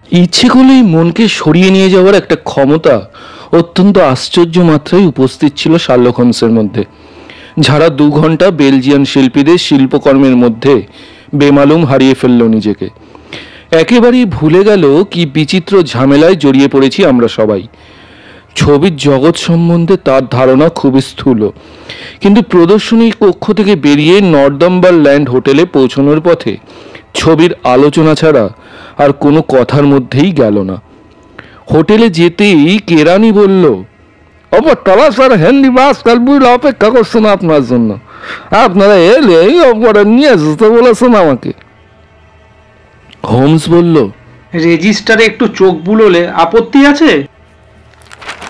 ইচ্ছে করলেই মনকে সরিয়ে নিয়ে যাওয়ার একটা ক্ষমতা অত্যন্ত আশ্চর্য মাত্রায় উপস্থিত ছিল শার্লক হোমসের মধ্যে, যারা 2 ঘন্টা বেলজিয়ান শিল্পীদের শিল্পকর্মের মধ্যে বেমালুম হারিয়ে ফেলল নিজেকে। একেবারেই ভুলে গেল কি বিচিত্র ঝামেলায় জড়িয়ে পড়েছি আমরা সবাই। ছবির জগৎ সম্বন্ধে তার ধারণা খুবই স্থূল, কিন্তু প্রদর্শনী কক্ষ থেকে বেরিয়ে নর্দাম্বারল্যান্ড হোটেলে পৌঁছানোর পথে ছবির আলোচনা ছাড়া আর কোনো কথার মধ্যেই গেল না। হোটেলে যেতেই কেরানি বলল, অপরতলা স্যার হেনরি ভাস্কার বুড়িলা অপেক্ষা করছে না আপনার জন্য, আপনারা এলেই অপরে নিয়ে যেতে বলেছেন আমাকে। হোমস বলল, রেজিস্টারে একটু চোখ বুলোলে আপত্তি আছে?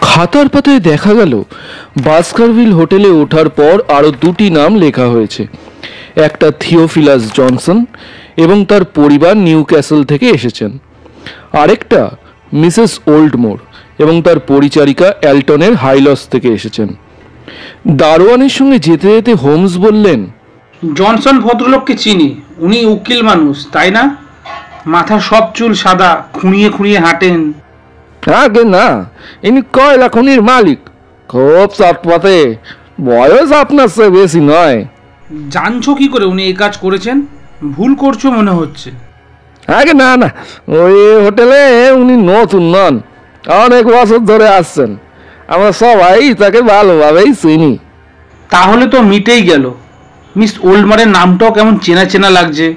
খাতার পাতায় দেখা গেল বাস্কারভিল হোটেলে ওঠার পর আরো 2টি নাম লেখা হয়েছে। একটা থিওফিলাস জনসন এবং তার পরিবার নিউ ক্যাসল থেকে এসেছেন। আরেকটা মিসেস ওল্ডমোর এবং তার পরিচারিকা এলটনের হাইলস থেকে এসেছেন। দারোয়ানের সঙ্গে যেতে যেতে হোমস বললেন, জনসন ভদ্রলোককে চিনি, উনি উকিল মানুষ তাই না? মাথার সব চুল সাদা, খুঁড়িয়ে খুঁড়িয়ে হাঁটেন। আগে না, ইনি কয়লা খনির মালিক, খুব চটপটে, বয়স আপনার চেয়ে বেশি নয়। জানছো কি করে উনি এই কাজ করেছেন? ভুল করছো মনে হচ্ছে। আগে না না, ওই হোটেলে উনি নতুন নন, অনেক বছর ধরে আসছেন, আমরা সবাই তাকে ভালোভাবেই চিনি। তাহলে তো মিটেই গেল। মিস ওল্ডমারের নামটাও কেমন চেনা চেনা লাগছে।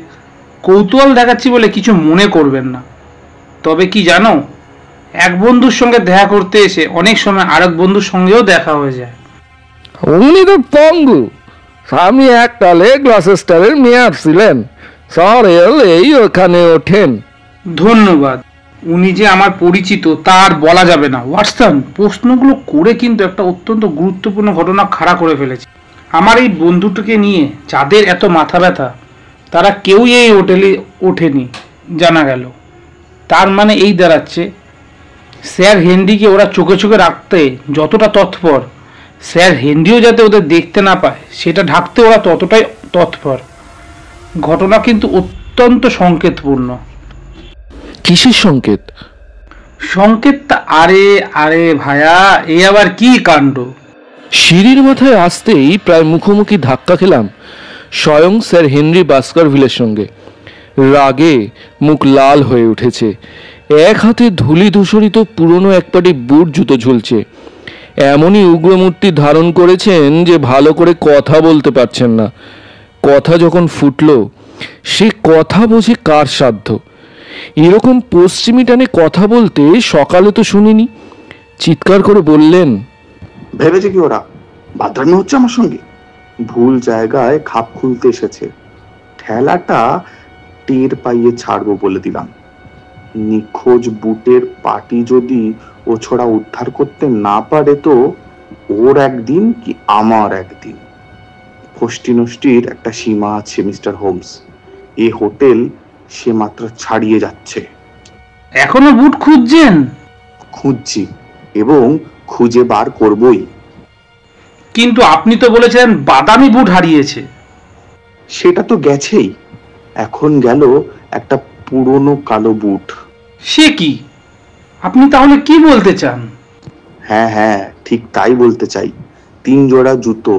কৌতূহল দেখাচ্ছি বলে কিছু মনে করবেন না। তবে কি জানো, এক বন্ধুর সঙ্গে দেখা করতে এসে অনেক সময় আরেক বন্ধুর সঙ্গেও দেখা হয়ে যায়। উনি তো পঙ্গু, স্বামী এককালে গ্লসেস্টারের মেয়র ছিলেন, শহরে এলেই ওখানে ওঠেন। ধন্যবাদ। উনি যে আমার পরিচিত তা আর বলা যাবে না। ওয়াটসন, প্রশ্নগুলো করে কিন্তু একটা অত্যন্ত গুরুত্বপূর্ণ ঘটনা খাড়া করে ফেলেছে। আমার এই বন্ধুটিকে নিয়ে যাদের এত মাথা ব্যথা, তারা কেউই এই হোটেলে ওঠেনি জানা গেল। তার মানে এই দাঁড়াচ্ছে, স্যার হেনরিকে ওরা চোখে চোখে রাখতে যতটা তৎপর, স্যার হেনরিও যাতে ওদের দেখতে না পায় সেটা ঢাকতে ওরা ততটাই তৎপর। ঘটনা কিন্তু অত্যন্ত সংকেতপূর্ণ। কিসের সংকেত? সংকেতটা আরে আরে ভায়া, এ আবার কি কাণ্ড! সিঁড়ির মাথায় আসতেই প্রায় মুখোমুখি ধাক্কা খেলাম স্বয়ং স্যার হেনরি বাস্কারভিলের সঙ্গে। রাগে মুখ লাল হয়ে উঠেছে, এক হাতে ধুলি ধূসরিত পুরনো একপাটি বুট জুতো ঝুলছে। এমনই উগ্রমূর্তি ধারণ করেছেন যে ভালো করে কথা বলতে পারছেন না। কথা যখন ফুটল, সে কথা বোঝে কার সাধ্য? এরকম পশ্চিমি টানে কথা বলতে সকালে তো শুনিনি। চিৎকার করে বললেন, ভেবেছে কি ওরা বাদরামি হচ্ছে আমার সঙ্গে? ভুল জায়গায় খাপ খুলতে এসেছে। ঠেলাটা টের পাইয়ে ছাড়বো বলে দিলাম। নিখোঁজ বুটের পাটি যদি ও ছোড়া উদ্ধার করতে না পারে তো ওর একদিন কি আমার একদিন। ফষ্টি নষ্টির একটা সীমা আছে মিস্টার হোমস। এ হোটেল সে মাত্র ছাড়িয়ে যাচ্ছে। এখনো বুট খুঁজছেন? খুঁজছি এবং খুঁজে বার করবই। কিন্তু আপনি তো বলেছিলেন বাদামি বুট হারিয়েছে। সেটা তো গেছেই, এখন গেল একটা পুরনো কালো বুট। সে কি? আপনি তাহলে কি বলতে চান? হ্যাঁ হ্যাঁ, ঠিক তাই বলতে চাই। 3 জোড়া জুতো,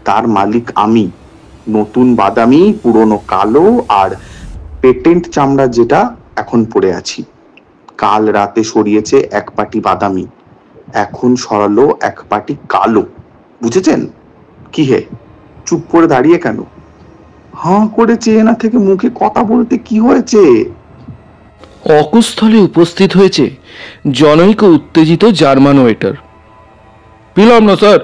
তার মালিক আমি। নতুন বাদামি, পুরনো কালো আর পেটেন্ট চামড়া যেটা এখন পরে আছি। কাল রাতে সরিয়েছে এক পাটি বাদামি, এখন সরালো এক পাটি কালো। বুঝেছেন? কি হে, চুপ করে দাঁড়িয়ে কেন? হাঁ করে চেয়ে না থেকে মুখে কথা বলতে কি হয়েছে? অকুস্থলে উপস্থিত হয়েছে জনৈক উত্তেজিত জার্মান ওয়েটার। পেলাম না স্যার,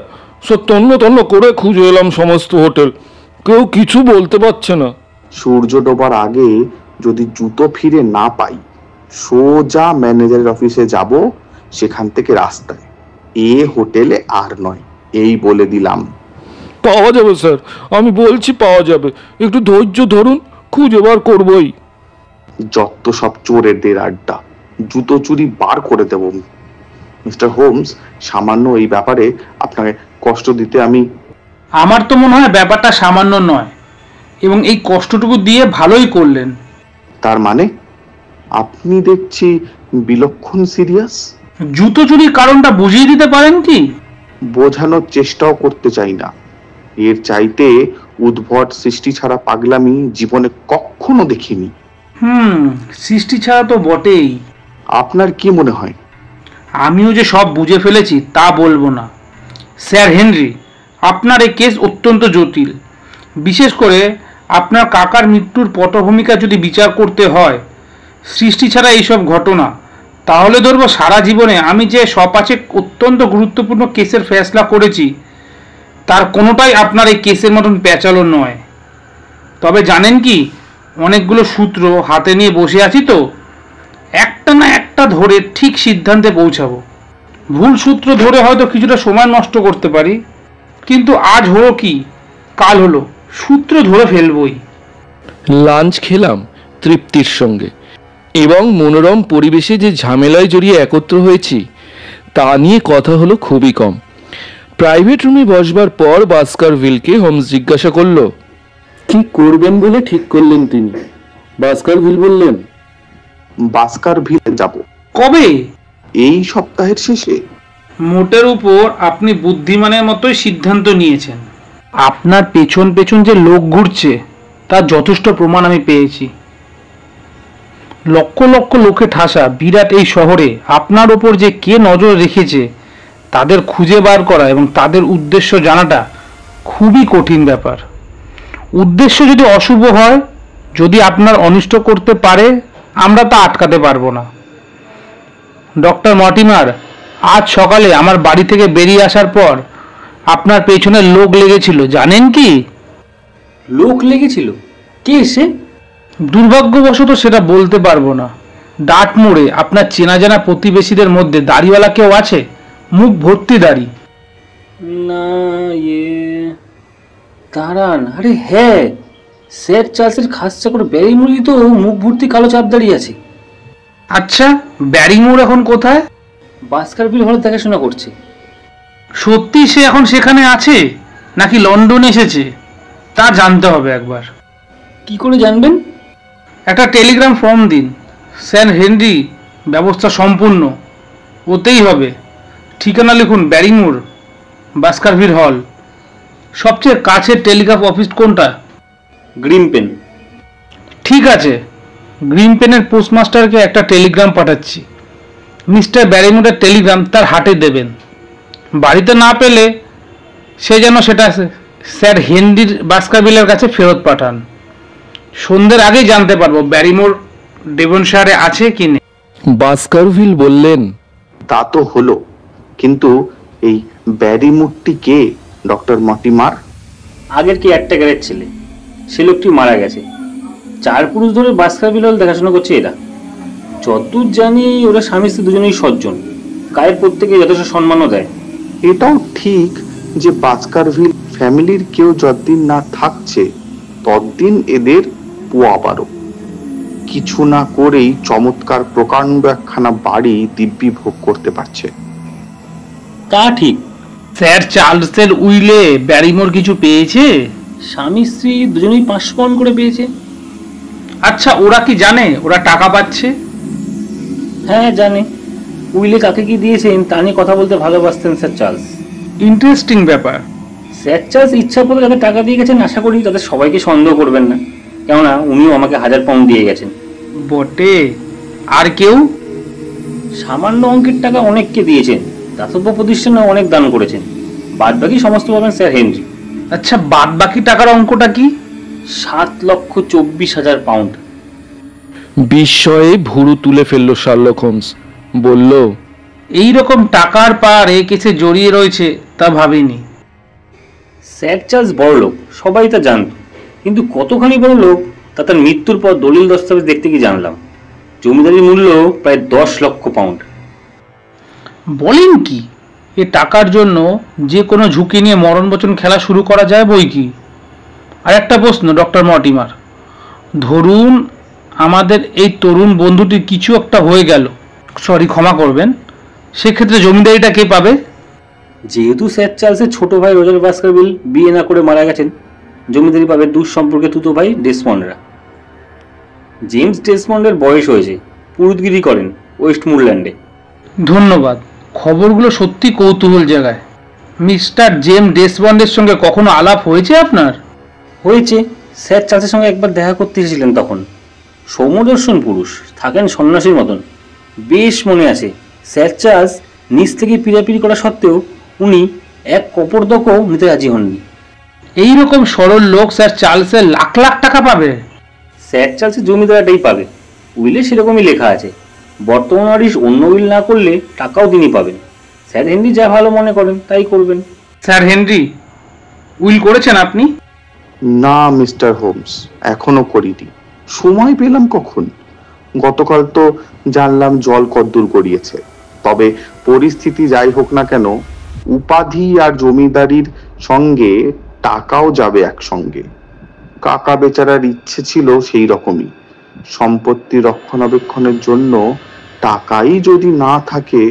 সব তন্ন তন্ন করে খুঁজে এলাম সমস্ত হোটেল, কেউ কিছু বলতে পারছে না। সূর্য ডোবার আগে যদি জুতো ফিরে না পাই, সোজা ম্যানেজারের অফিসে যাব, সেখান থেকে রাস্তায়। এ হোটেলে আর নয়, এই বলে দিলাম। পাওয়া যাবে স্যার, আমি বলছি পাওয়া যাবে, একটু ধৈর্য ধরুন, খুঁজে বার করবই। যত সব চোরেদের আড্ডা, জুতো চুরি বার করে দেব। মিস্টার হোমস, সামান্য এই ব্যাপারে আপনাকে কষ্ট দিতে আমি... আমার তো মনে হয় ব্যাপারটা সামান্য নয়, এবং এই কষ্টটুকু দিয়ে ভালোই করলেন। তার মানে আপনি দেখছি বিলক্ষণ সিরিয়াস। জুতো চুরির কারণটা বুঝিয়ে দিতে পারেন কি? বোঝানোর চেষ্টাও করতে চাই না। এর চাইতে উদ্ভট সৃষ্টি ছাড়া পাগলামি জীবনে কখনো দেখিনি। সৃষ্টি ছাড়া তো বটেই। আপনার কি মনে হয়? আমিও যে সব বুঝে ফেলেছি তা বলবো না। স্যার হেনরি, আপনার এই কেস অত্যন্ত জটিল। বিশেষ করে আপনার কাকার মৃত্যুর পটভূমিকা যদি বিচার করতে হয় সৃষ্টি ছাড়া এইসব ঘটনা, তাহলে ধরবো সারা জীবনে আমি যে সপাচেক অত্যন্ত গুরুত্বপূর্ণ কেসের ফেসলা করেছি তার কোনোটাই আপনার এই কেসের মতন প্যাচালো নয়। তবে জানেন কি, অনেকগুলো সূত্র হাতে নিয়ে বসে আছি তো, একটা না একটা ধরে ঠিক সিদ্ধান্তে পৌঁছাবো। ভুল সূত্র ধরে হয়তো কিছুটা সময় নষ্ট করতে পারি, কিন্তু আজ হলো কি কাল হলো, সূত্র ধরে ফেলবই। লাঞ্চ খেলাম তৃপ্তির সঙ্গে, এবং মনোরম পরিবেশে যে ঝামেলায় জড়িয়ে একত্র হয়েছি তা নিয়ে কথা হলো খুবই কম। প্রাইভেট রুমে বসবার পর বাস্কারভিলকে হোমস জিজ্ঞাসা করলো কি করবেন বলে ঠিক করলেন তিনি। বাস্কারভিল বললেন, বাস্কারভিলে যাব। কবে? এই সপ্তাহের শেষে। মোটের উপর আপনি বুদ্ধিমানের মতোই সিদ্ধান্ত নিয়েছেন। আপনার পেছন পেছন যে লোক ঘুরছে তার যথেষ্ট প্রমাণ আমি পেয়েছি। লক্ষ লক্ষ লোকে ঠাসা বিরাট এই শহরে আপনার ওপর যে কে নজর রেখেছে তাদের খুঁজে বার করা এবং তাদের উদ্দেশ্য জানাটা খুবই কঠিন ব্যাপার। উদ্দেশ্য যদি অশুভ হয়, যদি আপনার অনিষ্ট করতে পারে, আমরা তা আটকাতে পারবো না। ডক্টর মর্টিমার, আজ সকালে আমার বাড়ি থেকে বেরিয়ে আসার পর আপনার পেছনে লোক লেগেছিল, জানেন কি? লোক লেগেছিল? কে সে? দুর্ভাগ্যবশত সেটা বলতে পারবো না। ডাট মোড়ে আপনার চেনা জানা প্রতিবেশীদের মধ্যে দাড়িওয়ালা কেউ আছে? মুখ ভর্তি দাড়ি। না, দাঁড়ান, আরে হ্যাঁ, স্যার চার্লসের খাস চাকর ব্যারিমোরই তো মুখ ভর্তি কালো চাপ দাঁড়িয়ে আছে। আচ্ছা, ব্যারিমোর এখন কোথায়? বাস্কারভিল হলে দেখাশোনা করছে। সত্যি সে এখন সেখানে আছে নাকি লন্ডন এসেছে তা জানতে হবে একবার। কি করে জানবেন? একটা টেলিগ্রাম ফর্ম দিন। স্যার হেনরি ব্যবস্থা সম্পূর্ণ, ওতেই হবে। ঠিকানা লিখুন ব্যারিমোর, বাস্কারভিল হল। সবচেয়ে কাছের টেলিগ্রাফ অফিস কোনটা? গ্রিমপেন। ঠিক আছে, গ্রিমপেনের পোস্টমাস্টারকে একটা টেলিগ্রাম পাঠাচ্ছি। মিস্টার ব্যারিমোরের টেলিগ্রাম তার হাতে দেবেন। বাড়িতে না পেলে সে যেন সেটা স্যার হেনরির বাস্কারভিলের কাছে ফেরত পাঠান। সন্ধ্যের আগেই জানতে পারবো ব্যারিমোর ডেভনশায়ারে আছে কি নেই। বাস্কারভিল বললেন, তা তো হলো, কিন্তু এই ব্যারিমুরটি কে ডক্টর মর্টিমার? আগের কি একটা গ্যারেজ ছেলে, সে লোকটি মারা গেছে। 4 পুরুষ ধরে বাস্কারভিল হল দেখাশোনা করছে এরা। যতদূর জানি ওরা স্বামী স্ত্রী দুজনেই সজ্জন, গায়ের প্রত্যেকে যথেষ্ট সম্মানও দেয়। এটাও ঠিক যে বাস্কারভিল ফ্যামিলির কেউ যতদিন না থাকছে ততদিন এদের পোয়াবারও। কিছু না করেই চমৎকার প্রকাণ্ড একখানা বাড়ি দিব্যি ভোগ করতে পারছে। তা ঠিক। স্যার চার্লসের উইলে ব্যারিমোর কিছু পেয়েছে? স্বামী স্ত্রী দুজনেই 500 পাউন্ড করে পেয়েছে। আচ্ছা, ওরা কি জানে ওরা টাকা পাচ্ছে? হ্যাঁ জানে। উইলে কাকে কি দিয়েছেন তা নিয়ে কথা বলতে ভালোবাসতেন স্যার চার্লস। ইন্টারেস্টিং ব্যাপার। স্যার চার্লস ইচ্ছা করে যাদের টাকা দিয়ে গেছেন, আশা করি তাদের সবাইকে সন্দেহ করবেন না, কেননা উনিও আমাকে 1000 পাউন্ড দিয়ে গেছেন। বটে। আর কেউ? সামান্য অঙ্কের টাকা অনেককে দিয়েছেন, দাতব্য প্রতিষ্ঠানে অনেক দান করেছেন। বাদ বাকি সমস্ত পাবেন স্যার হেনরি। আচ্ছা, বাদ বাকি টাকার অঙ্কটা কি? 7,24,000 পাউন্ড। বিস্ময়ে ভুরু তুলে ফেলল শার্লক হোমস। বলল, এই রকম টাকার পার এ কেসে জড়িয়ে রয়েছে তা ভাবিনি। স্যার চার্লস বড় লোক, সবাই তা জানত, কিন্তু কতখানি বড় লোক তা তার মৃত্যুর পর দলিল দস্তাবেজ দেখতে কি জানলাম। জমিদারির মূল্য প্রায় 10 লক্ষ পাউন্ড। বলেন কি? এ টাকার জন্য যে কোনো ঝুঁকি নিয়ে মরণ বচন খেলা শুরু করা যায় বই কি। আর একটা প্রশ্ন ডক্টর মর্টিমার, ধরুন আমাদের এই তরুণ বন্ধুটির কিছু একটা হয়ে গেল, ক্ষমা করবেন, সেক্ষেত্রে জমিদারিটা কে পাবে? যেহেতু স্যার চার্লসের ছোট ভাই রজার বাস্কারভিল বিয়ে না করে মারা গেছেন, জমিদারি পাবে দূর সম্পর্কে তুতো ভাই ডেসমন্ডরা। জেমস ডেসমন্ডের বয়স হয়েছে, পুরুতগিরি করেন ওয়েস্টমুরল্যান্ডে। ধন্যবাদ। খবরগুলো সত্যি কৌতূহল জায়গায়। মিস্টার ডেসবন্ডের সঙ্গে কখনো আলাপ হয়েছে আপনার? হয়েছে, স্যার চার্লসের সঙ্গে একবার দেখা করতে এসেছিলেন। তখন সৌম্যদর্শন পুরুষ, থাকেন সন্ন্যাসীর মতন। বেশ মনে আছে, স্যার চার্লস নিজ থেকে পিড়াপিড়ি করা সত্ত্বেও উনি এক কপর্দকও নিতে রাজি হননি। এইরকম সরল লোক স্যার চার্লসের লাখ লাখ টাকা পাবে? স্যার চার্লসের জমিদারটাই পাবে, উইলে সেরকমই লেখা আছে। বর্তমান ওয়ারিশ অন্য উইল না করলে টাকাও তিনি পাবেন। স্যার হেনরি যা ভালো মনে করেন তাই করবেন। স্যার হেনরি, উইল করেছেন আপনি? না মিস্টার হোমস, এখনো করিনি। সময় পেলাম কখন? গতকাল তো জানলাম জল কদ্দূর গড়িয়েছে। তবে পরিস্থিতি যাই হোক না কেন, উপাধি আর জমিদারির সঙ্গে টাকাও যাবে একসঙ্গে। কাকা বেচারার ইচ্ছে ছিল সেই রকমই। সম্পত্তি রক্ষণাবেক্ষণের জন্য টাকাই যদি না থাকে,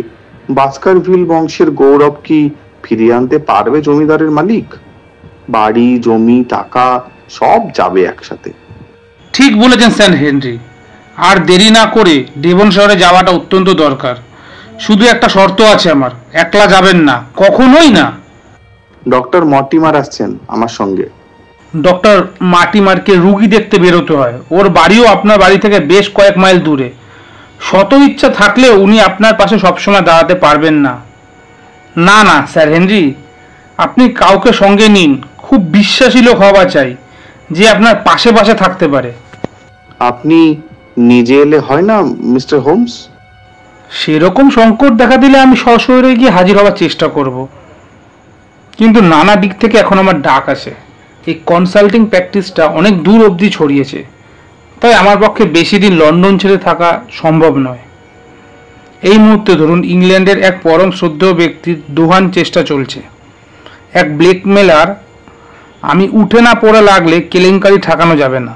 বাস্কারভিল বংশের গৌরব কি ফিরিয়ে আনতে পারবে জমিদারের মালিক? বাড়ি, জমি, টাকা সব যাবে একসাথে। ঠিক বলেছেন স্যার হেনরি। আর দেরি না করে ডেভন শহরে যাওয়াটা অত্যন্ত দরকার। শুধু একটা শর্ত আছে আমার, একলা যাবেন না, কখনোই না। ডক্টর মর্টিমার আসছেন আমার সঙ্গে। ডক্টর মার্টিমারকে রুগী দেখতে বেরোতে হয়। ওর বাড়িও আপনার বাড়ি থেকে বেশ কয়েক মাইল দূরে। শত ইচ্ছা থাকলেও উনি আপনার পাশে সবসময় দাঁড়াতে পারবেন না। না না স্যার হেনরি, আপনি কাউকে সঙ্গে নিন, খুব বিশ্বাসী লোক হওয়া চাই, যে আপনার পাশে পাশে থাকতে পারে। আপনি নিজে এলে হয় না মিস্টার হোমস? সেরকম সংকট দেখা দিলে আমি সশরীরে গিয়ে হাজির হওয়ার চেষ্টা করব, কিন্তু নানা দিক থেকে এখন আমার ডাক আসে। এই কনসাল্টিং প্র্যাকটিসটা অনেক দূর অবধি ছড়িয়েছে, তাই আমার পক্ষে বেশি দিন লন্ডন ছেড়ে থাকা সম্ভব নয়। এই মুহূর্তে ধরুন, ইংল্যান্ডের এক পরম শ্রদ্ধেয় ব্যক্তির দোহান চেষ্টা চলছে। এক ব্ল্যাকমেলার। আমি উঠে না পড়ে লাগলে কেলেঙ্কারি ঠেকানো যাবে না।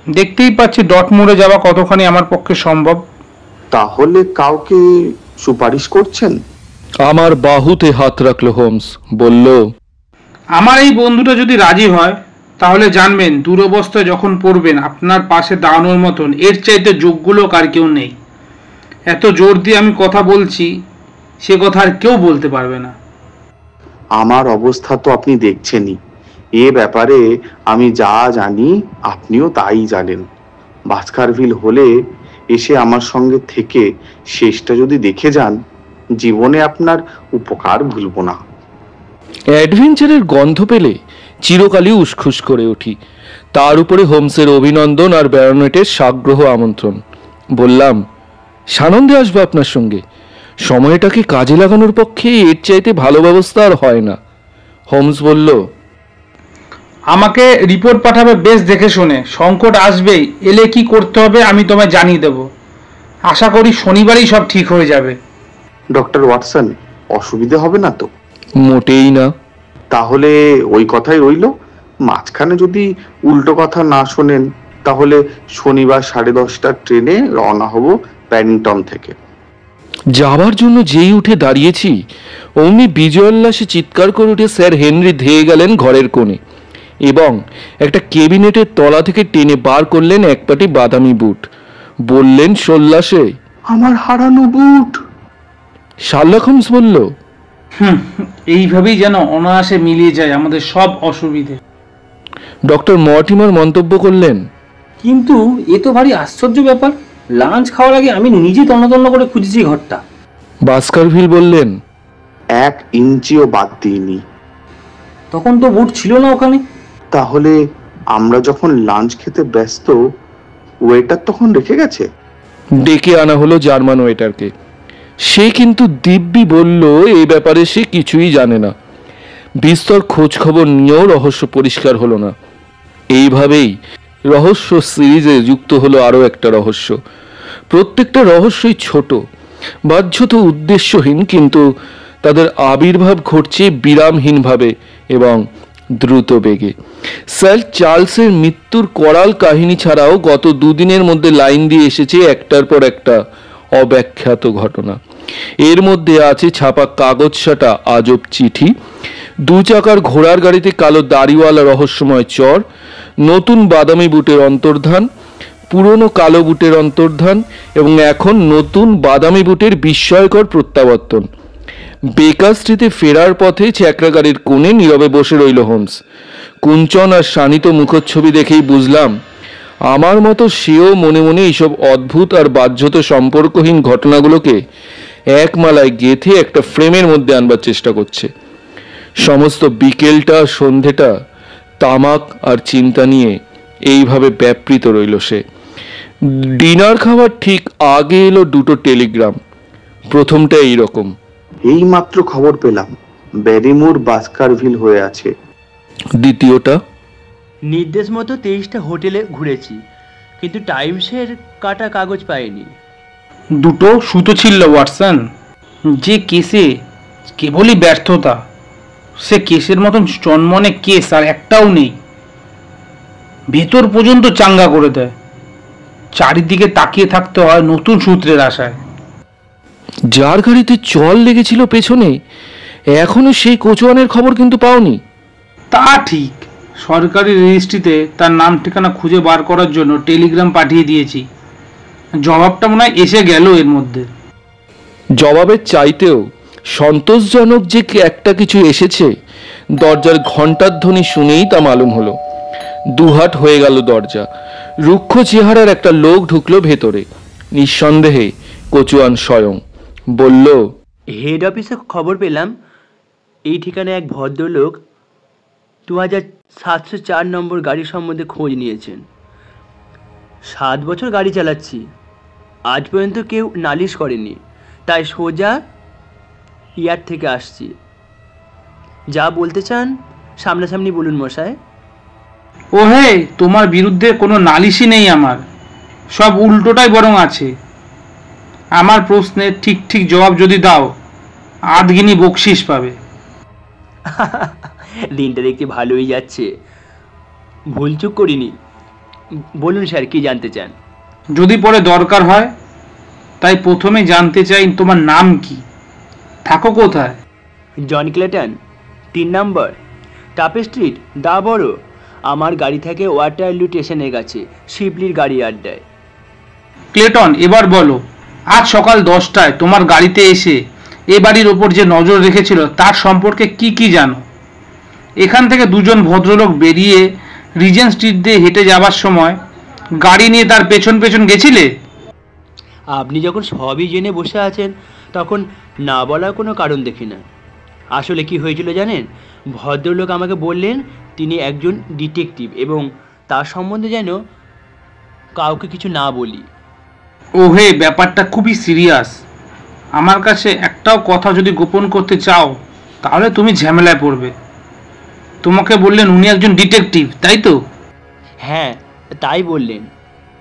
দেখতেই পাচ্ছি ডটমুরে যাওয়া কতখানি আমার পক্ষে সম্ভব। তাহলে কাউকে সুপারিশ করছেন? আমার বাহুতে হাত রাখলো হোমস, বলল, আমার এই বন্ধুটা যদি রাজি হয়, তাহলে জানবেন দুরবস্থায় যখন পড়বেন আপনার পাশে দাঁড়ানোর মতন এর চাইতে যোগ্য লোক আর কেউ নেই। এত জোর দিয়ে আমি কথা বলছি, সে কথা আর কেউ বলতে পারবে না। আমার অবস্থা তো আপনি দেখছেনই। এ ব্যাপারে আমি যা জানি আপনিও তাই জানেন। বাস্কারভিল হলে এসে আমার সঙ্গে থেকে শেষটা যদি দেখে যান, জীবনে আপনার উপকার ভুলব না। অ্যাডভেঞ্চারের গন্ধ পেলে চিরকালই উসখুস করে উঠি। তার উপরে হোমসের অভিনন্দন আর ব্যারনেটের সাগ্রহ আমন্ত্রণ। বললাম, সানন্দে আসবো আপনার সঙ্গে। সময়টাকে কাজে লাগানোর পক্ষে এর চাইতে ভালো ব্যবস্থা আর হয় না। হোমস বলল, আমাকে রিপোর্ট পাঠাবে বেশ দেখে শুনে। সংকট আসবেই, এলে কি করতে হবে আমি তোমায় জানিয়ে দেব। আশা করি শনিবারই সব ঠিক হয়ে যাবে। ডক্টর ওয়াটসন, অসুবিধা হবে না তো? মোটেই না। তাহলে ওই কথাই রইল। মাঝখানে যদি উল্টো কথা না শোনেন, তাহলে শনিবার 10:30টার ট্রেনে রওনা হব প্যাডিংটন থেকে। যাবার জন্য যেই উঠে দাঁড়িয়েছি, অমনি বিজয়োল্লাসে চিৎকার করে উঠে স্যার হেনরি ধেয়ে গেলেন ঘরের কোণে এবং একটা ক্যাবিনেটের তলা থেকে টেনে বার করলেন এক পাটি বাদামি বুট। বললেন সোল্লাসে, আমার হারানো বুট। শার্লক হোমস বলল, এইভাবেই যেন অনায়াসে মিলিয়ে যায় আমাদের সব অসুবিধে। ডক্টর মর্টিমার মন্তব্য করলেন, কিন্তু এ তো ভারী আশ্চর্য ব্যাপার। লাঞ্চ খাওয়ার আগে আমি নিজে তন্ন করে খুঁজেছি ঘরটা। বাস্কারভিল বললেন, 1 ইঞ্চিও বাদ দিইনি। তখন তো বুট ছিল না ওখানে। তাহলে আমরা যখন লাঞ্চ খেতে ব্যস্ত, ওয়েটার তখন রেখে গেছে। ডেকে আনা হলো জার্মান ওয়েটারকে। সে কিন্তু দিব্যি বলল এই ব্যাপারে সে কিছুই জানে না। বিস্তর খোঁজ খবর নিয়েও রহস্য পরিষ্কার হলো না। এইভাবেই রহস্য সিরিজে যুক্ত হলো আরও একটা রহস্য। প্রত্যেকটা রহস্যই ছোট, বাহ্যত উদ্দেশ্যহীন, কিন্তু তাদের আবির্ভাব ঘটছে বিরামহীনভাবে এবং দ্রুত বেগে। স্যার চার্লসের মৃত্যুর করাল কাহিনী ছাড়াও গত দুদিনের মধ্যে লাইন দিয়ে এসেছে একটার পর একটা অব্যাখ্যাত ঘটনা। এর মধ্যে আছে ছাপা কাগজ সাটা আজব চিঠি, 2 চাকার ঘোড়ার গাড়িতে কালো দাড়িওয়ালা রহস্যময় চর, নতুন বাদামি বুটের অন্তর্ধান, পুরনো কালো বুটের অন্তর্ধান এবং এখন নতুন বাদামি বুটের বিস্ময়কর প্রত্যাবর্তন। বেকার স্ট্রিটে ফেরার পথে চ্যাকরা গাড়ির কোণে নীরবে বসে রইল হোমস। কুঞ্চন আর শানিত মুখচ্ছবি দেখেই বুঝলাম আমার মতো সেও মনে মনে এইসব অদ্ভুত আর বাহ্যত সম্পর্কহীন ঘটনাগুলোকে এক মালায় গেঁথে একটা ফ্রেমের মধ্যে আনবার চেষ্টা করছে। সমস্ত বিকেলটা সন্ধেটা তামাক আর চিন্তা নিয়ে এইভাবে ব্যাপৃত রইল সে। ডিনার খাওয়ার ঠিক আগে এলো দুটো টেলিগ্রাম। প্রথমটা এইরকম: এই মাত্র খবর পেলাম ব্যারিমোর বাস্কারভিল হয়ে আছে। দ্বিতীয়টা: নির্দেশ মতো 23টা হোটেলে ঘুরেছি, কিন্তু টাইমসের কাটা কাগজ পাইনি। দুটো সুতো ছিল ওয়াটসন। যে কেসে কেবলই ব্যর্থতা, সে কেসের মতন চনমনে কেস আর একটাও নেই। ভেতর পর্যন্ত চাঙ্গা করে দেয়। চারিদিকে তাকিয়ে থাকতে হয় নতুন সূত্রের আশায়। যার গাড়িতে জল লেগেছিল পেছনে, এখনো সেই কোচওয়ানের খবর কিন্তু পাওনি। তা ঠিক। সরকারি রেজিস্ট্রিতে তার নাম ঠিকানা খুঁজে বার করার জন্য টেলিগ্রাম পাঠিয়ে দিয়েছি। জবাবটা মনে হয় এসে গেল এর মধ্যে। জবাবের চাইতেও সন্তোষজনক যে একটা কিছু এসেছে দরজার ঘণ্টার ধ্বনি শুনেই তা মালুম হলো। দুহাট হয়ে গেল দরজা। রুক্ষ চেহারার একটা লোক ঢুকলো ভেতরে। নিঃসন্দেহে কোচওয়ান স্বয়ং। বলল, হেড অফিসে খবর পেলাম এই ঠিকানায় এক ভদ্রলোক 2704 নম্বর গাড়ি সম্বন্ধে খোঁজ নিয়েছেন। 7 বছর গাড়ি চালাচ্ছি, আজ পর্যন্ত কেউ নালিশ করেনি, তাই সোজা ইয়ার থেকে আসছি। যা বলতে চান সামনাসামনি বলুন মশাই। ও হে, তোমার বিরুদ্ধে কোনো নালিশই নেই আমার, সব উল্টোটাই বরং আছে। আমার প্রশ্নের ঠিক ঠিক জবাব যদি দাও, আধগিনি বকশিস পাবে। দিনটা দেখতে ভালোই যাচ্ছে, ভুলচুক করিনি। বলুন স্যার, কি জানতে চান? যদি পরে দরকার হয়, তাই প্রথমে জানতে চাই তোমার নাম কি, থাকো কোথায়? জন ক্লেটন, 3 নম্বর টাপে স্ট্রিট, দা বড়। আমার গাড়ি থাকে ওয়াটারলু স্টেশনের কাছে, শিবলির গাড়ি আড্ডায়। ক্লেটন, এবার বলো, আজ সকাল 10টায় তোমার গাড়িতে এসে এ বাড়ির ওপর যে নজর রেখেছিল তার সম্পর্কে কি কি জানো? এখান থেকে দুজন ভদ্রলোক বেরিয়ে রিজেন্ট স্ট্রিট দিয়ে হেঁটে যাবার সময় গাড়ি নিয়ে তার পেছন পেছন গেছিলে? আপনি যখন সবই জেনে বসে আছেন তখন না বলার কোনো কারণ দেখি না। আসলে কি হয়েছিল জানেন? ভদ্রলোক আমাকে বললেন তিনি একজন ডিটেকটিভ এবং তার সম্বন্ধে যেন কাউকে কিছু না বলি। ওহে, ব্যাপারটা খুবই সিরিয়াস। আমার কাছে একটাও কথা যদি গোপন করতে চাও তাহলে তুমি ঝামেলায় পড়বে। তোমাকে বললেন উনি একজন ডিটেকটিভ, তাই তো? হ্যাঁ, তাই বললেন।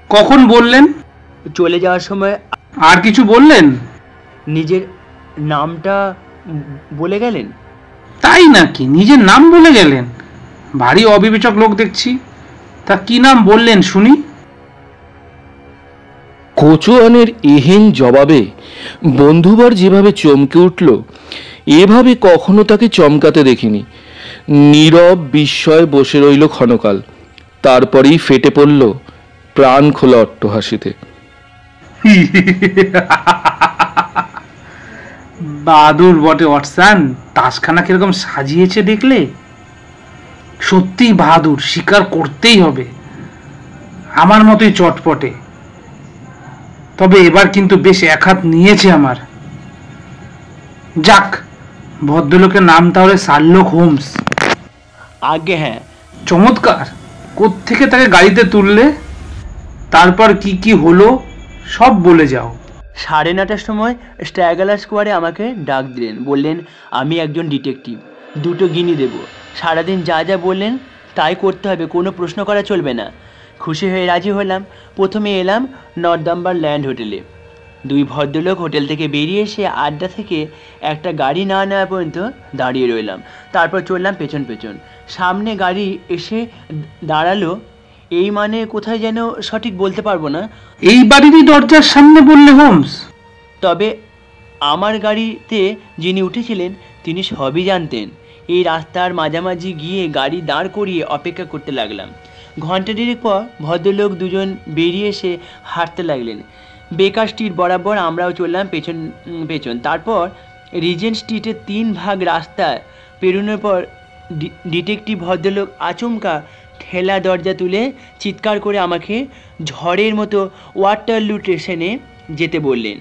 কখন বললেন? চলে যাওয়ার সময় আর কিছু বললেন? নিজের নামটা বলে গেলেন। তাই নাকি? নিজের নাম বলে গেলেন? ভারী অবিবেচক লোক দেখছি। তা কি নাম বললেন শুনি? কোচওয়ানের এহেন জবাবে বন্ধুবার যেভাবে চমকে উঠল, এভাবে কখনো তাকে চমকাতে দেখিনি। নীরব বিস্ময়ে বসে রইল ক্ষণকাল, তারপরেই ফেটে পড়ল প্রাণ খোলা অট্টহাসিতে। বাহাদুর বটে ওয়াটসন, তাসখানা কিরকম সাজিয়েছে দেখলে? সত্যিই বাহাদুর, স্বীকার করতেই হবে। আমার মতোই চটপটে, তবে এবার কিন্তু বেশ এক হাত নিয়েছে আমার। যাক, ভদ্রলোকের নাম তাহলে শার্লক হোমস। আগে হ্যাঁ। চমৎকার। কোত্থেকে তাকে গাড়িতে তুললে? তারপর কি কি হলো সব বলে যাও। 9:30টার সময় স্ট্র্যাগলার স্কোয়ারে আমাকে ডাক দিলেন। বললেন আমি একজন ডিটেকটিভ, 2টো গিনি দেব। সারাদিন যা যা বললেন তাই করতে হবে, কোনো প্রশ্ন করা চলবে না। খুশি হয়ে রাজি হলাম। প্রথমে এলাম নর্দাম্বারল্যান্ড হোটেলে। 2 ভদ্রলোক হোটেল থেকে বেরিয়ে এসে আড্ডা থেকে একটা গাড়ি না নেওয়া পর্যন্ত দাঁড়িয়ে রইলাম। তারপর চললাম পেছন পেছন। সামনে গাড়ি এসে দাঁড়ালো, এই মানে কোথায় যেন সঠিক বলতে পারবো না। এই বাড়িরই দরজার সামনে বললে হোমস? তবে আমার গাড়িতে যিনি উঠেছিলেন তিনি সবই জানতেন। এই রাস্তার মাঝামাঝি গিয়ে গাড়ি দাঁড় করিয়ে অপেক্ষা করতে লাগলাম। ঘন্টা দেড়েক পর ভদ্রলোক দুজন বেরিয়ে এসে হাঁটতে লাগলেন। বেকার স্ট্রিট বরাবর আমরাও চললাম পেছন পেছন। তারপর রিজেন্ট স্ট্রিটের 3 ভাগ রাস্তা পেরোনোর পর ডিটেকটিভ ভদ্রলোক আচমকা ঠেলা দরজা তুলে চিৎকার করে আমাকে ঝড়ের মতো ওয়াটারলু স্টেশনে যেতে বললেন।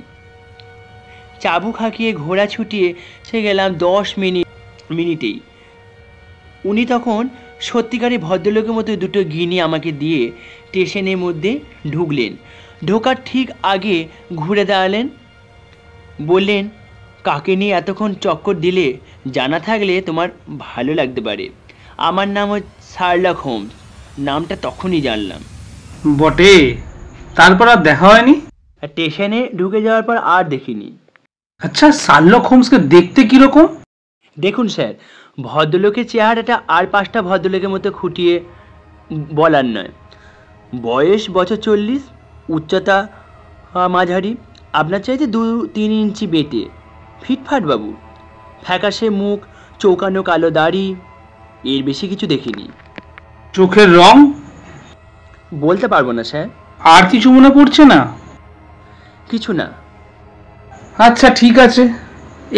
চাবুক হাঁকিয়ে ঘোড়া ছুটিয়ে সে গেলাম 10 মিনিটেই। উনি তখন সত্যিকারের ভদ্রলোকের মতো দুটো গিনি আমাকে দিয়ে স্টেশনের মধ্যে ঢুকলেন। ঢোকার ঠিক আগে ঘুরে দাঁড়ালেন, বললেন, কাকে নিয়ে এতক্ষণ চক্কর দিলে? জানা থাকলে তোমার ভালো লাগতে পারে। আমার নাম হচ্ছে শার্লক হোমস। নামটা তখনই জানলাম। বটে, তারপর আর দেখা হয়নি? স্টেশনে ঢুকে যাওয়ার পর আর দেখিনি। আচ্ছা, শার্লক হোমসকে দেখতে কিরকম? দেখুন স্যার, ভদ্রলোকের চেহারাটা আর 5টা ভদ্রলোকের মতো খুঁটিয়ে বলার নয়। বয়স বছর 40, উচ্চতা মাঝারি, আপনার চাইতে 2-3 ইঞ্চি বেটে, ফিটফাট বাবু, ফ্যাকাশে মুখ, চৌকানো কালো দাড়ি, এর বেশি কিছু দেখিনি। চোখের রং? বলতে পারবো না স্যার। আর কিছু মনে পড়ছে না? কিছু না। আচ্ছা ঠিক আছে,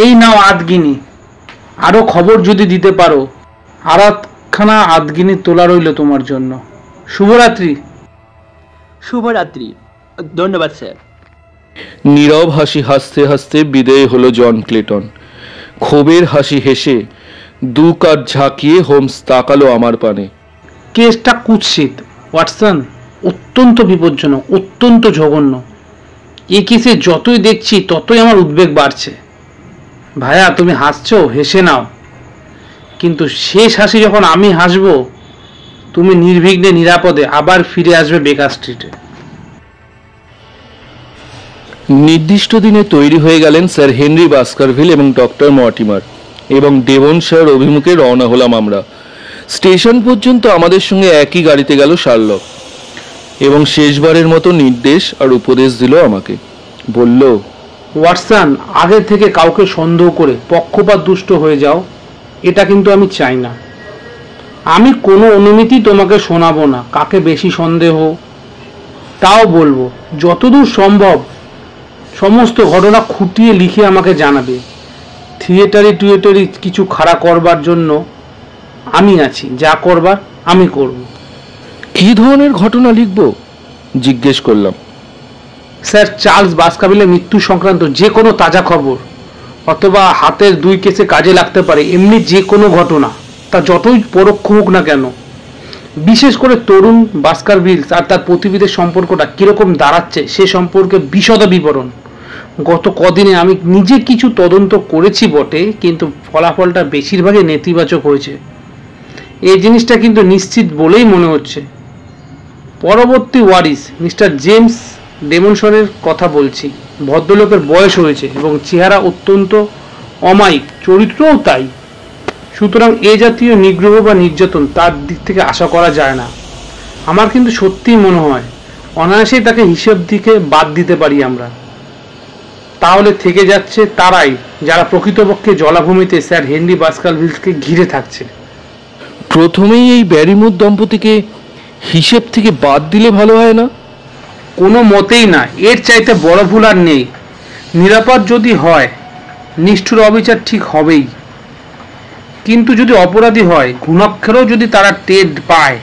এই নাও আধগিনি। আরো খবর যদি দিতে পারো, আর 8খানা আধগিনি তোলা রইল তোমার জন্য। শুভরাত্রি। শুভরাত্রি। ধন্যবাদ স্যার। নীরব হাসি হাসতে হাসতে বিদেয় হলো জন ক্লেটন। ক্ষোভের হাসি হেসে 2 কাঠ ঝাঁকিয়ে হোমস তাকালো আমার পানে। কেসটা কুৎসিত ওয়াটসন, অত্যন্ত বিপজ্জনক, অত্যন্ত জঘন্য। এই কেসে যতই দেখছি ততই আমার উদ্বেগ বাড়ছে। ভাইয়া, তুমি হাসছো, হেসে নাও, কিন্তু শেষ হাসি যখন আমি হাসবো, তুমি নির্বিঘ্নে নিরাপদে আবার ফিরে আসবে বেকার স্ট্রিটে। নির্দিষ্ট দিনে তৈরি হয়ে গেলেন স্যার হেনরি বাস্কারভিল এবং ডক্টর মর্টিমার, এবং ডেভনশায়ার অভিমুখে রওনা হলাম আমরা। স্টেশন পর্যন্ত আমাদের সঙ্গে একই গাড়িতে গেল শার্লক, এবং শেষবারের মতো নির্দেশ আর উপদেশ দিল আমাকে। বলল, ওয়াটসন, আগে থেকে কাউকে সন্দেহ করে পক্ষপাত দুষ্ট হয়ে যাও, এটা কিন্তু আমি চাই না। আমি কোনো অনুমতি তোমাকে শোনাবো না কাকে বেশি সন্দেহ, তাও বলবো যতদূর সম্ভব সমস্ত ঘটনা খুঁটিয়ে লিখে আমাকে জানাবে। থিয়েটারি কিছু খাড়া করবার জন্য আমি আছি, যা করবার আমি করব। কি ধরনের ঘটনা লিখব? জিজ্ঞেস করলাম। স্যার, চার্লস বাস্কারভিলের মৃত্যু সংক্রান্ত যে কোনো তাজা খবর, অথবা হাতের 2 কেসে কাজে লাগতে পারে এমনি যে কোনো ঘটনা, তা যতই পরোক্ষ হোক না কেন। বিশেষ করে তরুণ বাস্কারভিল আর তার প্রতিবিদের সম্পর্কটা কিরকম দাঁড়াচ্ছে সে সম্পর্কে বিশদ বিবরণ। গত কদিনে আমি নিজে কিছু তদন্ত করেছি বটে, কিন্তু ফলাফলটা বেশিরভাগই নেতিবাচক হয়েছে। এই জিনিসটা কিন্তু নিশ্চিত বলেই মনে হচ্ছে। পরবর্তী ওয়ারিস মিস্টার জেমস ডেমনসনের কথা বলছি। ভদ্রলোকের বয়স হয়েছে এবং চেহারা অত্যন্ত অমায়িক, চরিত্রও তাই। সুতরাং এ জাতীয় নিগ্রহ বা নির্যাতন তার দিক থেকে আশা করা যায় না। আমার কিন্তু সত্যিই মনে হয় অনায়াসেই তাকে হিসেব দিকে বাদ দিতে পারি আমরা। তাহলে থেকে যাচ্ছে তারাই যারা প্রকৃতপক্ষে জলাভূমিতে স্যার হেনরি বাস্কারভিলকে ঘিরে থাকছে। প্রথমেই এই ব্যারিমুর দম্পতিকে হিসেব থেকে বাদ দিলে ভালো হয় না? কোনো মতেই না, এর চাইতে বড় ভুল আর নেই। নিরাপদ যদি হয়, নিষ্ঠুর অবিচার ঠিক হবেই, কিন্তু যদি অপরাধী হয়, ঘুণাক্ষরেও যদি তারা টের পায়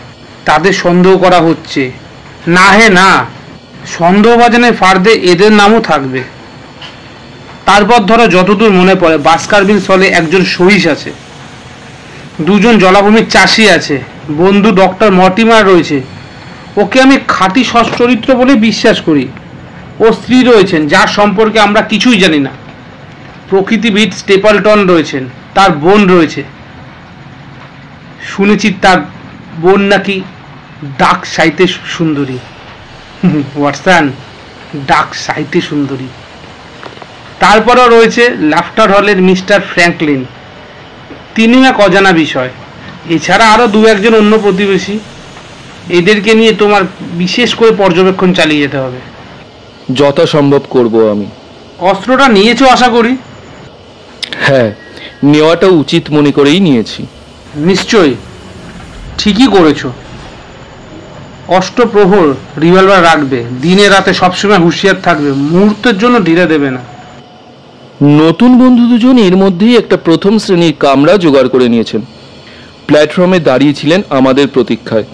তাদের সন্দেহ করা হচ্ছে, না হে না, সন্দেহভাজনের ফার্দে এদের নামও থাকবে। তারপর ধরো যতদূর মনে পড়ে, বাস্কারভিল হলে একজন সহিস আছে, 2 জন জলাভূমির চাষি আছে, বন্ধু ডক্টর মর্টিমার রয়েছে, ওকে আমি খাঁটি সচ্চরিত্র বলে বিশ্বাস করি। ও স্ত্রী রয়েছেন যার সম্পর্কে আমরা কিছুই জানি না। প্রকৃতিবিদ স্টেপলটন রয়েছেন, তার বোন রয়েছে, শুনেছি তার বোন নাকি ডাক সাইতে সুন্দরী। ওয়াটসন, ডাক সাইতে সুন্দরী। তারপরও রয়েছে লাফটার হলের মিস্টার ফ্র্যাঙ্কলিন, তিনি এক অজানা বিষয়। এছাড়া আরও 2-1 জন অন্য প্রতিবেশী। এদেরকে নিয়ে তোমার বিশেষ করে পর্যবেক্ষণ চালিয়ে যেতে হবে। যথাসম্ভব করব আমি। অস্ত্রটা নিয়েছো আশা করি? হ্যাঁ, নেওয়াটা উচিত মনে করেই নিয়েছি। নিশ্চয়ই, ঠিকই করেছো। অষ্টপ্রহর রিভলভার রাখবে, দিনে রাতে সবসময় হুঁশিয়ার থাকবে, মুহূর্তের জন্য ঢিলে দেবে না। নতুন বন্ধু দুজন এর মধ্যেই একটা প্রথম শ্রেণীর কামরা জোগাড় করে নিয়েছেন। প্ল্যাটফর্মে দাঁড়িয়েছিলেন আমাদের প্রতীক্ষায়।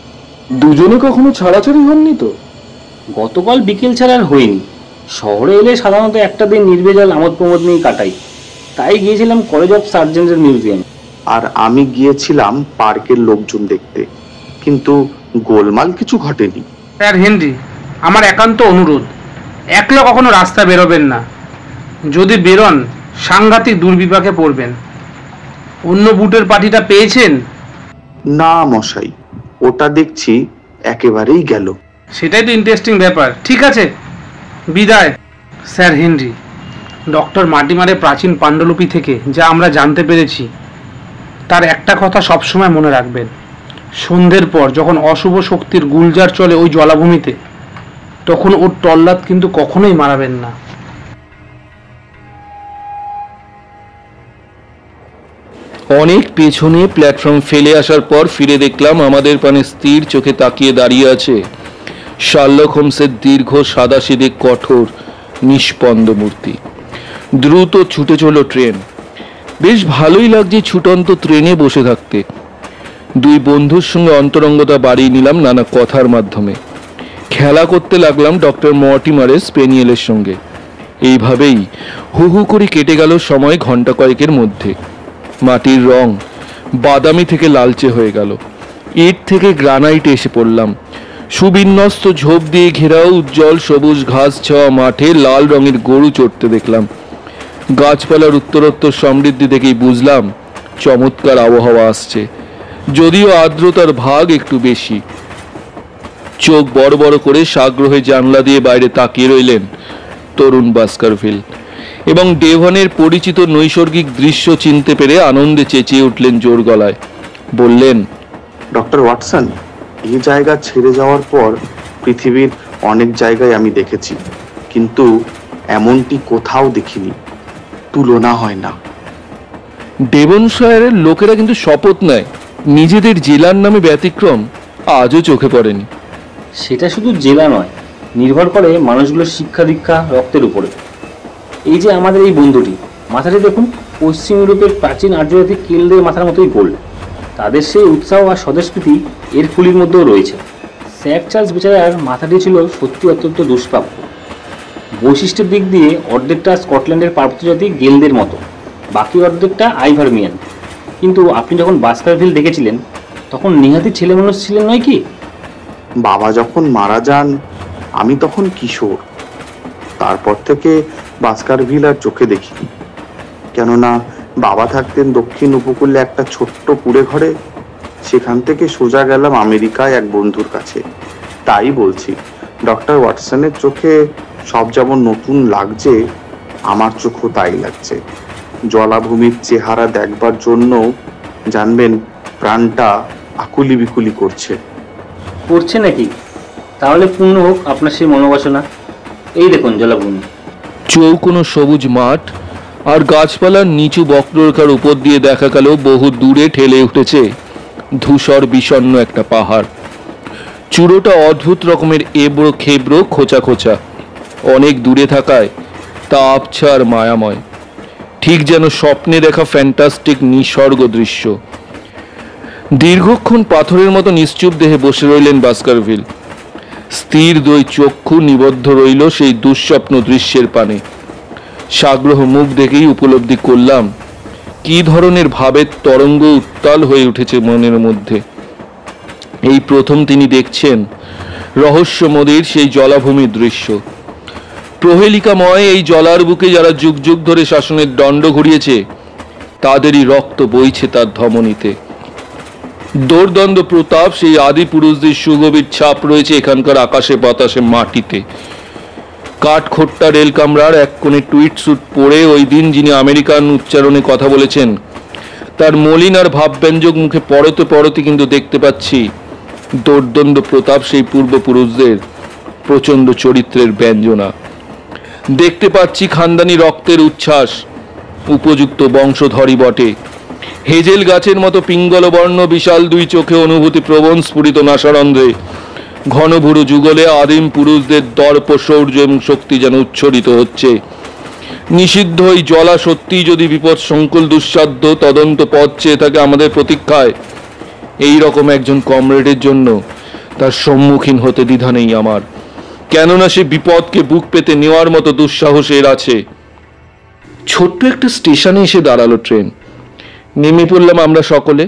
দুজনে কখনো ছাড়াছাড়ি হননি তো? গতকাল বিকেল ছাড়া আর হয়নি। শহরে এলে সাধারণত একটা দিন নির্ভেজাল আমোদ প্রমোদ নিয়ে কাটাই, তাই গিয়েছিলাম কলেজ অফ সার্জেন্টের মিউজিয়াম। আর আমি গিয়েছিলাম পার্কের লোকজন দেখতে, কিন্তু গোলমাল কিছু ঘটেনি। স্যার হেনরি, আমার একান্ত অনুরোধ, একলা কখনো রাস্তা বেরোবেন না। যদি বেরোন সাংঘাতিক দুর্বিপাকে পড়বেন। অন্য বুটের পার্টিটা পেয়েছেন? না মশাই, ওটা দেখছি একেবারেই গেল। সেটাই তো ইন্টারেস্টিং ব্যাপার। ঠিক আছে, বিদায় স্যার হেনরি। ডক্টর মার্টিমারের প্রাচীন পাণ্ডুলিপি থেকে যা আমরা জানতে পেরেছি তার একটা কথা সবসময় মনে রাখবেন, সন্ধ্যের পর যখন অশুভ শক্তির গুলজার চলে ওই জলাভূমিতে, তখন ওর তল্লাদ কিন্তু কখনোই মারাবেন না। অনেক পেছনে প্ল্যাটফর্ম ফেলে আসার পর ফিরে দেখলাম আমাদের পানে স্থির চোখে তাকিয়ে দাঁড়িয়ে আছে শার্লক হোমসের দীর্ঘ সাদাসিধে কঠোর নিষ্পন্দ মূর্তি। দ্রুত ছুটে চলল ট্রেন। বেশ ভালোই লাগছে ছুটন্ত ট্রেনে বসে থাকতে। দুই বন্ধুর সঙ্গে অন্তরঙ্গতা বাড়িয়ে নিলাম নানা কথার মাধ্যমে। খেলা করতে লাগলাম ডক্টর মর্টিমারের স্পেনিয়েলের সঙ্গে। এইভাবেই হু হু করে কেটে গেল সময় ঘন্টা কয়েকের মধ্যে। মাটির রং বাদামি থেকে লালচে হয়ে গেল। ইট থেকে গ্রানাইটে এসে পড়লাম। সুবিন্যস্ত ঝোপ দিয়ে ঘেরাও উজ্জ্বল সবুজ ঘাস ছাওয়া মাঠে লাল রঙের গরু চড়তে দেখলাম। গাছপালার উত্তরোত্তর সমৃদ্ধি দেখেই বুঝলাম চমৎকার আবহাওয়া আসছে, যদিও আর্দ্রতার ভাগ একটু বেশি। চোখ বড় বড় করে সাগ্রহে জানলা দিয়ে বাইরে তাকিয়ে রইলেন তরুণ বাস্কারভিল এবং ডেভনের পরিচিত নৈসর্গিক দৃশ্য চিনতে পেরে আনন্দে চেঁচিয়ে উঠলেন জোর গলায়। বললেন, ডক্টর ওয়াটসন, এই জায়গা ছেড়ে যাওয়ার পর পৃথিবীর অনেক জায়গায় আমি দেখেছি, কিন্তু এমনটি কোথাও দেখিনি, তুলনা হয় না। ডেভনশায়ারের লোকেরা কিন্তু শপথ নেয় নিজেদের জেলার নামে ব্যতিক্রম আজও চোখে পড়েনি। সেটা শুধু জেলা নয়, নির্ভর করে মানুষগুলোর শিক্ষা দীক্ষা রক্তের উপরে। এই যে আমাদের এই বন্ধুটি, মাথাটি দেখুন পশ্চিম ইউরোপের প্রাচীন আর্যজাতিক কেলদের মাথার মতোই গোল। তাদের সেই উৎসাহ আর স্বদেশপ্রীতি এর ফুলির মধ্যেও রয়েছে। স্যার চার্লস বেচারার মাথাটি ছিল সত্যি অত্যন্ত দুষ্প্রাপ্য। বৈশিষ্ট্যের দিক দিয়ে অর্ধেকটা স্কটল্যান্ডের পার্বত্য জাতি গেলদের মতো, বাকি অর্ধেকটা আইভারমিয়ান। কিন্তু আপনি যখন বাস্কারভিল দেখেছিলেন তখন নিহাতি ছেলে মানুষ ছিলেন নয় কি? বাবা যখন মারা যান আমি তখন কিশোর। তারপর থেকে বাস্কারভিল আর চোখে দেখিনি, কেননা বাবা থাকতেন দক্ষিণ উপকূলে একটা ছোট্ট কুড়ে ঘরে। সেখান থেকে সোজা গেলাম আমেরিকায় এক বন্ধুর কাছে। তাই বলছি, ডক্টর ওয়াটসনের চোখে সব যেমন নতুন লাগছে, আমার চোখও তাই লাগছে। জলাভূমির চেহারা দেখবার জন্য জানবেন প্রাণটা আকুলি বিকুলি করছে। করছে নাকি? তাহলে পূর্ণ হোক আপনার সেই মনোবাসনা। এই দেখুন জলাভূমি, চৌকোনো সবুজ মাঠ আর গাছপালার নিচু বক্ররেখার উপর দিয়ে দেখা গেল বহু দূরে ঠেলে উঠেছে ধূসর বিষণ্ণ একটা পাহাড়। চূড়োটা অদ্ভুত রকমের এবড়ো খেবড়ো খোঁচা খোঁচা, অনেক দূরে থাকায় তা আবছা আর মায়াময়, ঠিক যেন স্বপ্নে দেখা ফ্যান্টাস্টিক নিসর্গ দৃশ্য। দীর্ঘক্ষণ পাথরের মতো নিশ্চুপ দেহে বসে রইলেন বাস্কারভিল। স্থির দুই চক্ষু নিবদ্ধ রইল সেই দুঃস্বপ্ন দৃশ্যের পানে। সাগ্রহ মুখ দেখেই উপলব্ধি করলাম কি ধরনের ভাবের তরঙ্গ উত্তাল হয়ে উঠেছে মনের মধ্যে। এই প্রথম তিনি দেখছেন রহস্যময়ের সেই জলাভূমির দৃশ্য। প্রহেলিকাময় এই জলার বুকে যারা যুগ যুগ ধরে শাসনের দণ্ড ঘুরিয়েছে তাদেরই রক্ত বইছে তার ধমনীতে। দোর্দণ্ড প্রতাপ সেই আদি পুরুষদের সুগভীর ছাপ রয়েছে এখানকার আকাশে বাতাসে মাটিতে। কাঠখোট্টা রেল কামরার এক কোণে টুইট স্যুট পরে ওই দিন যিনি আমেরিকান উচ্চারণে কথা বলেছেন তার মলিন আর ভাবব্যঞ্জক মুখে পরতে পরতে কিন্তু দেখতে পাচ্ছি দোর্দণ্ড প্রতাপ সেই পূর্বপুরুষদের প্রচণ্ড চরিত্রের ব্যঞ্জনা। দেখতে পাচ্ছি খানদানি রক্তের উচ্ছ্বাস, উপযুক্ত বংশধরই বটে। হেজেল গাছের মতো পিঙ্গল বর্ণ বিশাল দুই চোখে অনুভূতি প্রবণ স্ফুরিত নাসারন্ধ্রে ঘনভুরু যুগলে আদিম পুরুষদের দর্প শৌর্য এবং শক্তি যেন উচ্ছরিত হচ্ছে। নিষিদ্ধ এই জলা সত্যিই যদি বিপদ সংকুল দুঃসাধ্য তদন্ত পথ চেয়ে থাকে আমাদের প্রতীক্ষায়, এই রকম একজন কমরেডের জন্য তার সম্মুখীন হতে দ্বিধা নেই আমার, কেননা সে বিপদকে বুক পেতে নেওয়ার মতো দুঃসাহস এর আছে। ছোট্ট একটা স্টেশনে এসে দাঁড়ালো ট্রেন। নেমে পড়লাম আমরা সকলে।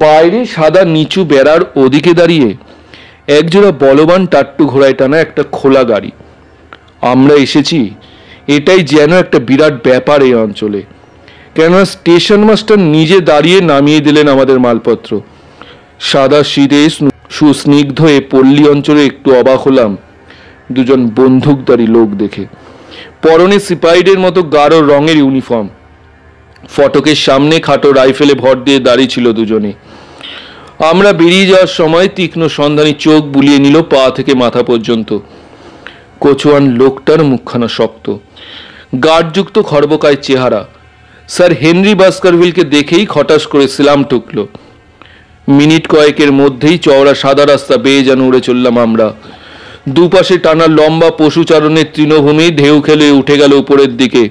বাইরে সাদা নিচু বেড়ার ওদিকে দাঁড়িয়ে একজোড়া বলবান টাট্টু ঘোড়ায় টানা একটা খোলা গাড়ি। আমরা এসেছি এটাই যেন একটা বিরাট ব্যাপার এই অঞ্চলে, কেননা স্টেশন মাস্টার নিজে দাঁড়িয়ে নামিয়ে দিলেন আমাদের মালপত্র। সাদা শীতে সুস্নিগ্ধ এ পল্লী অঞ্চলে একটু অবাক হলাম দুজন বন্দুকধারী লোক দেখে। পরনে সিপাহীদের মতো গাঢ় রঙের ইউনিফর্ম, ফটকের সামনে খাটো রাইফেলে ভর দিয়ে দাঁড়িয়ে ছিল দুজনে। আমরা বেরিয়ে যাওয়ার সময় তীক্ষ্ণ সন্ধানী চোখ বুলিয়ে নিল পা থেকে মাথা পর্যন্ত। কচুয়ান লোকটার মুখখানা শক্ত, গাঢ়যুক্ত খর্বকায় চেহারা। স্যার হেনরি বাস্কারভিলকে দেখেই খটাস করে সিলাম ঠুকল। মিনিট কয়েকের মধ্যেই চওড়া সাদা রাস্তা বেয়ে যেন উড়ে চললাম আমরা। দুপাশে টানা লম্বা পশুচারণের তৃণভূমি ঢেউ খেলে উঠে গেল উপরের দিকে।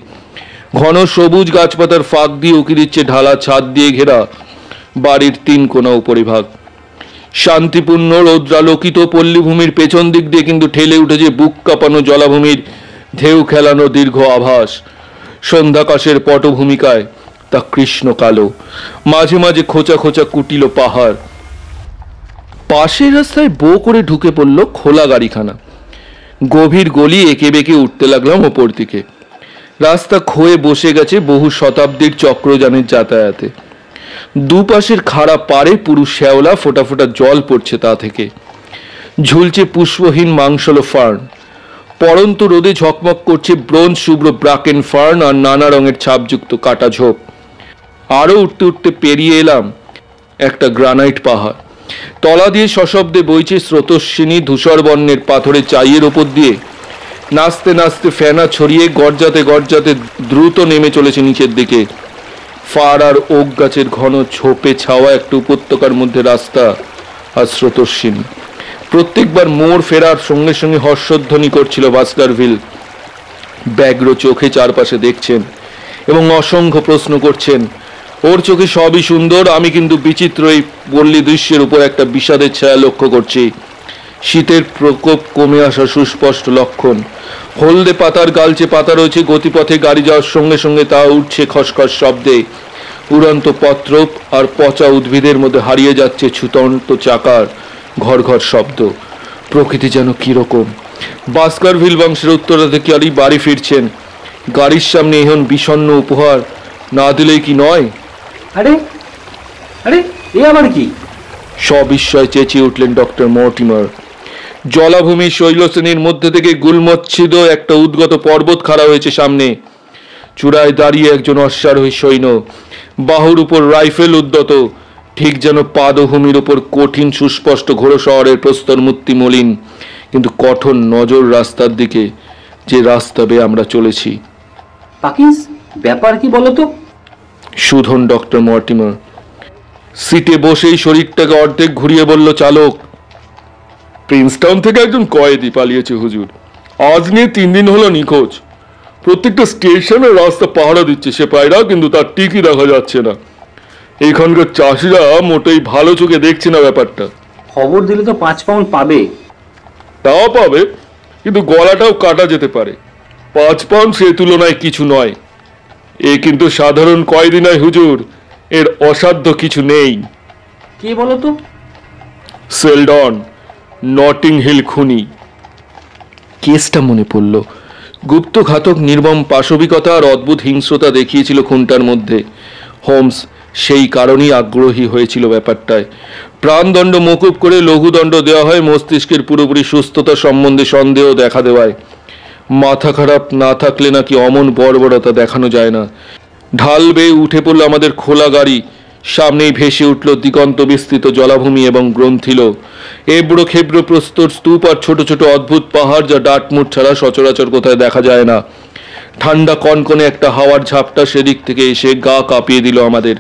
ঘন সবুজ গাছপাতার ফাঁক দিয়ে উকি দিচ্ছে ঢালা ছাদ দিয়ে ঘেরা বাড়ির 3 কোণা উপরিভাগ। শান্তিপূর্ণ রৌদ্রালোকিত পল্লীভূমির পেছন দিক দিয়ে কিন্তু ঠেলে উঠেছে বুক কাঁপানো জলাভূমির ঢেউ খেলানো দীর্ঘ আভাস। সন্ধ্যাকাশের পটভূমিকায় তা কৃষ্ণ কালো, মাঝে মাঝে খোঁচা খোঁচা কুটিল পাহাড়। পাশের রাস্তায় বো করে ঢুকে পড়ল খোলা গাড়িখানা। গভীর গলি এঁকে বেঁকে উঠতে লাগলাম ওপর দিকে। রাস্তা ক্ষয়ে বসে গেছে বহু শতাব্দীর চক্রযানের যাতায়াতে। দুপাশের খাড়া পাড়ে পুরু শ্যাওলা ফোটা ফোটা জল পড়ছে তা থেকে। ঝুলছে পুষ্পহীন মাংসলো ফার্ন। পড়ন্ত রোদে ঝকমক করছে ব্রোঞ্জ শুভ্র ব্রাকেন ফার্ন আর নানা রঙের ছাপযুক্ত কাটা ঝোপ। আরো উঠতে উঠতে পেরিয়ে এলাম একটা গ্রানাইট পাহাড়। তলা দিয়ে সশব্দে বইছে স্রোতস্বিনী ধূসর বর্ণের পাথরের চাইয়ের ওপর দিয়ে। নাচতে নাচতে ফেনা ছড়িয়ে গর্জাতে গর্জাতে দ্রুত নেমে চলেছে নিচের দিকে। ফার আর ওক গাছের ঘন ঝোপে ছাওয়া একটা উপত্যকার মধ্যে রাস্তা আর স্রোতস্বিনী। প্রত্যেকবার মোড় ফেরার সঙ্গে সঙ্গে হর্ষধ্বনি করছিল বাস্কারভিল। ব্যগ্র চোখে চারপাশে দেখছেন এবং অসংখ্য প্রশ্ন করছেন। ওর চোখে সবই সুন্দর, আমি কিন্তু বিচিত্র এই পল্লী দৃশ্যের উপর একটা বিষাদের ছায়া লক্ষ্য করছি। শীতের প্রকোপ কমে আসা সুস্পষ্ট লক্ষণ। হলদে পাতার গালচে পাতা রয়েছে, গতিপথে গাড়ি যাওয়ার সঙ্গে সঙ্গে তা উঠছে খসখস শব্দে। উড়ন্ত পত্র আর পচা উদ্ভিদের মধ্যে হারিয়ে যাচ্ছে ছুতন্ত চাকার ঘর ঘর শব্দ। প্রকৃতি যেন কিরকম। বাস্কারভিল বংশের উত্তরাধিকারী বাড়ি ফিরছেন। গাড়ির সামনে এখন বিষণ্ণ উপহার না দিলেই কি নয়। আরে আরে এ আবার কি? সবিস্ময়ে চেঁচিয়ে উঠলেন ডক্টর মর্টিমার। জলাভূমি শৈলশ্রেণীর মধ্যে থেকে গুলমচ্ছিদ একটা উদ্গত পর্বত খাড়া হয়েছে সামনে। চূড়ায় দাঁড়িয়ে একজন অশ্বারোহী সৈন্য, বাহুর উপর রাইফেল উদ্যত, ঠিক যেন পাদভূমির উপর কঠিন সুস্পষ্ট ঘোর শহরের প্রস্তর মূর্তি মলিন কিন্তু কঠোর নজর রাস্তার দিকে, যে রাস্তা বেয়ে আমরা চলেছি। পাকিস, ব্যাপার কি বলতো? Sudhan doctor Mortimer. সিটে বসেই শরীরটাকে অর্ধেক ঘুরিয়ে বলল চালক, প্রিন্সটাউন থেকে একজন কয়েদি পালিয়েছে হুজুর। আজ নিয়ে 3 দিন হলো নিখোঁজ। প্রত্যেকটা স্টেশনে রাস্তা পাহারা দিচ্ছে সেপাইরা, কিন্তু তার টিকই দেখা যাচ্ছে না। এখানকার চাষিরা মোটেই ভালো চোখে দেখছে না ব্যাপারটা। খবর দিলে তো 5 পাউন্ড পাবে। তাও পাবে, কিন্তু গলাটাও কাটা যেতে পারে। 5 পাউন্ড সে তুলনায় কিছু নয়। এ কিন্তু সাধারণ কয়েদি নয় হুজুর, এর অসাধ্য কিছু নেই। কে বলতো? সেলডন, নটিং হিল খুনি। কেসটা মনে পড়ল। গুপ্ত ঘাতক নির্মম পাশবিকতা আর অদ্ভুত হিংস্রতা দেখিয়েছিল খুনটার মধ্যে। হোমস সেই কারণেই আগ্রহী হয়েছিল ব্যাপারটায়। প্রাণদণ্ড মকুব করে লঘুদণ্ড দেওয়া হয় মস্তিষ্কের পুরোপুরি সুস্থতা সম্বন্ধে সন্দেহ দেখা দেওয়ায়। মাথা খারাপ না থাকলে নাকি অমন বর্বরতা দেখানো যায় না। ঢাল বেয়ে উঠে পড়ল আমাদের খোলা গাড়ি। সামনেই ভেসে উঠল দিগন্ত বিস্তৃত জলাভূমি এবং গ্রন্থিল এবড়ো খেবড়ো প্রস্তর স্তূপ আর ছোট ছোট অদ্ভুত পাহাড়, যা ডাটমুট ছাড়া সচরাচর কোথায় দেখা যায় না। ঠান্ডা কনকনে একটা হাওয়ার ঝাপটা সেদিক থেকে এসে গা কাঁপিয়ে দিল আমাদের।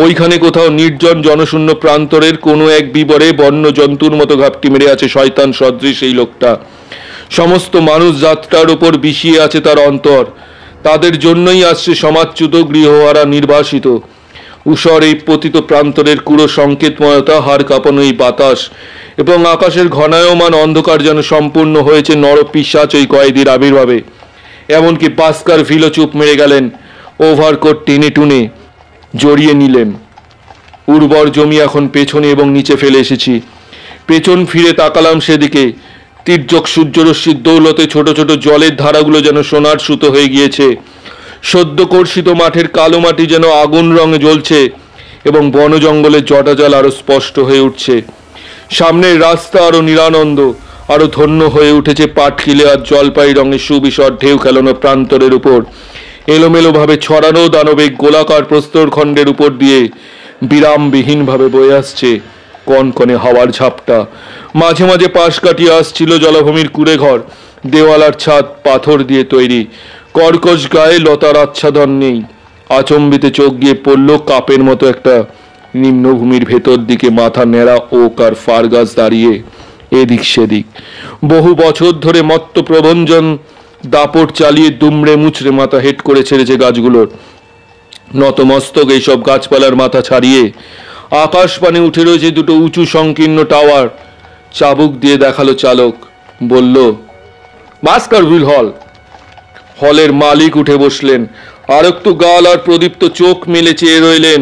ওইখানে কোথাও নির্জন জনশূন্য প্রান্তরের কোনো এক বিবরে বন্য জন্তুর মতো ঘাপটি মেরে আছে শয়তান সদৃশ এই লোকটা। সমস্ত মানুষ যাত্রার উপর বিষিয়ে আছে তার অন্তর। তাদের জন্যই আসছে সমাজচ্যুত, গৃহহারা, নির্বাসিত। ঊষর এই পতিত প্রান্তরের কুড়ো সংকেতময়তা, হাড় কাঁপানো এই বাতাস এবং আকাশের ঘনায়মান অন্ধকার যেন সম্পূর্ণ হয়েছে নরপিশাচ ওই কয়েদির আবির্ভাবে। এমনকি বাস্কার ভিলও চুপ মেরে গেলেন। ওভারকোট টেনে টুনে জড়িয়ে নিলেন। উর্বর জমি এখন পেছনে এবং নিচে ফেলে এসেছি। পেছন ফিরে তাকালাম সেদিকে। তীর্যক সূর্যরশ্মির দৌলতে ছোট ছোট জলের ধারাগুলো যেন সোনার সুতো হয়ে গিয়েছে। সদ্য কর্ষিত মাঠের কালো মাটি যেন আগুন রঙে জ্বলছে এবং বন জঙ্গলের জটাজল আরো স্পষ্ট হয়ে উঠছে। সামনের রাস্তা আরো নিরানন্দ, আরো ধন্য হয়ে উঠেছে পাটকিলে আর জলপাই রঙের সুবিশর ঢেউ খেলানো প্রান্তরের উপর। এলোমেলো ভাবে ছড়ানো দানবিক গোলাকার প্রস্তরখণ্ডের উপর দিয়ে বিরামবিহীন ভাবে বয়ে আসছে কনকনে হাওয়ার ঝাপটা। মাঝে মাঝে পাশ কাটিয়ে আসছিল জলাভূমির কুড়ে ঘর। দেওয়াল আর ছাদ পাথর দিয়ে তৈরি, কর্কশ গায়ে লতার আচ্ছাদন নেই। আচম্বিতে চোখ গিয়ে পড়ল কাপের মতো একটা নিম্নভূমির ভেতর দিকে মাথা নেড়া ওক আর ফার গাছ দাঁড়িয়ে এদিক সেদিক। বহু বছর ধরে মত্ত প্রভঞ্জন দাপট চালিয়ে দুমড়ে মুচড়ে মাথা হেট করে ছেড়েছে গাছগুলোর। নতমস্তক এইসব গাছপালার মাথা ছাড়িয়ে আকাশ পানে উঠে রয়েছে দুটো উঁচু সংকীর্ণ টাওয়ার। চাবুক দিয়ে দেখালো চালক, বলল, বাস্কারভিল হল। হলের মালিক উঠে বসলেন। আরক্ত গাল আর প্রদীপ্ত চোখ মেলে চেয়ে রইলেন।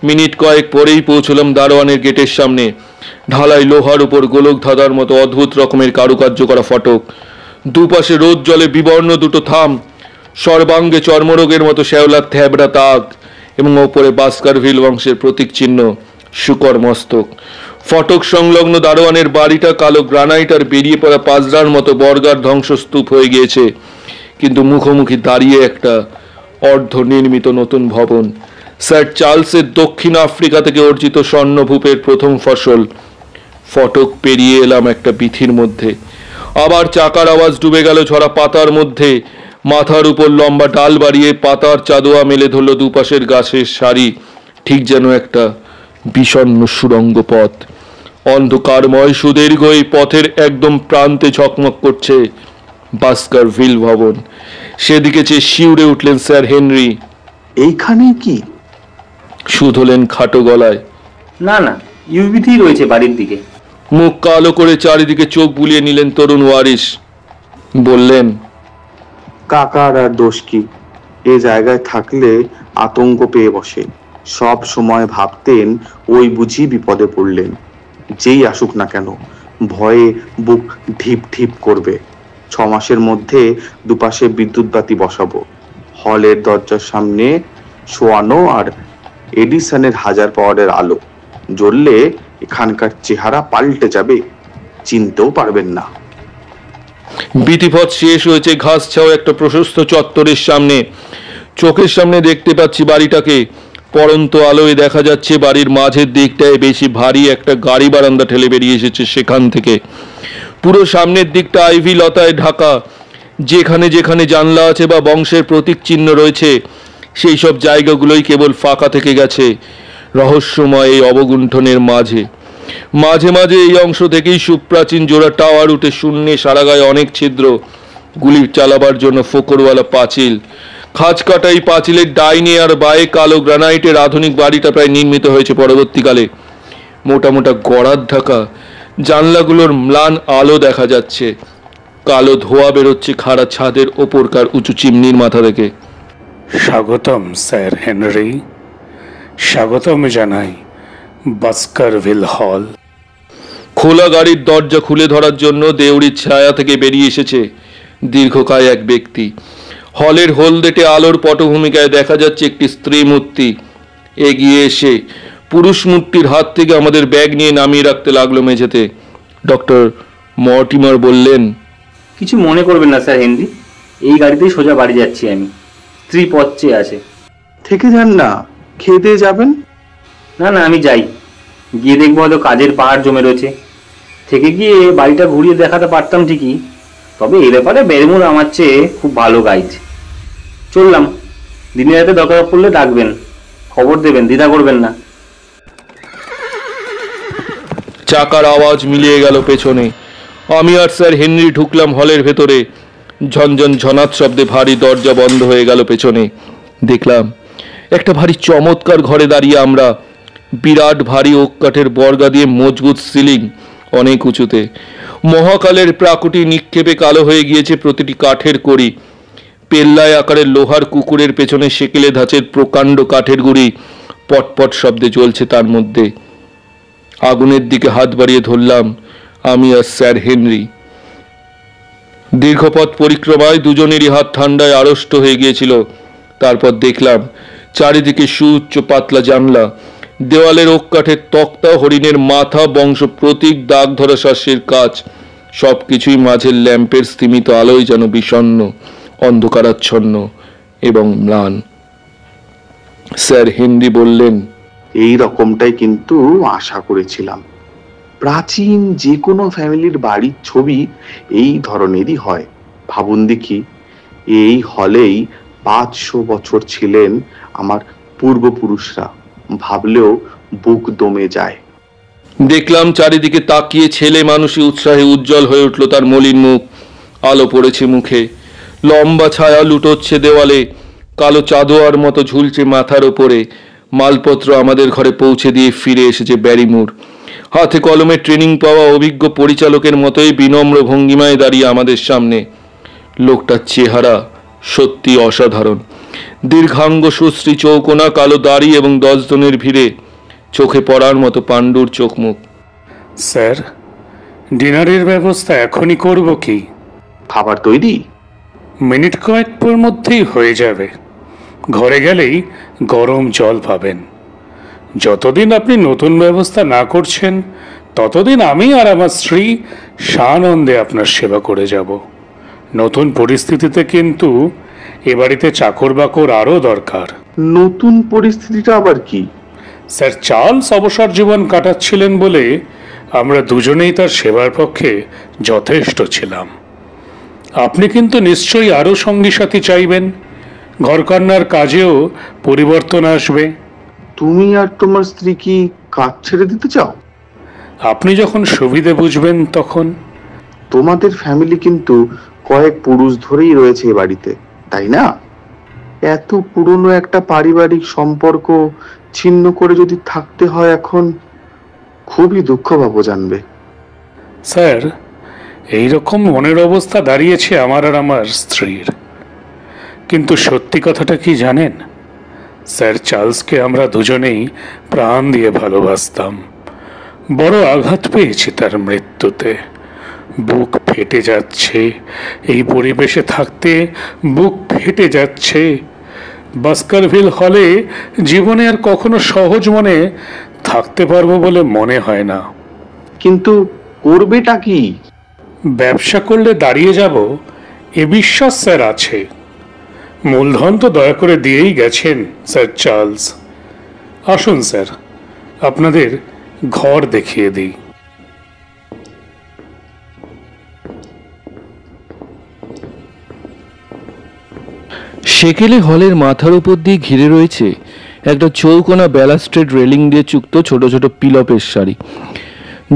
মিনিট কয়েক পরেই পৌঁছলাম দারোয়ানের গেটের সামনে। ঢালাই লোহার উপর গোলক ধাঁধার মতো অদ্ভুত রকমের কারুকার্য করা ফটক, দুপাশে রোদ জলে বিবর্ণ দুটো থাম, সর্বাঙ্গে চর্মরোগের মতো শ্যাওলার থ্যাবড়া তাক এবং ওপরে বাস্কারভিল বংশের প্রতীক চিহ্ন শুকর মস্তক। ফটক সংলগ্ন দারোয়ানের বাড়িটা কালো গ্রানাইট আর বেরিয়ে পড়া পাজরার মতো বর্গার ধ্বংসস্তূপ হয়ে গিয়েছে, কিন্তু মুখোমুখি দাঁড়িয়ে একটা অর্ধ নির্মিত নতুন ভবন। স্যার চার্লসের দক্ষিণ আফ্রিকা থেকে অর্জিত স্বর্ণভূপের প্রথম ফসল। ফটক পেরিয়ে এলাম একটা বিথির মধ্যে। আবার চাকার আওয়াজ ডুবে গেল ঝরা পাতার মধ্যে। মাথার উপর লম্বা ডাল বাড়িয়ে পাতার চাদোয়া মেলে ধরল দুপাশের গাছের সারি, ঠিক যেন একটা বিষণ্ণ সুড়ঙ্গ পথ। অন্ধকারময় সুদীর্ঘ এই পথের একদম প্রান্তে ঝকমক করছে বাস্কারভিল ভবন। সেদিকে চেয়ে শিউরে উঠলেন স্যার হেনরি। এইখানেই কি? শুধলেন খাটো গলায়। না না, ইউবিতেই রয়েছে বাড়ির দিকে। মুখ কালো করে চারিদিকে চোখ বুলিয়ে নিলেন তরুণ ওয়ারিশ। বললেন, কাকার আর দোষ কি? এ জায়গায় থাকলে আতঙ্ক পেয়ে বসে। সব সময় ভাবতেন ওই বুঝি বিপদে পড়লেন। যেই আসুক না কেন ভয়ে বুক ঢিপ ঢিপ করবে। 6 মাসের মধ্যে দুপাশে বিদ্যুৎ বাতি বসাবো। হলের দরজার সামনে শোয়ানো আর এডিসনের 1000 পাওয়ারের আলো জ্বললে এখানকার চেহারা পাল্টে যাবে, চিনতেও পারবেন না। বিধিপথ শেষ হয়েছে ঘাস ছাও একটা প্রশস্ত চত্বরের সামনে। চোখের সামনে দেখতে পাচ্ছি বাড়িটাকে। পড়ন্ত আলোয় দেখা যাচ্ছে বাড়ির মাঝের দিকটায় বেশি ভারী একটা গাড়ি বারান্দা ঠেলে বেরিয়ে এসেছে সেখান থেকে। পুরো সামনের দিকটা আইভি লতায় ঢাকা। যেখানে যেখানে জানলা আছে বা বংশের প্রতীক চিহ্ন রয়েছে সেই সব জায়গাগুলোই কেবল ফাঁকা থেকে গেছে রহস্যময় এই অবগুণ্ঠনের মাঝে। মাঝে মাঝে এই অংশ থেকেই সুপ্রাচীন জোড়া টাওয়ার উঠে শূন্যে, সারা গায়ে অনেক ছিদ্র, গুলি চালাবার জন্য ফোকরওয়ালা পাঁচিল। খাঁজ কাটা এই পাঁচিলের ডাইনে আর বায়ে কালো গ্রানাইটের আধুনিক বাড়িটা প্রায় নির্মিত হয়েছে পরবর্তীকালে। মোটা মোটা গড়ার ঢাকা জানলাগুলোর ম্লান আলো দেখা যাচ্ছে। কালো ধোয়া বেরোচ্ছে খাড়া ছাদের ওপরকার উঁচু চিমনির মাথা থেকে। স্বাগতম স্যার হেনরি, স্বাগতম জানাই বাস্কারভিল হল। খোলা গাড়ির দরজা খুলে ধরার জন্য দেউড়ির ছায়া থেকে বেরিয়ে এসেছে দীর্ঘকায় এক ব্যক্তি। হলের হলদেটে আলোর পটভূমিকায় দেখা যাচ্ছে একটি স্ত্রী মূর্তি। এগিয়ে এসে পুরুষ মূর্তির হাত থেকে আমাদের ব্যাগ নিয়ে নামিয়ে রাখতে লাগলো মেঝেতে। ডক্টর মর্টিমার বললেন, কিছু মনে করবেন না স্যার হেনরি, এই গাড়িতেই সোজা বাড়ি যাচ্ছি আমি। স্ত্রী পথ চেয়ে আছে। থেকে যান না, খেয়ে দিয়ে যাবেন। না না, আমি যাই। গিয়ে দেখবো হয়তো কাজের পাহাড় জমে রয়েছে। থেকে গিয়ে বাড়িটা ঘুরিয়ে দেখাতে পারতাম ঠিকই, তবে এ ব্যাপারে বেরমুর আমার চেয়ে খুব ভালো গাইড। চললাম, দিনে রাতে দরকার পড়লে ডাকবেন। খবর দেবেন, দ্বিধা করবেন না। চাকার আওয়াজ মিলিয়ে গেল পেছনে। আমি আর স্যার হেনরি ঢুকলাম হলের ভেতরে। ঝনঝন ঝনাত শব্দে ভারী দরজা বন্ধ হয়ে গেল পেছনে। দেখলাম একটা ভারী চমৎকার ঘরে দাঁড়িয়ে আমরা। বিরাট ভারী ওক কাঠের বর্গা দিয়ে মজবুত সিলিং, অনেক উঁচুতে। মহাকালের প্রাকুটি নিক্ষেপে কালো হয়ে গিয়েছে প্রতিটি কাঠের কড়ি। পেল্লায় আকারের লোহার কুকুরের পেছনে সেকেলে ধাঁচের প্রকাণ্ড কাঠের গুঁড়ি পটপট শব্দে চলছে তার মধ্যে। আগুনের দিকে হাত বাড়িয়ে ধরলাম আমি আর স্যার হেনরি। দীর্ঘপথ পরিক্রমায় দুজনেরই হাত ঠান্ডায় আড়ষ্ট হয়ে গিয়েছিল। তারপর দেখলাম চারিদিকে সুউচ্চ পাতলা জানলা, দেওয়ালের ওক কাঠের তক্তা, হরিণের মাথা, বংশ প্রতীক, দাগ ধরা শ্বাসের কাজ, সবকিছুই মাঝের ল্যাম্পের স্থিমিত আলোয় যেন বিষণ্ণ, অন্ধকারাচ্ছন্ন এবং ম্লান। স্যার হেনরি বললেন, এই রকমটাই কিন্তু আশা করেছিলাম। প্রাচীন যে কোনো ফ্যামিলির বাড়ির ছবি এই ধরনেরই হয়। ভাবুন দেখি, এই হলেই 500 বছর ছিলেন আমার পূর্বপুরুষরা। ভাবলেও বুক দমে যায়। দেখলাম চারিদিকে তাকিয়ে ছেলে মানুষই উৎসাহে উজ্জ্বল হয়ে উঠল তার মলিন মুখ। আলো পড়েছে মুখে, লম্বা ছায়া লুটোচ্ছে দেওয়ালে, কালো চাদোয়ার মতো ঝুলছে মাথার ওপরে। মালপত্র আমাদের ঘরে পৌঁছে দিয়ে ফিরে এসেছে ব্যারিমুর। হাতে কলমে ট্রেনিং পাওয়া অভিজ্ঞ পরিচালকের মতোই বিনম্র ভঙ্গিমায় দাঁড়িয়ে আমাদের সামনে। লোকটার চেহারা সত্যি অসাধারণ। দীর্ঘাঙ্গ সুশ্রী চৌকোনা, কালো দাড়ি এবং 10 জনের ভিড়ে চোখে পড়ার মতো পাণ্ডুর চোখ মুখ। স্যার, ডিনারের ব্যবস্থা এখনই করব কি? খাবার তৈরি? মিনিট কয়েক পর মধ্যেই হয়ে যাবে। ঘরে গেলেই গরম জল পাবেন। যতদিন আপনি নতুন ব্যবস্থা না করছেন ততদিন আমি আর আমার স্ত্রী সানন্দে আপনার সেবা করে যাব। নতুন পরিস্থিতিতে কিন্তু এ বাড়িতে চাকর বাকর আরও দরকার। নতুন পরিস্থিতিটা আবার কি? স্যার চার্লস অবসর জীবন কাটাচ্ছিলেন বলে আমরা দুজনেই তার সেবার পক্ষে যথেষ্ট ছিলাম। আপনি কিন্তু নিশ্চয়ই আরও সঙ্গী সাথী চাইবেন। ঘরকন্নার কাজেও পরিবর্তন আসবে। তুমি আর তোমার স্ত্রী কি কাজ ছেড়ে দিতে চাও? আপনি যখন সুবিধে বুঝবেন তখন। তোমাদের ফ্যামিলি কিন্তু কয়েক পুরুষ ধরেই রয়েছে এ বাড়িতে, তাই না? এত পুরনো একটা পারিবারিক সম্পর্ক ছিন্ন করে যদি থাকতে হয় এখন, খুবই দুঃখ পাবো জানবে। স্যার, এইরকম মনের অবস্থা দাঁড়িয়েছে আমার আর আমার স্ত্রীর। কিন্তু সত্যি কথাটা কি জানেন? স্যার চার্লসকে আমরা দুজনেই প্রাণ দিয়ে ভালোবাসতাম। বড় আঘাত পেয়েছি তার মৃত্যুতে। বুক ফেটে যাচ্ছে, এই পরিবেশে থাকতে বুক ফেটে যাচ্ছে। বাস্কারভিল হলে জীবনে আর কখনো সহজ মনে থাকতে পারবো বলে মনে হয় না। কিন্তু করবেটা কি? ব্যবসা করলে দাঁড়িয়ে যাব এ বিশ্বাস স্যার আছে। মূলধন তো দয়া করে দিয়েই গেছেন স্যার চার্লস। আসুন স্যার, আপনাদের ঘর দেখিয়ে দিই। সেকেলে হলের মাথার উপর দিয়ে ঘিরে রয়েছে একটা চৌকোনা ব্যালাস্ট্রেড রেলিং দিয়ে যুক্ত ছোট ছোট পিলপের সারি।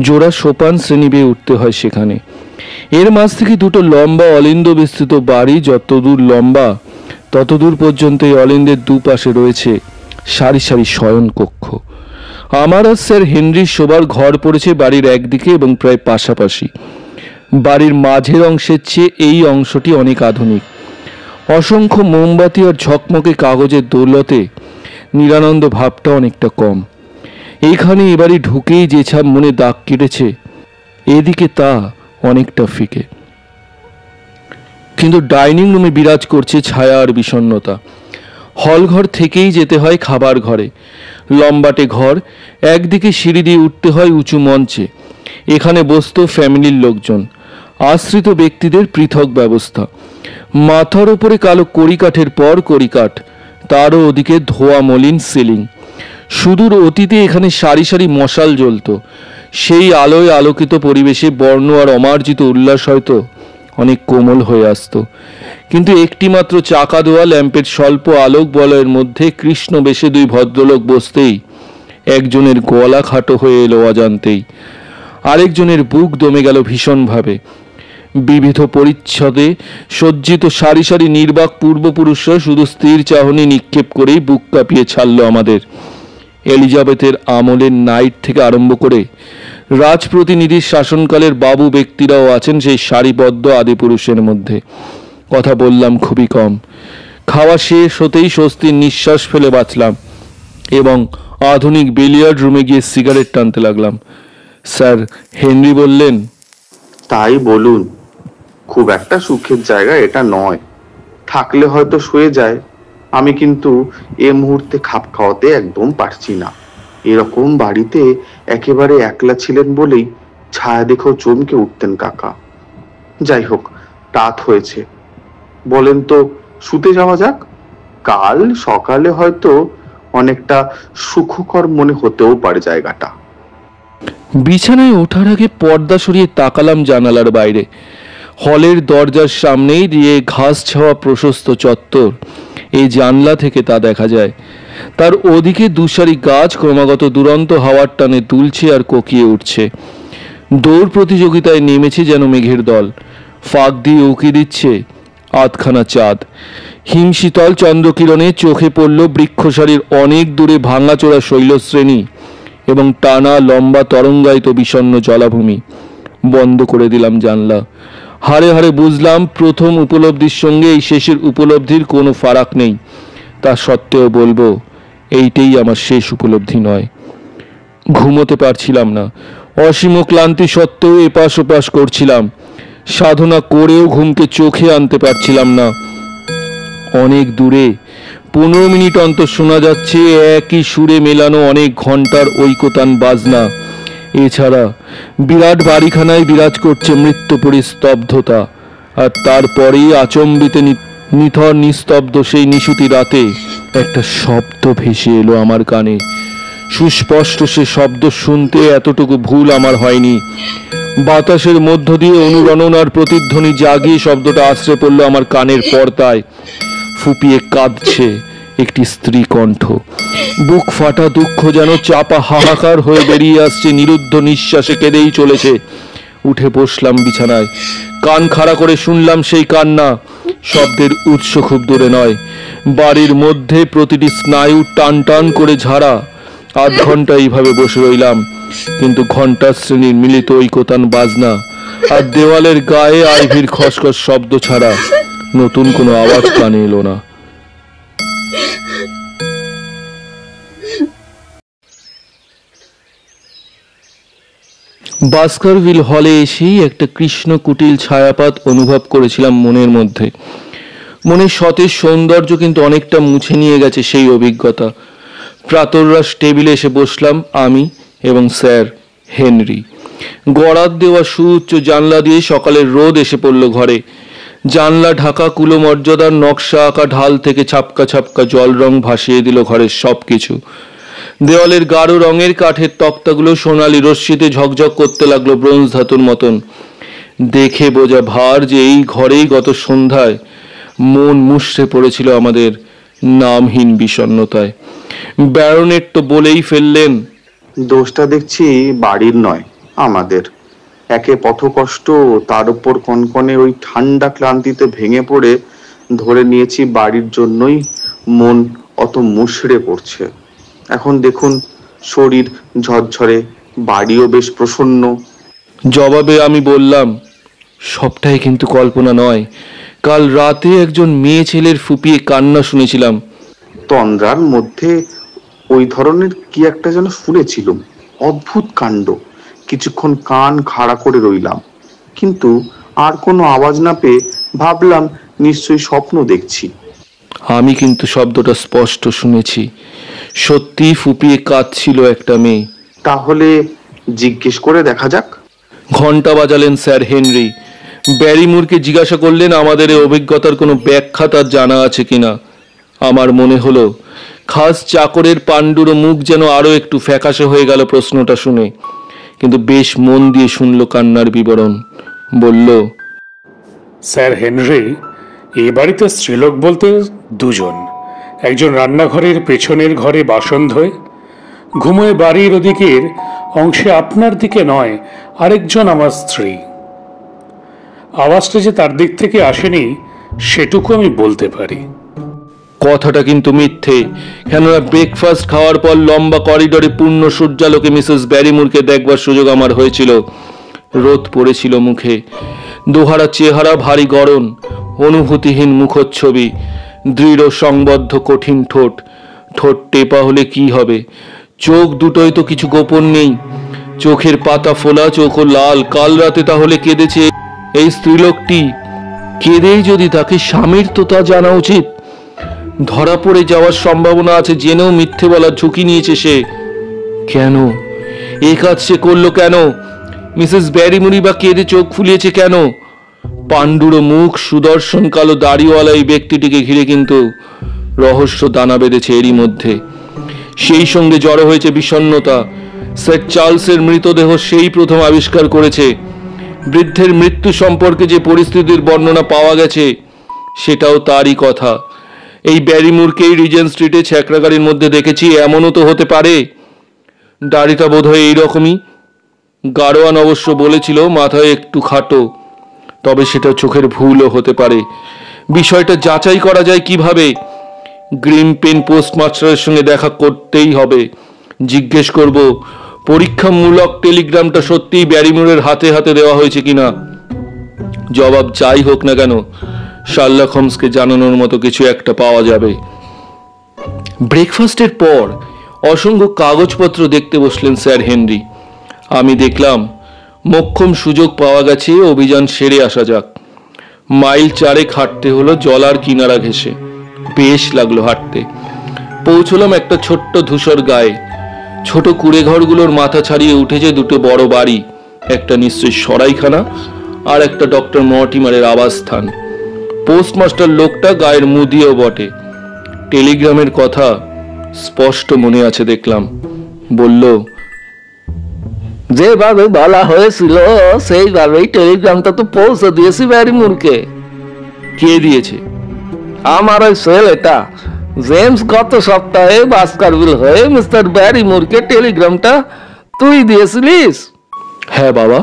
জোড়া সোপান শ্রেণী বেয়ে উঠতে হয় সেখানে। এর মাঝ থেকে দুটো লম্বা অলিন্দ বিস্তৃত বাড়ি, যতদূর লম্বা ততদূর পর্যন্ত এই অলিন্দের দুপাশে রয়েছে সারি সারি শয়ন কক্ষ। আমার আর স্যার হেনরির শোবার ঘর পড়েছে বাড়ির একদিকে এবং প্রায় পাশাপাশি। বাড়ির মাঝের অংশের চেয়ে এই অংশটি অনেক আধুনিক। অসংখ্য মোমবাতি আর ঝকমকে কাগজের দৌলতে নিরানন্দ ভাবটা অনেকটা কম। এইখানে এবারে ঢুকেই যে ছাপ মনে দাগ কেটেছে, এদিকে তা অনেকটা ফিকে। কিন্তু ডাইনিং রুমে বিরাজ করছে ছায়া আর বিষণ্ণতা। হলঘর থেকেই যেতে হয় খাবার ঘরে। লম্বাটে ঘর, একদিকে সিঁড়ি দিয়ে উঠতে হয় উঁচু মঞ্চে। এখানে বসত ফ্যামিলির লোকজন, আশ্রিত ব্যক্তিদের পৃথক ব্যবস্থা। মাথার ওপরে কালো কড়িকাঠের পর কড়িকাঠ, তারও ওদিকে ধোয়া মলিন সিলিং। সুদূর অতীতে এখানে সারি সারি মশাল জ্বলত। সেই আলোয় আলোকিত পরিবেশে বর্ণ আর অমার্জিত উল্লাস হয়তো অনেক কোমল হয়ে আসত। কিন্তু একটিমাত্র চাকা দেওয়া ল্যাম্পের স্বল্প আলোক বলয়ের মধ্যে কৃষ্ণ বেশে দুই ভদ্রলোক বসতেই একজনের গলা খাটো হয়ে এলো অজান্তেই, আরেকজনের বুক দমে গেল ভীষণভাবে। বিবিধ পরিচ্ছদে সজ্জিত সারি সারি নির্বাক পূর্বপুরুষরা শুধু স্থির চাহনি নিক্ষেপ করেই বুক কাঁপিয়ে ছাড়ল আমাদের। এলিজাবেথের আমলের নাইট থেকে আরম্ভ করে রাজপ্রতিনিধির শাসনকালের বাবু ব্যক্তিরাও আছেন সেই সারিবদ্ধ আদিপুরুষের মধ্যে। কথা বললাম খুবই কম। খাওয়া শেষ হতেই স্বস্তির নিঃশ্বাস ফেলে বাঁচলাম এবং আধুনিক বিলিয়ার্ড রুমে গিয়ে সিগারেট টানতে লাগলাম। স্যার হেনরি বললেন, তাই বলুন, খুব একটা সুখের জায়গা এটা নয়। থাকলে হয়তো শুয়ে যায়, আমি কিন্তু এ মুহূর্তে খাপ খাওয়াতে একদম পারছি না। এরকম বাড়িতে একেবারে একলা ছিলেন বলেই ছায়া দেখেও চমকে উঠতেন কাকা। যাই হোক, রাত হয়েছে, বলেন তো শুতে যাওয়া যাক। কাল সকালে হয়তো অনেকটা সুখকর মনে হতেও পারে জায়গাটা। বিছানায় ওঠার আগে পর্দা সরিয়ে তাকালাম জানালার বাইরে। হলের দরজার সামনেই দিয়ে ঘাস ছাওয়া প্রশস্ত চত্বর। এই জানলা থেকে তা দেখা যায়। তার ওদিকে দুসারি গাছ ক্রমাগত দুরন্ত হাওয়ার টানে দুলছে আর কোকিয়ে উঠছে। দৌড় প্রতিযোগিতায় নেমেছে যেন মেঘের দল। ফাঁক দিয়ে উকি দিচ্ছে আধখানা চাঁদ। হিমশীতল চন্দ্রকিরণে চোখে পড়ল বৃক্ষসারির অনেক দূরে ভাঙাচোরা শৈলশ্রেণী এবং টানা লম্বা তরঙ্গায়িত বিষণ্ণ জলাভূমি। বন্ধ করে দিলাম জানলা। হাড়ে হাড়ে বুঝলাম প্রথম উপলব্ধির সঙ্গে এই শেষের উপলব্ধির কোনো ফারাক নেই। তা সত্ত্বেও বলবো, এইটাই আমার শেষ উপলব্ধি নয়। ঘুমোতে পারছিলাম না। অসীম ক্লান্তি সত্ত্বেও এপাশ ওপাশ করছিলাম। সাধনা করেও ঘুমকে চোখে আনতে পারছিলাম না। অনেক দূরে 15 মিনিট অন্তর শোনা যাচ্ছে একই সুরে মেলানো অনেক ঘন্টার ঐকতান বাজনা। এছাড়া বিরাট বাড়িখানায় বিরাজ করছে মৃত্যুপরী স্তব্ধতা। আর তারপরেই আচম্বিতে নিথর নিস্তব্ধ সেই নিশুতি রাতে একটা শব্দ ভেসে এলো আমার কানে। সুস্পষ্ট সে শব্দ শুনতে এতটুকু ভুল আমার হয়নি। বাতাসের মধ্য দিয়ে অনুরণনার প্রতিধ্বনি জাগিয়ে শব্দটা আশ্রে পড়ল আমার কানের পর্দায়। ফুপিয়ে কাঁদছে একটি স্ত্রী কণ্ঠ। বুক ফাটা দুঃখ যেন চাপা হাহাকার হয়ে বেরিয়ে আসছে, নিরুদ্ধ নিঃশ্বাসে কেঁদেই চলেছে। উঠে বসলাম বিছানায়। কান খাড়া করে শুনলাম সেই কান্না। শব্দের উৎস খুব দূরে নয়, বাড়ির মধ্যে প্রতিটি স্নায়ু টান টান করে ঝাড়া। আধ ঘন্টা এইভাবে বসে রইলাম, কিন্তু ঘন্টার শ্রেণীর মিলিত ঐকতান বাজনা আর দেওয়ালের গায়ে আইভির খসখস শব্দ ছাড়া নতুন কোনো আওয়াজ কানে এলো না। বাস্কারভিল হলে এসেই একটা কৃষ্ণ কুটিল ছায়াপাত অনুভব করেছিলাম মনের মধ্যে। মনের সতেজ সৌন্দর্য কিন্তু অনেকটা মুছে নিয়ে গেছে সেই অভিজ্ঞতা। প্রাতরাশ টেবিলে এসে বসলাম আমি এবং স্যার হেনরি। গড়াত দেওয়া সুউচ্চ জানলা দিয়ে সকালের রোদ এসে পড়ল ঘরে। জানলা ঢাকা কুলমর্যাদার নকশা আঁকা ঢাল থেকে ছাপকা ছাপকা জল রং ভাসিয়ে দিল ঘরের সব কিছু। দেওয়ালের গাঢ় রঙের কাঠের তক্তাগুলো সোনালি রশ্মিতে ঝকঝক করতে লাগলো ব্রোঞ্জ ধাতুর মতন। দেখে বোঝা ভার যে এই ঘরেই গত সন্ধ্যায় মন মুষড়ে পড়েছিল আমাদের নামহীন বিষণ্ণতায়। ব্যারনেট তো বলেই ফেললেন, দোষটা দেখছি বাড়ির নয় আমাদের। একে পথকষ্ট, তার উপর কনকনে ওই ঠান্ডা ক্লান্তিতে ভেঙে পড়ে ধরে নিয়েছি বাড়ির জন্যই মন অত মুষড়ে পড়ছে। এখন দেখুন শরীর ঝরঝরে, বাড়িও বেশ প্রসন্ন। জবাবে আমি বললাম, সবটাই কিন্তু কল্পনা নয়। কাল রাতে একজন মেয়ে ছেলের ফুপিয়ে কান্না শুনেছিলাম। তন্দ্রার মধ্যে ওই ধরনের কি একটা যেন শুনেছিলাম। অদ্ভুত কাণ্ড। কিছুক্ষণ কান খাড়া করে রইলাম, কিন্তু আর কোনো আওয়াজ না পেয়ে ভাবলাম নিশ্চয়ই স্বপ্ন দেখছি। আমি কিন্তু শব্দটা স্পষ্ট শুনেছি। সত্যি ফুপিয়ে কাঁদছিল একটা মেয়ে। তাহলে জিজ্ঞেস করে দেখা যাক। ঘন্টা বাজালেন স্যার হেনরি। ব্যারিমুরকে জিজ্ঞাসা করলেন আমাদের এই অভিজ্ঞতার কোনো ব্যাখ্যা তার জানা আছে কিনা। আমার মনে হলো খাস চাকরের পাণ্ডুর মুখ যেন আরো একটু ফ্যাকাশে হয়ে গেল প্রশ্নটা শুনে, কিন্তু বেশ মন দিয়ে শুনল কান্নার বিবরণ। বলল, স্যার হেনরি, এ বাড়িতে স্ত্রীলোক বলতে দুজন, একজন রান্নাঘরের পেছনের ঘরে বাসন ধোয়, ঘুমোয় বাড়ির ওদিকের অংশে আপনার দিকে নয়, আরেকজন আমার স্ত্রী। আওয়াজটা যে তার দিক থেকে আসেনি সেটুকু আমি বলতে পারি। কথাটা কিন্তু মিথ্যে, কেননা ব্রেকফাস্ট খাওয়ার পর লম্বা করিডোরে পূর্ণ সূর্যালোকে মিসেস ব্যারিমুরকে দেখবার সুযোগ আমার হয়েছিল। রোদ পড়েছিল মুখে, দোহারা চেহারা, ভারী গরম, অনুভূতিহীন মুখচ্ছবি, দৃঢ় সংবদ্ধ কঠিন ঠোঁট। ঠোঁট টেপা হলে কি হবে, চোখ দুটোই তো কিছু গোপন নেই, চোখের পাতা ফোলা, চোখও লাল। কাল রাতে তাহলে কেঁদেছে এই স্ত্রীলোকটি, কেঁদেই যদি তাকে স্বামীর তো তা জানা উচিত। ধরা পড়ে যাওয়ার সম্ভাবনা আছে জেনেও মিথ্যে বলার ঝুঁকি নিয়েছে সে। কেন এই কাজ সে করলো? কেন মিসেস ব্যারিমুরি বা কেঁদে চোখ ফুলিয়েছে কেন? পাণ্ডুরো মুখ, সুদর্শন কালো দাড়িওয়ালা এই ব্যক্তিটিকে ঘিরে কিন্তু রহস্য দানা বেঁধেছে এরই মধ্যে। সেই সঙ্গে জড়ো হয়েছে বিষণ্ণতা। স্যার চার্লসের মৃতদেহ সেই প্রথম আবিষ্কার করেছে। বৃদ্ধের মৃত্যু সম্পর্কে যে পরিস্থিতির বর্ণনা পাওয়া গেছে সেটাও তারই কথা। এই ব্যারিমুরকেই রিজেন্ট স্ট্রিটে ছ্যাঁকড়া গাড়ির মধ্যে দেখেছি, এমনও তো হতে পারে। দাড়িটা বোধ হয় এইরকমই। গাড়োয়ান অবশ্য বলেছিল মাথায় একটু খাটো, তবে সেটা চোখের ভুলও হতে পারে। বিষয়টা যাচাই করা যায় কিভাবে? গ্রিন পেন পোস্টমাস্টারের সঙ্গে দেখা করতেই হবে, জিজ্ঞেস করব পরীক্ষামূলক টেলিগ্রামটা সত্যিই ব্যারিমুরের হাতে হাতে দেওয়া হয়েছে কিনা। জবাব যাই হোক না কেন, শার্লক হোমসকে জানানোর মতো কিছু একটা পাওয়া যাবে। ব্রেকফাস্টের পর অসংখ্য কাগজপত্র দেখতে বসলেন স্যার হেনরি। আমি দেখলাম মোক্ষম সুযোগ পাওয়া গেছে, অভিযান সেরে আসা যাক। মাইল 4 হাঁটতে হলো জলার কিনারা ঘেঁষে। বেশ লাগলো হাঁটতে। পৌঁছলাম একটা ছোট্ট ধূসর গায়ে। ছোট কুড়ে ঘরগুলোর মাথা ছাড়িয়ে উঠেছে দুটো বড় বাড়ি, একটা নিশ্চয়ই সরাইখানা, আর একটা ডক্টর মর্টিমারের আবাসস্থান। পোস্টমাস্টার লোকটা গায়ের মুদিও বটে। টেলিগ্রামের কথা স্পষ্ট মনে আছে দেখলাম। বলল, যেভাবে বলা হয়েছিল সেইভাবেই টেলিগ্রামটা তো পৌঁছে দিয়েছি ব্যারিমুরকে। কে দিয়েছে? আমার ওই ছেলেটা জেমস। গত সপ্তাহে বাস্কারভিল হয়ে মিস্টার ব্যারিমুরকে টেলিগ্রামটা তুই দিয়েছিলিস? হ্যাঁ বাবা,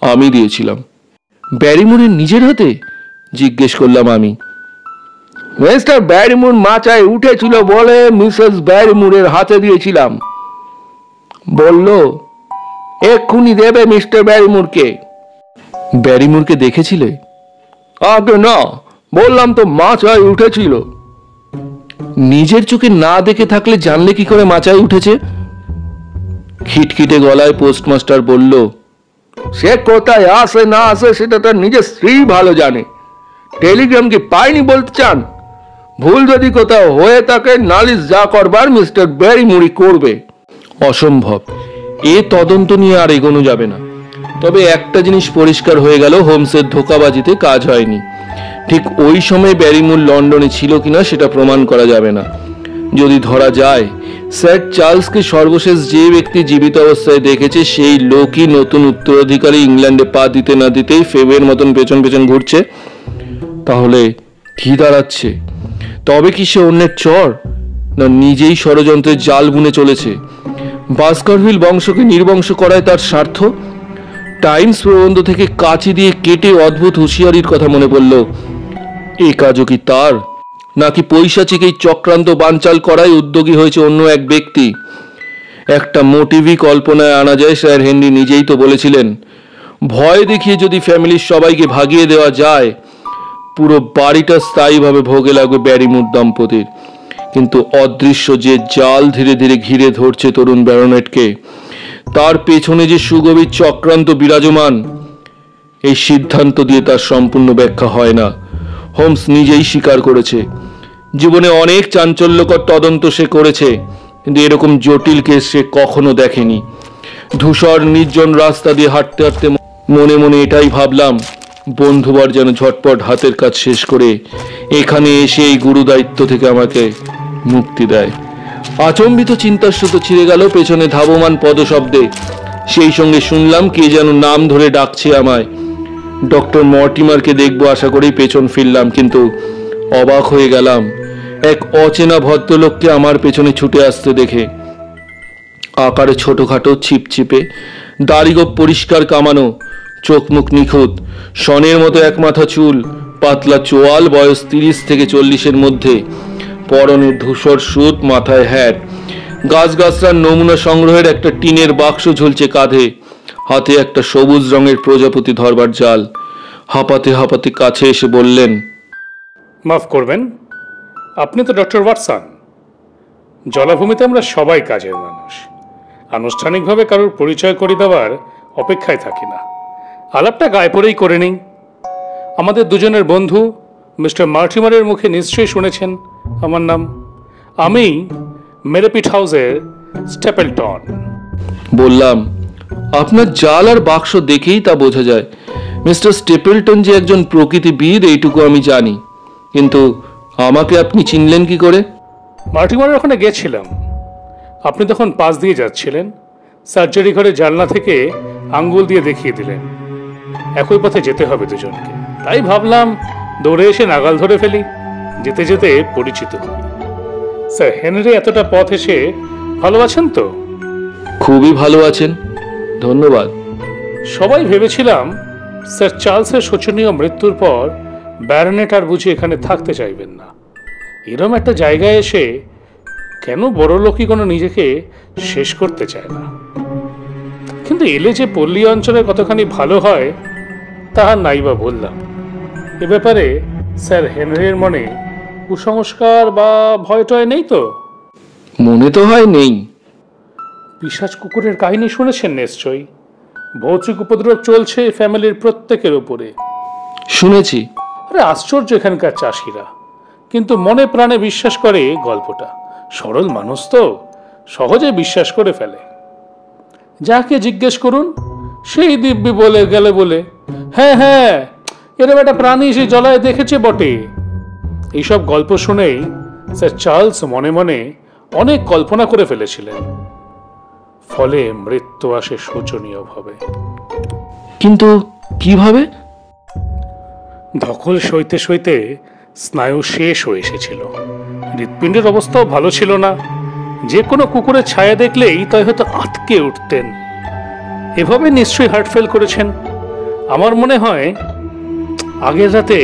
আমি দিয়েছিলাম। ব্যারিমুরের নিজের হাতে? জিজ্ঞেস করলাম আমি। মিস্টার ব্যারিমুর মাচায় উঠেছিল বলে মিসেস ব্যারিমুরের হাতে দিয়েছিলাম। বলল এক্ষুনি দেবে মিস্টার ব্যারিমুরকে। ব্যারিমুরকে দেখেছিলে? আগে না, বললাম তো মাচায় উঠেছিল। নিজের চোখে না দেখে থাকলে জানলে কি করে মাচায় উঠেছে? খিটখিটে গলায় পোস্টমাস্টার বলল, সে কোথায় আসে না আসে সেটা তার নিজের স্ত্রী ভালো জানে। টেলিগ্রাম কি পায়নি বলতে চান? ভুল যদি কোথাও হয়ে থাকে নালিশ যা করবার মিস্টার ব্যারিমুরি করবে। অসম্ভব, এ তদন্ত নিয়ে আর এগোনো যাবে না। তবে একটা জিনিস পরিষ্কার হয়ে গেল, হোমসের ধোঁকাবাজিতে কাজ হয়নি। ঠিক ওই সময় ব্যারিমুর লন্ডনে ছিল কিনা সেটা প্রমাণ করা যাবে না। যদি ধরা যায় স্যার চার্লসকে সর্বশেষ যে ব্যক্তি জীবিত অবস্থায় দেখেছে সেই লোকই নতুন উত্তরাধিকারী ইংল্যান্ডে পা দিতে না দিতেই ফেবের মতন পেছন পেছন ঘুরছে, তাহলে কি দাঁড়াচ্ছে? তবে কি সে অন্যের চর, না নিজেই ষড়যন্ত্রের জাল বুনে চলেছে? বাস্কারভিল বংশকে নির্বংশ করায় তার স্বার্থ। টাইমস প্রবন্ধ থেকে কাঁচি দিয়ে কেটে অদ্ভুত হুঁশিয়ারির কথা মনে পড়ল। এ কাজও কি তার, নাকি পৈশাচিক এই চক্রান্ত বানচাল করায় উদ্যোগী হয়েছে অন্য এক ব্যক্তি? একটা মোটিভই কল্পনায় আনা যায়। স্যার হেনরি নিজেই তো বলেছিলেন, ভয় দেখিয়ে যদি ফ্যামিলির সবাইকে ভাগিয়ে দেওয়া যায় পুরো বাড়িটা স্থায়ীভাবে ভোগে লাগবে ব্যারিমুর দম্পতির। কিন্তু অদৃশ্য যে জাল ধীরে ধীরে ঘিরে ধরছে তরুণ ব্যারনেটকে, তার পেছনে যে সুগভীর চক্রান্ত বিরাজমান, এই সিদ্ধান্ত দিয়ে তার সম্পূর্ণ ব্যাখ্যা হয় না। হোমস নিজেই স্বীকার করেছে, জীবনে অনেক চাঞ্চল্যকর তদন্ত সে করেছে, কিন্তু এরকম জটিল কেস সে কখনো দেখেনি। ধূসর নির্জন রাস্তা দিয়ে হাঁটতে হাঁটতে মনে মনে এটাই ভাবলাম, বন্ধুবার যেন ঝটপট হাতের কাজ শেষ করে এখানে এসে এই গুরু দায়িত্ব থেকে আমাকে মুক্তি দেয়। আচম্বিত চিন্তার সুতো ছিঁড়ে গেল পেছনে ধাবমান পদশব্দে। সেই সঙ্গে শুনলাম কে যেন নাম ধরে ডাকছে আমায়। ডক্টর মর্টিমারকে দেখবো আশা করেই পেছন ফিরলাম, কিন্তু অবাক হয়ে গেলাম এক অচেনা ভদ্রলোককে আমার পেছনে ছুটে আসতে দেখে। আকারে ছোটখাটো, ছিপছিপে, দাড়িগোপ পরিষ্কার কামানো, চোখ মুখ নিখুঁত, সনের মতো এক মাথা চুল, পাতলা চোয়াল, বয়স 30 থেকে 40-এর মধ্যে, পরনে ধূসর স্যুট, মাথায় হ্যাট, গাছগাছরার নমুনা সংগ্রহের একটা টিনের বাক্স ঝুলছে কাঁধে, হাতে একটা সবুজ রঙের প্রজাপতি ধরবার জাল। হাঁপাতে হাঁপাতে কাছে এসে বললেন, মাফ করবেন, আপনি তো ডক্টর ওয়াটসন। জলাভূমিতে আমরা সবাই কাজের মানুষ, আনুষ্ঠানিকভাবে কারোর পরিচয় করে দেওয়ার অপেক্ষায় থাকি না। আলাপটা গায়ে পড়েই করে নিই। আমাদের দুজনের বন্ধু মিস্টার মার্টিমারের মুখে নিশ্চয়ই শুনেছেন আমার নাম। আমি মেরেপিট হাউসের স্টেপলটন। বললাম, আপনার জাল আর বাক্স দেখেই তা বোঝা যায়। মিস্টার স্টেপলটন যে একজন প্রকৃতিবিদ এইটুকু আমি জানি, কিন্তু আমাকে আপনি চিনলেন কি করে? মার্টিমারের ওখানে গেছিলাম, আপনি তখন পাশ দিয়ে যাচ্ছিলেন। সার্জারি ঘরে জানলা থেকে আঙ্গুল দিয়ে দেখিয়ে দিলেন একই পথে যেতে হবে দুজনকে। তাই ভাবলাম দৌড়ে এসে নাগাল ধরে ফেলি, যেতে যেতে পরিচিত হই। স্যার হেনরি এতটা পথ এসে ভালো আছেন তো? খুবই ভালো আছেন, ধন্যবাদ। সবাই ভেবেছিলাম স্যার চার্লসের শোচনীয় মৃত্যুর পর ব্যারনেট আর বুঝি এখানে থাকতে চাইবেন না। এরম একটা জায়গায় এসে কেন বড় লোকই কোনো নিজেকে শেষ করতে চায় না। কিন্তু এলে যে পল্লী অঞ্চলে কতখানি ভালো হয় তাহার নাইবা বললাম। এ ব্যাপারে স্যার হেনরির মনে কুসংস্কার বা ভয় টয় নেই তো? মনে তো হয় নেই। পিশাচ কুকুরের কাহিনী শুনেছেন নিশ্চয়ই। ভৌতিক উপদ্রব চলছে ফ্যামিলির প্রত্যেকের উপরে। শুনেছি। আরে আশ্চর্য এখানকার চাষিরা, কিন্তু মনে প্রাণে বিশ্বাস করে গল্পটা। সরল মানুষ তো সহজে বিশ্বাস করে ফেলে। যাকে জিজ্ঞেস করুন সেই দিব্যি বলে গেলে বলে, হ্যাঁ হ্যাঁ এরকম একটা প্রাণী সে জলায় দেখেছে বটে। এইসব গল্প শুনেই স্যার চার্লস মনে মনে অনেক কল্পনা করে ফেলেছিলেন। ফলে মৃত্যু আসে শোচনীয়ভাবে। কিন্তু কিভাবে? ধকল সইতে সইতে স্নায়ু শেষ হয়ে এসেছিল। হৃৎপিণ্ডের অবস্থাও ভালো ছিল না। যে কোনো কুকুরের ছায়া দেখলেই তাই হয়তো আঁতকে উঠতেন। এভাবে নিশ্চয়ই হার্ট ফেল করেছেন। আমার মনে হয় আগের রাতে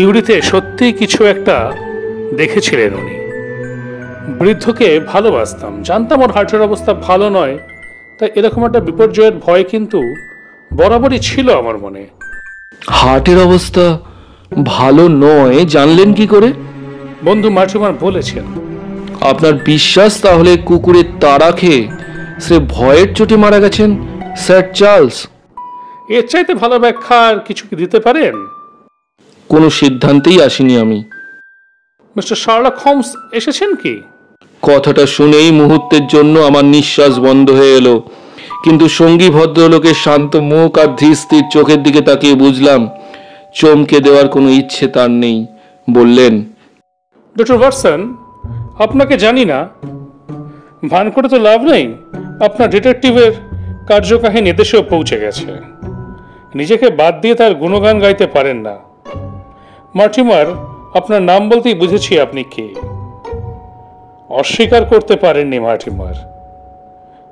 ইউরিতে সত্যি কিছু একটা দেখেছিলেন উনি। বৃদ্ধকে ভালোবাসতাম, জানতাম ওর হার্টের অবস্থা ভালো নয়, তাই এরকম একটা বিপর্যয়ের ভয় কিন্তু বরাবরই ছিল আমার মনে। হার্টের অবস্থা ভালো নয় জানলেন কি করে? বন্ধু মার্টিমার বলেছেন। আপনার বিশ্বাস তাহলে কুকুরের তাড়া খেয়ে সে ভয়ের চোটে মারা গেছেন স্যার চার্লস? এর চাইতে ভালো ব্যাখ্যা আর কিছু কি দিতে পারেন? কোনো সিদ্ধান্তেই আসিনি আমি। মিস্টার শার্লক হোমস এসেছেন কি? কথাটা শুনেই মুহূর্তের জন্য আমার নিঃশ্বাস বন্ধ হয়ে এলো, কিন্তু সঙ্গী ভদ্রলোকের শান্ত মুখ আর ধীর স্থির চোখের দিকে তাকিয়ে বুঝলাম চমকে দেওয়ার কোনো ইচ্ছে তার নেই। বললেন, ডক্টর ওয়াটসন, আপনাকে জানি না, ভান করে তো লাভ নেই। আপনার ডিটেকটিভের কার্যকাহিনী দেশেও পৌঁছে গেছে। নিজেকে বাদ দিয়ে তার গুণগান গাইতে পারেন না। মার্টিমার, আপনার নাম বলতেই বুঝেছি আপনি কে। অস্বীকার করতে পারেননি মার্টিমার।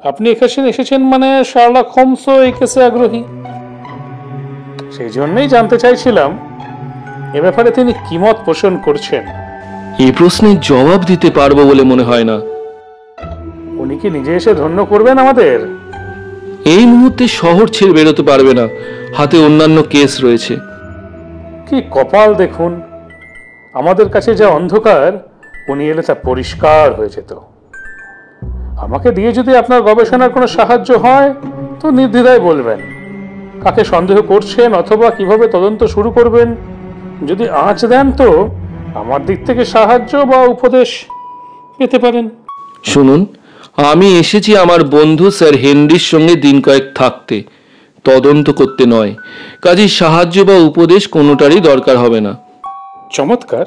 আপনি এখানে এসেছেন মানে শার্লক হোমসও এই কেসে আগ্রহী। সেই জন্যই জানতে চাইছিলাম এ ব্যাপারে তিনি কি মত পোষণ করছেন। এই প্রশ্নের জবাব দিতে পারবো বলে মনে হয় না। উনি কি নিজে এসে ধন্য করবেন আমাদের? এই মুহূর্তে শহর ছেড়ে বেরোতে পারবে না, হাতে অন্যান্য কেস রয়েছে। কি কপাল দেখুন, আমাদের কাছে যা অন্ধকার উনি এলে তা পরিষ্কার হয়ে যেত। আমাকে দিয়ে যদি আপনার গবেষণার কোনো সাহায্য হয় তো নির্দ্বিধায় বলবেন। কাকে সন্দেহ করছেন অথবা কিভাবে তদন্ত শুরু করবেন যদি আঁচ দেন তো আমার দিক থেকে সাহায্য বা উপদেশ পেতে পারেন। শুনুন, আমি এসেছি আমার বন্ধু স্যার হেনরির সঙ্গে দিন কয়েক থাকতে, তদন্ত করতে নয়। কাজেই সাহায্য বা উপদেশ কোনোটারই দরকার হবে না। চমৎকার,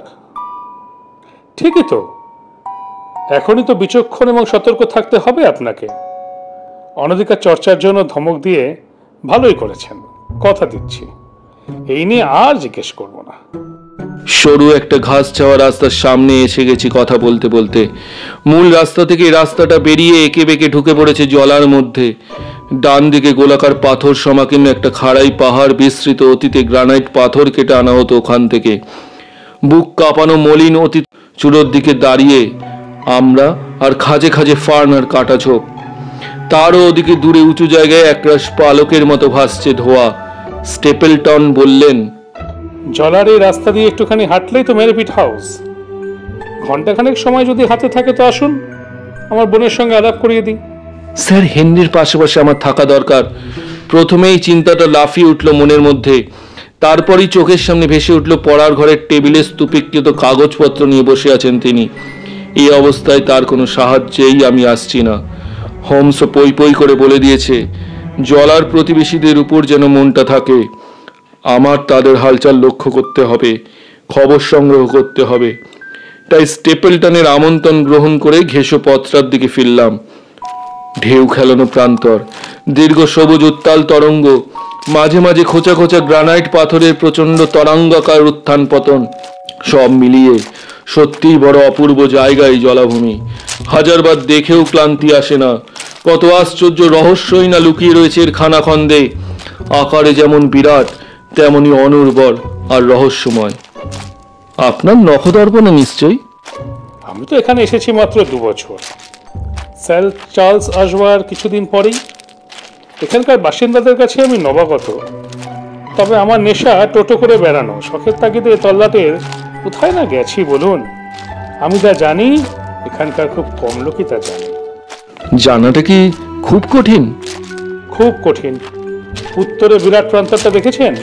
ঠিকই তো। এখনই তো বিচক্ষণ এবং সতর্ক থাকতে হবে আপনাকে। অনধিকার চর্চার জন্য ধমক দিয়ে ভালোই করেছেন, কথা দিচ্ছি। এই নিয়ে আর জিজ্ঞেস করবো না। সরু একটা ঘাস ছাওয়া রাস্তার সামনে এসে গেছি কথা বলতে বলতে। মূল রাস্তা থেকে রাস্তাটা বেরিয়ে এঁকে বেঁকে ঢুকে পড়েছে জলার মধ্যে। ডান দিকে গোলাকার পাথর সমাকীর্ণ একটা খাড়াই পাহাড় বিস্তৃত, অতীতে গ্রানাইট পাথর কেটে আনা হতো ওখান থেকে। বুক কাঁপানো মলিন অতীত চূড়োর দিকে দাঁড়িয়ে আমরা, আর খাজে খাজে ফার্ন আর কাটা ঝোপ। তারও ওদিকে দূরে উঁচু জায়গায় একরাশ পালকের মতো ভাসছে ধোয়া। স্টেপলটন বললেন, জলার এই রাস্তা দিয়ে একটুখানি হাঁটলেই তো মেরিপিট হাউস। ঘন্টাখানেক সময় যদি হাতে থাকে তো আসুন, আমার বোনের সঙ্গে আলাপ করিয়ে দিই। স্যার, হেনরির পাশাপাশি আমার থাকা দরকার। প্রথমেই চিন্তাটা লাফিয়ে উঠল মনের মধ্যে, তারপরই চোখের সামনে ভেসে উঠল পড়ার ঘরের টেবিলে স্তূপীকৃত কাগজপত্র নিয়ে বসে আছেন তিনি। এই অবস্থায় তার কোনো সাহায্যেই আমি আসছি না। হোমস পই পই করে বলে দিয়েছে, জলার প্রতিবেশীদের উপর যেন মনটা থাকে। আমার তাদের হালচাল লক্ষ্য করতে হবে, খবর সংগ্রহ করতে হবে। তাই স্টেপলটনের আমন্ত্রণ গ্রহণ করে ঘেঁষো পথটার দিকে ফিরলাম। ঢেউ খেলানো প্রান্তর, দীর্ঘ সবুজ উত্তাল তরঙ্গ, মাঝে মাঝে খোঁচা খোঁচা গ্রানাইট পাথরের প্রচন্ড তরঙ্গাকার উত্থান পতন, সব মিলিয়ে সত্যিই বড় অপূর্ব জায়গায় জলাভূমি। হাজারবার দেখেও ক্লান্তি আসে না। কত আশ্চর্য রহস্যই না লুকিয়ে রয়েছে এর খানাখন্দে। আকারে যেমন বিরাট, তেমনি অনুর্বর আর রহস্যময়। আপনার নখদর্পণে নিশ্চয়ই? আমি তো এখানে এসেছি মাত্র 2 বছর। স্যার চার্লস আসবার কিছুদিন পরেই। এখানকার বাসিন্দাদের কাছে আমি নবাগত। তবে আমার নেশা টোটো করে বেড়ানো, শখের তাগিদে তল্লাটের কোথায় না গেছি বলুন। আমি যা জানি এখানকার খুব কম লোকই তা জানে। জানাটা কি খুব কঠিন? খুব কঠিন। উত্তরে বিরাট প্রান্তরটা দেখেছেন?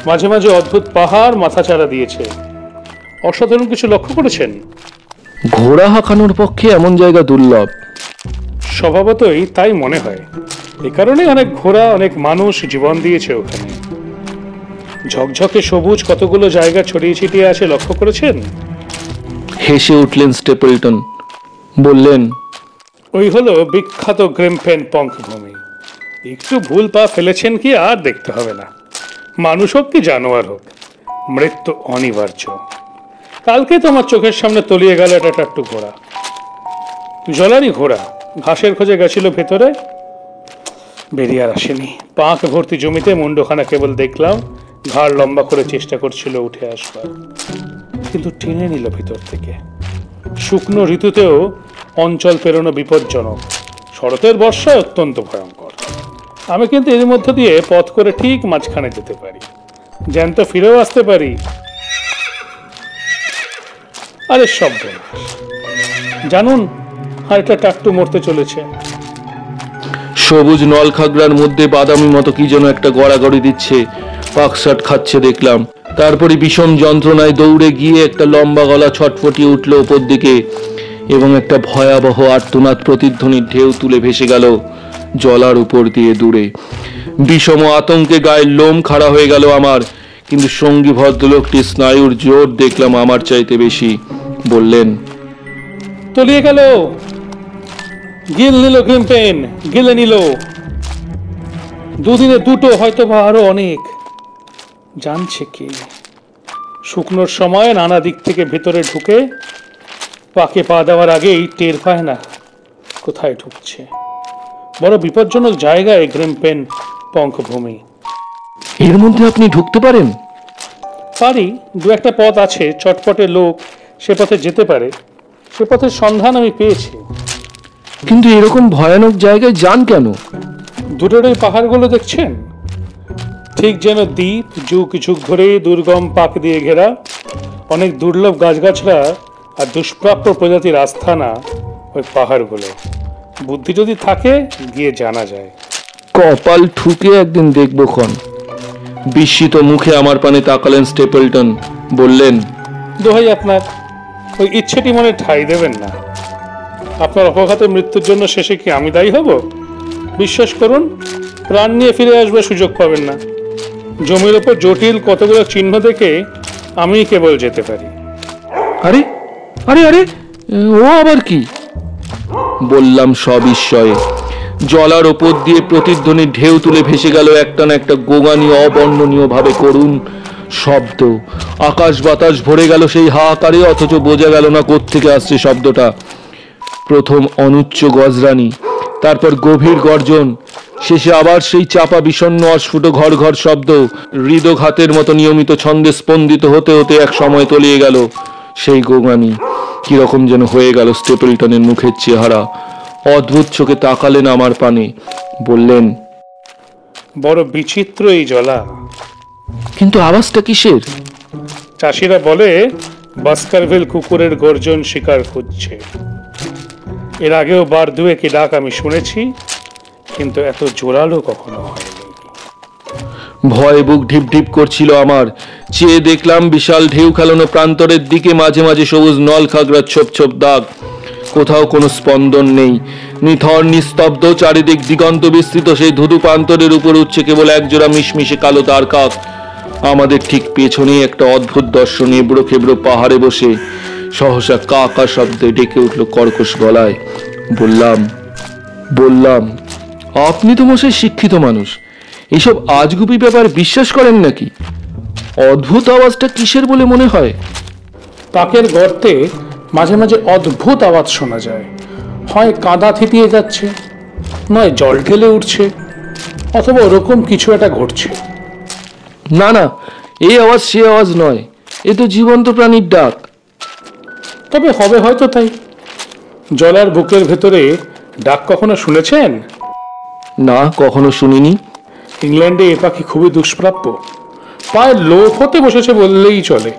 মাঝে মাঝে অদ্ভুত পাহাড় মাথাচাড়া দিয়েছে। অসাধারণ কিছু লক্ষ্য করেছেন? ঘোড়া হাঁকানোর পক্ষে এমন জায়গা দুর্লভ। স্বভাবতই তাই মনে হয়। এ কারণেই অনেক ঘোড়া, অনেক মানুষ জীবন দিয়েছে ওখানে। ঝকঝকে সবুজ কতগুলো জায়গা ছড়িয়ে ছিটিয়ে আছে, লক্ষ্য করেছেন? হেসে উঠলেন স্টেপলটন, বললেন, ওই হলো বিখ্যাত গ্রিমপেন পঙ্কভূমি। একটু ভুল পা ফেলেছেন কি আর দেখতে হবে না। মানুষ হোক কি জানোয়ার হোক, মৃত্যু অনিবার্য। কালকে তোমার চোখের সামনে তলিয়ে গেল একটা টাট্টু ঘোড়া। জলারই ঘোড়া, ঘাসের খোঁজে গেছিল ভেতরে, বেরিয়ে আর আসেনি। পাঁক ভর্তি জমিতে মুন্ডখানা কেবল দেখলাম, ঘাড় লম্বা করে চেষ্টা করছিল উঠে আসবার, কিন্তু টেনে নিল ভিতর থেকে। শুকনো ঋতুতেও অঞ্চল পেরোনো বিপজ্জনক, শরতের বর্ষায় অত্যন্ত ভয়ঙ্কর। আমি কিন্তু এর মধ্য দিয়ে পথ করে ঠিক মাঝখানে যেতে পারি, জ্যান্ত ফিরেও আসতে পারি। আরে সব জানুন, আর একটা টাট্টু মরতে চলেছে। সবুজ নলখাগড়ার মধ্যে বাদামি মতো কি যেন একটা গড়াগড়ি দিচ্ছে, পাকসাট খাচ্ছে দেখলাম। তারপরে বিষম যন্ত্রণায় দৌড়ে গিয়ে একটা লম্বা গলা ছটফটিয়ে উঠল ওপর দিকে, এবং একটা ভয়াবহ আর্তনাদ প্রতিধ্বনির ঢেউ তুলে ভেসে গেল জলার উপর দিয়ে দূরে। বিষম আতঙ্কে গায়ের লোম খাড়া হয়ে গেল আমার, কিন্তু সঙ্গী ভদ্রলোকটি স্নায়ুর জোর দেখলাম আমার চাইতে বেশি। বললেন, তলিয়ে গেল, গিল নিল গ্রিমপেন, গিলে নিল। দুদিনে দুটো, হয়তো বা আরো অনেক। জানছে কি? শুকনোর সময় নানা দিক থেকে ভেতরে ঢুকে পাকে পা দেওয়ার আগেই টের পায় না কোথায় ঢুকছে। বড় বিপজ্জনক জায়গায় গ্রিমপেন পঙ্কভূমি। এর মধ্যে আপনি ঢুকতে পারেন? পারি, 2-1টা পথ আছে, চটপটে লোক সে পথে যেতে পারে। সে পথের সন্ধান আমি পেয়েছি। কিন্তু এরকম ভয়ানক জায়গায় যান কেন? দূরের ওই পাহাড়গুলো দেখছেন? ঠিক যেন দ্বীপ, যুগ যুগ ধরে দুর্গম পাক দিয়ে ঘেরা। অনেক দুর্লভ গাছগাছরা আর দুষ্প্রাপ্য প্রজাতির আস্থানা ওই পাহাড়গুলো। বুদ্ধি যদি থাকে গিয়ে জানা যায়। কপাল ঠুকে একদিন দেখবো ক্ষণ। বিস্মিত মুখে আমার পানে তাকালেন স্টেপলটন, বললেন, দোহাই আপনার, ওই ইচ্ছেটি মনে ঠাঁই দেবেন না। আপনার অপঘাতে মৃত্যুর জন্য শেষে কি আমি দায়ী হব? বিশ্বাস করুন, প্রাণ নিয়ে ফিরে আসবার সুযোগ পাবেন না। জমির ওপর জটিল কতগুলো চিহ্ন দেখে আমি কেবল যেতে পারি। আরে আরে আরে, ও আবার কি? বললাম সবিস্ময়ে। জলার ওপর দিয়ে প্রতিধ্বনির ঢেউ তুলে ভেসে গেল একটানা একটা গোগানি অবর্ণনীয় ভাবে করুণ শব্দ। আকাশ বাতাস ভরে গেল সেই হাহাকারে, অথচ বোঝা গেল না কোত্থেকে আসছে শব্দটা। প্রথম অনুচ্চ গজরানি, তারপর গভীর গর্জন, শেষে আবার সেই চাপা বিষণ্ণ অস্ফুট ঘর ঘর শব্দ। হৃদঘাতের মতো নিয়মিত ছন্দে স্পন্দিত হতে হতে এক সময় তলিয়ে গেল সেই গোগানি। কিরকম যেন হয়ে গেল স্টেপলটনের মুখের চেহারা। অদ্ভুত চোখে তাকালেন আমার পানে, বললেন, বড় বিচিত্র এই জলা। কিন্তু আওয়াজটা কিসের? চাষিরা বলে বাস্কারভিল কুকুরের গর্জন শিকার খুঁজছে। এর আগেও বার দুয়েক কি ডাক আমি শুনেছি, কিন্তু এত জোরালো কখনো হয়নি। ভয়ে বুক ঢিপ ঢিপ করছিল আমার। চেয়ে দেখলাম বিশাল ঢেউ খেলানো প্রান্তরের দিকে, মাঝে মাঝে সবুজ নল খাগড়ার ছোপ ছোপ দাগ। কোথাও কোনো স্পন্দন নেই, নিথর নিস্তব্ধ। চারিদিক দিগন্ত বিস্তৃত সেই ধুধু প্রান্তরের উপর উঠছে কেবল একজোড়া মিশমিশে কালো তারকাক। আমাদের ঠিক পেছনেই একটা অদ্ভুত দর্শন এবড়ো খেবড়ো পাহাড়ে বসে সহসা কাকা শব্দে ডেকে উঠল কর্কশ গলায়। বললাম, আপনি তো মশাই শিক্ষিত মানুষ, এইসব আজগুবি ব্যাপার বিশ্বাস করেন নাকি? অদ্ভুত আওয়াজটা কিসের বলে মনে হয়? তাকের গর্তে মাঝে মাঝে অদ্ভুত আওয়াজ শোনা যায়। হয় কাদা থিতিয়ে যাচ্ছে, নয় জল ঢেলে উঠছে, অথবা ওরকম কিছু একটা ঘটছে। না না, এই আওয়াজ সে আওয়াজ নয়, এ তো জীবন্ত প্রাণীর ডাক। তবে হবে হয়তো তাই। জলার বুকের ভেতরে ডাক কখনো শুনেছেন? না, কখনো শুনিনি। ইংল্যান্ডে এ পাখি খুবই দুষ্প্রাপ্য, প্রায় লোপ হতে বসেছে বললেই চলে।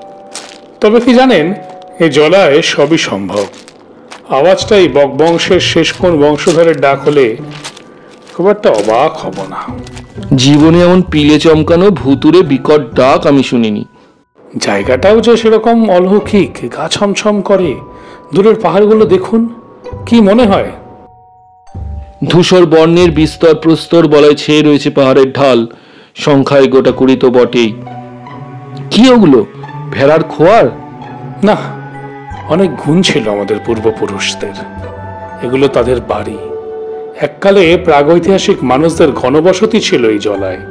তবে কি জানেন, এই জলায় সবই সম্ভব। আওয়াজটাই বংশের শেষ কোন বংশধরের ডাক হলে খুব একটা অবাক হব না। জীবনে এমন পিলে চমকানো ভুতুরে বিকট ডাক আমি শুনিনি। জায়গাটাও যে সেরকম অলৌকিক, গা ছমছম করে। দূরের পাহাড়গুলো দেখুন, কি মনে হয়? ধূসর বর্ণের বিস্তর প্রস্তর বলায় ছেয়ে রয়েছে পাহাড়ের ঢাল, সংখ্যায় গোটা 20 তো বটেই। কি ওগুলো, ভেড়ার খোয়ার? না, অনেক গুণ ছিল আমাদের পূর্বপুরুষদের। এগুলো তাদের বাড়ি। এককালে প্রাগৈতিহাসিক মানুষদের ঘনবসতি ছিল এই জলায়।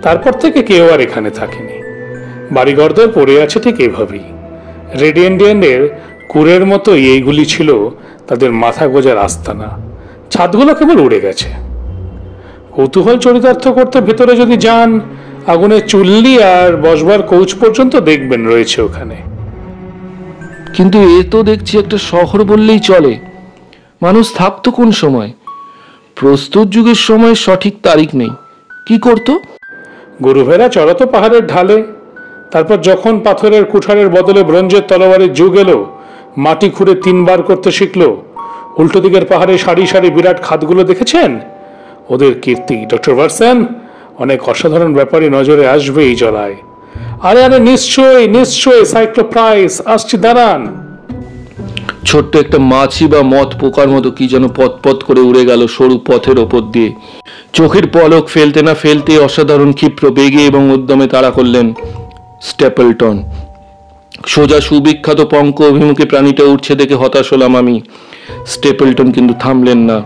তারপর থেকে কেউ আর এখানে থাকেনি। বাড়িঘরদের পড়ে আছে ঠিক এভাবেই। রেড ইন্ডিয়ানদের কুরের মতোই এইগুলি ছিল তাদের মাথা গোজার আস্তানা। ছাদগুলো কেবল উড়ে গেছে। কৌতূহল চরিতার্থ করতে ভেতরে যদি যান, আগুনের চুল্লি আর বসবার কৌচ পর্যন্ত দেখবেন রয়েছে ওখানে। কিন্তু এ তো দেখছি একটা শহর বললেই চলে। মানুষ থাকতো কোন সময়? প্রস্তুত যুগের সময় সঠিক তারিখ নেই। কি করতো? গরুভেড়া চড়াতো পাহাড়ের ঢালে। তারপর যখন পাথরের কুঠারের বদলে ব্রোঞ্জের তলোয়ারের যুগ এলো, মাটি খুঁড়ে 3 বার করতে শিখলো। উল্টো দিকের পাহাড়ে সারি সারি বিরাট খাদগুলো দেখেছেন? ওদের কীর্তি, ডক্টর ভার্সন, অনেক অসাধারণ ব্যাপারই নজরে আসবে এই জলায়। আরে আরে, নিশ্চয়ই নিশ্চয়ই, সাইক্লোপ্রাইস আসছি, দাঁড়ান। ছোট্ট একটা মাছি বা মথ পোকার মতো কি যেন পথ করে উড়ে গেল সরু পথের ওপর দিয়ে। চোখের পলক ফেলতে না ফেলতে অসাধারণ ক্ষিপ্র বেগে এবং উদ্যমে তাড়া করলেন স্ট্যাপলটন। সোজা সুবিখ্যাত পঙ্ক অভিমুখে প্রাণীটা উঠছে দেখে হতাশ হলাম আমি। স্ট্যাপলটন কিন্তু থামলেন না।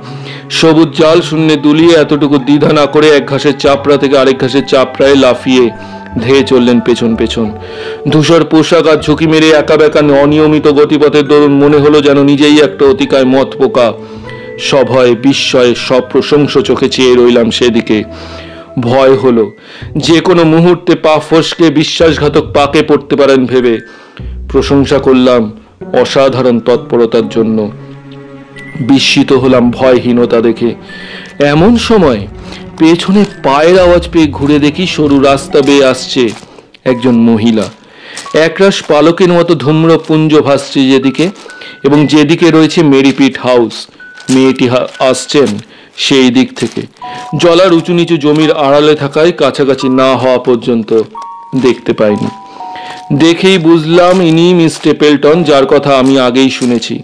সবুজ জাল শূন্যে দুলিয়ে এতটুকু দ্বিধা না করে এক ঘাসের চাপড়া থেকে আরেক ঘাসের চাপড়ায় লাফিয়ে ধেয়ে চললেন পেছন পেছন। ধূসর পোশাক আর ঝুঁকি মেরে একা বেকা অনিয়মিত গতিপথের দরুন মনে হলো যেন নিজেই একটা অতিকায় মত পোকা। সভয় বিস্ময়ে সপ্রশংস চোখে চেয়ে রইলাম সেদিকে। ভয় হলো যে কোনো মুহূর্তে পা ফসকে বিশ্বাসঘাতক পাকে পড়তে পারেন ভেবে। প্রশংসা করলাম অসাধারণ তৎপরতার জন্য। বিস্মিত হলাম ভয়হীনতা দেখে। এমন সময় পেছনে পায়ের আওয়াজ পেয়ে ঘুরে দেখি সরু রাস্তা বেয়ে আসছে একজন মহিলা। একরাশ পালকের মতো ধূম্রপুঞ্জ ভাসছে যেদিকে, এবং যেদিকে রয়েছে মেরিপিট হাউস। মেয়েটি আসছেন সেই দিক থেকে। জলার উঁচু নিচু জমির আড়ালে থাকায় কাছাকাছি না হওয়া পর্যন্ত দেখতে পাইনি। দেখেই বুঝলাম ইনি মিস স্ট্যাপলটন, যার কথা আমি আগেই শুনেছি।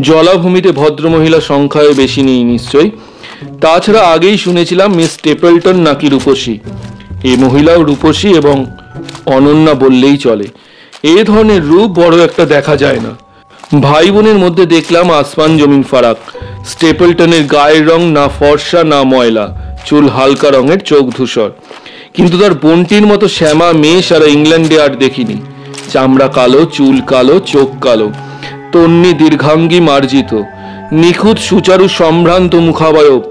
জলাভূমিতে ভদ্রমহিলা সংখ্যায় বেশি নেই নিশ্চয়ই। তাছাড়া আগেই শুনেছিলাম মিস স্ট্যাপলটন নাকি রূপসী। এ মহিলাও রূপসী এবং অনন্যা বললেই চলে। এ ধরনের রূপ বড় একটা দেখা যায় না। ভাই বোনের মধ্যে দেখলাম আসমান জমিন ফারাক। স্টেপলটনের গায়ের রং না ফর্সা না ময়লা, চুল হালকা রঙের, চোখ ধূসর। কিন্তু তার বোনটির মতো শ্যামা মেয়ে সারা ইংল্যান্ডে আর দেখিনি। চামড়া কালো, চুল কালো, চোখ কালো, তন্নি দীর্ঘাঙ্গী, মার্জিত, নিখুঁত সুচারু সম্ভ্রান্ত মুখাবয়ব।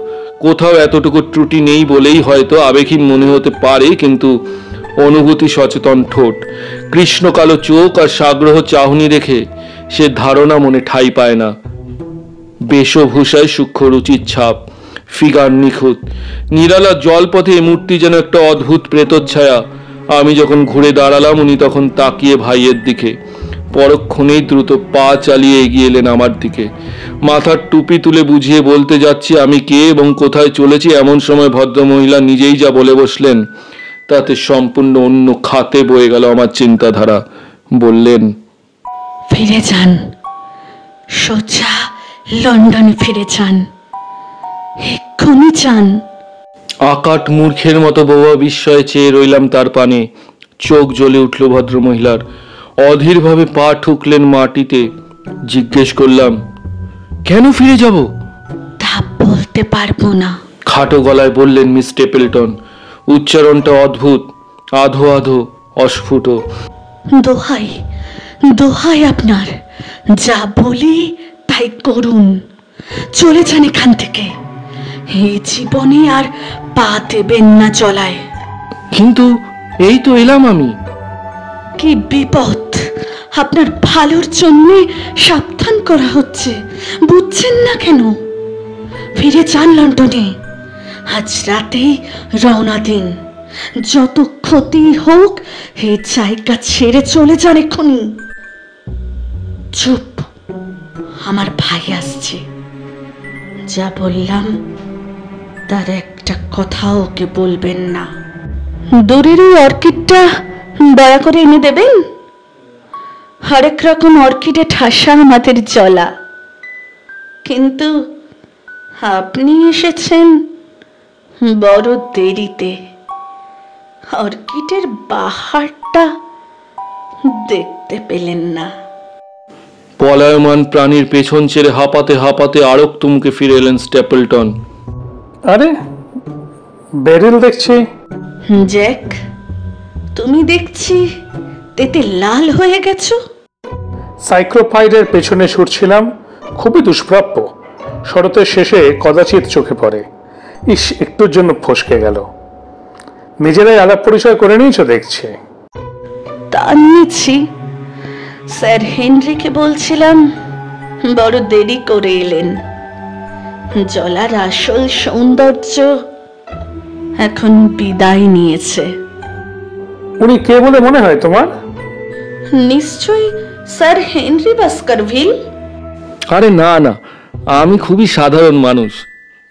কোথাও এতটুকু ত্রুটি নেই বলেই হয়তো আবেগহীন মনে হতে পারে, কিন্তু অনুভূতি সচেতন ঠোঁট, কৃষ্ণ কালো চোখ আর সাগ্রহ চাহনি দেখে সে ধারণা মনে ঠাঁই পায় না। বেশভূষায় সূক্ষ্ম রুচির ছাপ, ফিগার নিখুঁত। নিরালা জলপথে এ মূর্তি যেন একটা অদ্ভুত প্রেতচ্ছায়া। আমি যখন ঘুরে দাঁড়ালাম উনি তখন তাকিয়ে ভাইয়ের দিকে। পরক্ষণেই দ্রুত পা চালিয়ে এগিয়ে এলেন আমার দিকে। মাথার টুপি তুলে বুঝিয়ে বলতে যাচ্ছি আমি কে এবং কোথায় চলেছি, এমন সময় ভদ্রমহিলা নিজেই যা বলে বসলেন তাতে সম্পূর্ণ অন্য খাতে বয়ে গেল আমার চিন্তাধারা। বললেন, ফিরে যান, সোজা লন্ডন ফিরে যান, এক্ষুনি যান। আকাট মূর্খের মতো বউয়া বিস্ময়ে চেয়ে রইলাম তার পানে। চোখ জ্বলে উঠল ভদ্রমহিলার। অধীরভাবে পা ঠুকলেন মাটিতে। জিজ্ঞেস করলাম, কেন ফিরে যাব? তা বলতে পারবো না। খাটো গলায় বললেন মিস স্টেপলটন। উচ্চারণটা অদ্ভুত, আধো আধো, অস্ফুট। দোহাই, দোহাই আপনার, যা বলি তাই করুন। চলে যান এখান থেকে, এই জীবনে আর পা দেবেন না চলায়। কিন্তু এই তো এলাম আমি। কি বিপদ! আপনার ভালোর জন্য সাবধান করা হচ্ছে, বুঝছেন না কেন? ফিরে যান লন্ডনে, আজ রাতেই রওনা দিন। যত ক্ষতি হোক এই জায়গা ছেড়ে চলে যান এক্ষুনি। চুপ, আমার ভাই আসছে। যা বললাম তার একটা কথাও ওকে বলবেন না। দূরের ওই অর্কিডটা দয়া করে এনে দেবেন। হরেক রকম অর্কিডে ঠাসা আমাদের জলা, কিন্তু আপনি এসেছেন বড় দেরিতে। অর্কিডের বাহারটা দেখতে পেলেন না। পলায়মান প্রাণীর পেছন ছেড়ে হাঁপাতে হাঁপাতে আরক তুমকে ফিরে এলেন স্টেপলটন। আরে বেরিল দেখছি। জ্যাক, তুমি দেখছি তেতে লাল হয়ে গেছো। সাইক্লোপাইডের পেছনে ছুটছিলাম, খুবই দুষ্প্রাপ্য। শরতের শেষে কদাচিৎ চোখে পড়ে। ইস, একটুর জন্য ফসকে গেল। নিজেরাই আলাপ পরিচয় করে নিয়েছ দেখছি। তা নিয়েছি, স্যার হেনরিকে বলছিলাম বড় দেরি করে এলেন। জলার আসল সৌন্দর্য এখন বিদায় নিয়েছে। উনি কে বলে মনে হয় তোমার? নিশ্চয়ই স্যার হেনরি বাস্কারভিল। আরে না না, আমি খুবই সাধারণ মানুষ,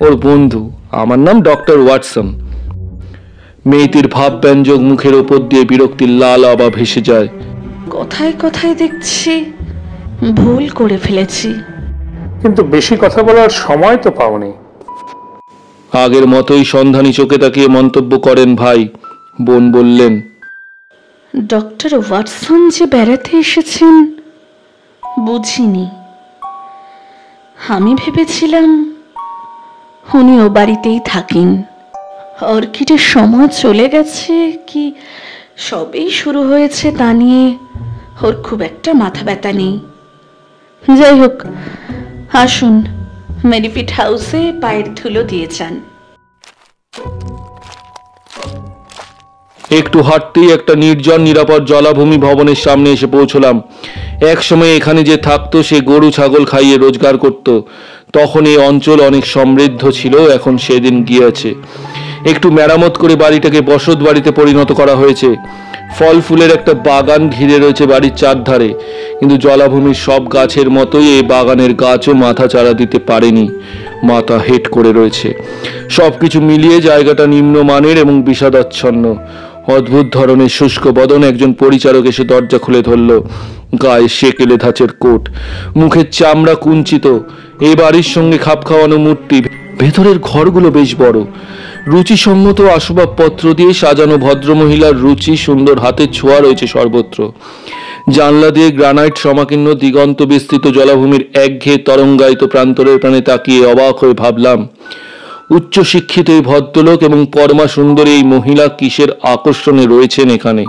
ওর বন্ধু। আমার নাম ডক্টর ওয়াটসন। মেয়েটির ভাবব্যঞ্জক মুখের ওপর দিয়ে বিরক্তির লাল আভা ভেসে যায়। কথায় কথায় দেখছি ভুল করে ফেলেছি। কিন্তু বেশি কথা বলার সময় তো পাওনি। আগের মতোই সন্ধানী চোখে তাকিয়ে মন্তব্য করেন ভাই। বোন বললেন, ডক্টর ওয়াটসন যে বেড়াতে এসেছেন বুঝিনি। আমি ভেবেছিলাম উনি ও বাড়িতেই থাকেন। অর্কিডের সময় চলে গেছে কি সবেই শুরু হয়েছে তা নিয়ে ওর খুব একটা মাথা ব্যথা নেই। যাই হোক, আসুন মেরিফিট হাউসে পায়ের ধুলো দিয়ে যান। একটু হাঁটতেই একটা নির্জন নিরাপদ জলাভূমি ভবনের সামনে এসে পৌঁছলাম। এক সময় এখানে যে থাকতো সে গরু ছাগল খাইয়ে রোজগার করত। তখন এই অঞ্চল অনেক সমৃদ্ধ ছিল, এখন সেদিন গিয়েছে। একটু মেরামত করে বাড়িটাকে বসত বাড়িতে পরিণত করা হয়েছে। ফল ফুলের একটা বাগান ঘিরে রয়েছে বাড়ির চারধারে, কিন্তু জলাভূমির সব গাছের মতোই এই বাগানের গাছও মাথা চারা দিতে পারেনি, মাথা হেট করে রয়েছে। সবকিছু মিলিয়ে জায়গাটা নিম্নমানের এবং বিষাদাচ্ছন্ন। অদ্ভুত ধরনের শুষ্ক বদন একজন পরিচারক এসে দরজা খুলে ধরল। গায়ে সেকেলে ধাঁচের কোট, মুখের চামড়া কুঞ্চিত। এই বাড়ির সঙ্গে খাপ খাওয়ানো মূর্তি। ভেতরের ঘরগুলো বেশ বড়। রুচিসম্মত আসবাবপত্র দিয়ে সাজানো ভদ্রমহিলার রুচি সুন্দর হাতের ছোঁয়া রয়েছে সর্বত্র। জানলা দিয়ে গ্রানাইট সমাকীর্ণ দিগন্ত বিস্তৃত জলাভূমির একঘেয়ে তরঙ্গায়িত প্রান্তরের প্রাণে তাকিয়ে অবাক হয়ে ভাবলাম, উচ্চশিক্ষিত এই ভদ্রলোক এবং পরমা সুন্দরী এই মহিলা কিসের আকর্ষণে রয়েছেন এখানে।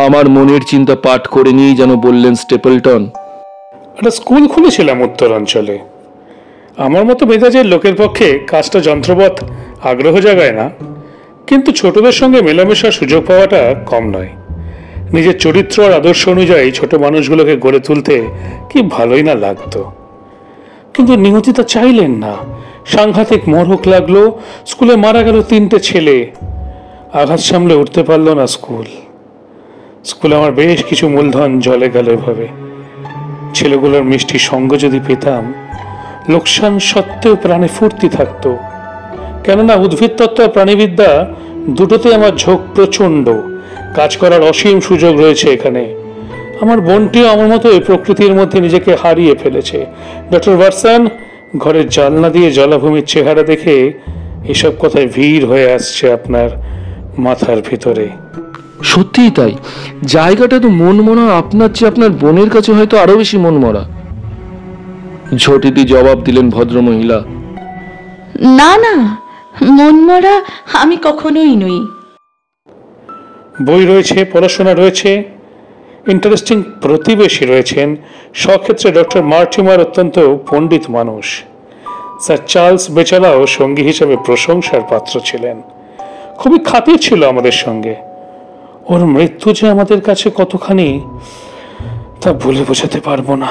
আমার মনের চিন্তা পাঠ করে নিয়েই যেন বললেন স্টেপলটন, একটা স্কুল খুলেছিলাম উত্তরাঞ্চলে। আমার মতো মেজাজের লোকের পক্ষে কাজটা যন্ত্রবৎ আগ্রহ জাগায় না, কিন্তু ছোটদের সঙ্গে মেলামেশার সুযোগ পাওয়াটা কম নয়। নিজের চরিত্র আর আদর্শ অনুযায়ী ছোট মানুষগুলোকে গড়ে তুলতে কি ভালোই না লাগতো। কিন্তু নিয়তিতা চাইলেন না। সাংঘাতিক মরক লাগলো। স্কুলে মারা গেল 3টে ছেলে। আঘাত সামলে উঠতে পারলো না স্কুলে আমার বেশ কিছু মূলধন জলে গেল এভাবে। ছেলেগুলোর মিষ্টি সঙ্গ যদি পেতাম, লোকসান সত্ত্বেও প্রাণে ফুর্তি থাকতো। কেননা উদ্ভিদতত্ত্ব আর প্রাণীবিদ্যা দুটোতে আমার ঝোঁক প্রচণ্ড। কাজ করার অসীম সুযোগ রয়েছে এখানে। আমার বোনটিও আমার মতো এই প্রকৃতির মধ্যে নিজেকে হারিয়ে ফেলেছে। ডক্টর ওয়াটসন, ঘরের জানলা দিয়ে জলাভূমির চেহারা দেখে এসব কথায় ভিড় হয়ে আসছে আপনার মাথার ভিতরে। সত্যিই তাই, জায়গাটা তো মনমরা। আপনার চেয়ে আপনার বোনের কাছে হয়তো আরো বেশি মনমরা। ঝটিতি জবাব দিলেন ভদ্রমহিলা। না না, মনমরা আমি কখনোই নই। বই রয়েছে, পড়াশোনা রয়েছে, ইন্টারেস্টিং প্রতিবেশী রয়েছেন। সক্ষেত্রে ডক্টর মার্টিমার অত্যন্ত পণ্ডিত মানুষ। স্যার চার্লস বেচারাও সঙ্গী হিসেবে প্রশংসার পাত্র ছিলেন। খুবই খাতির ছিল আমাদের সঙ্গে। ওর মৃত্যু যে আমাদের কাছে কতখানি তা বলে বোঝাতে পারবো না।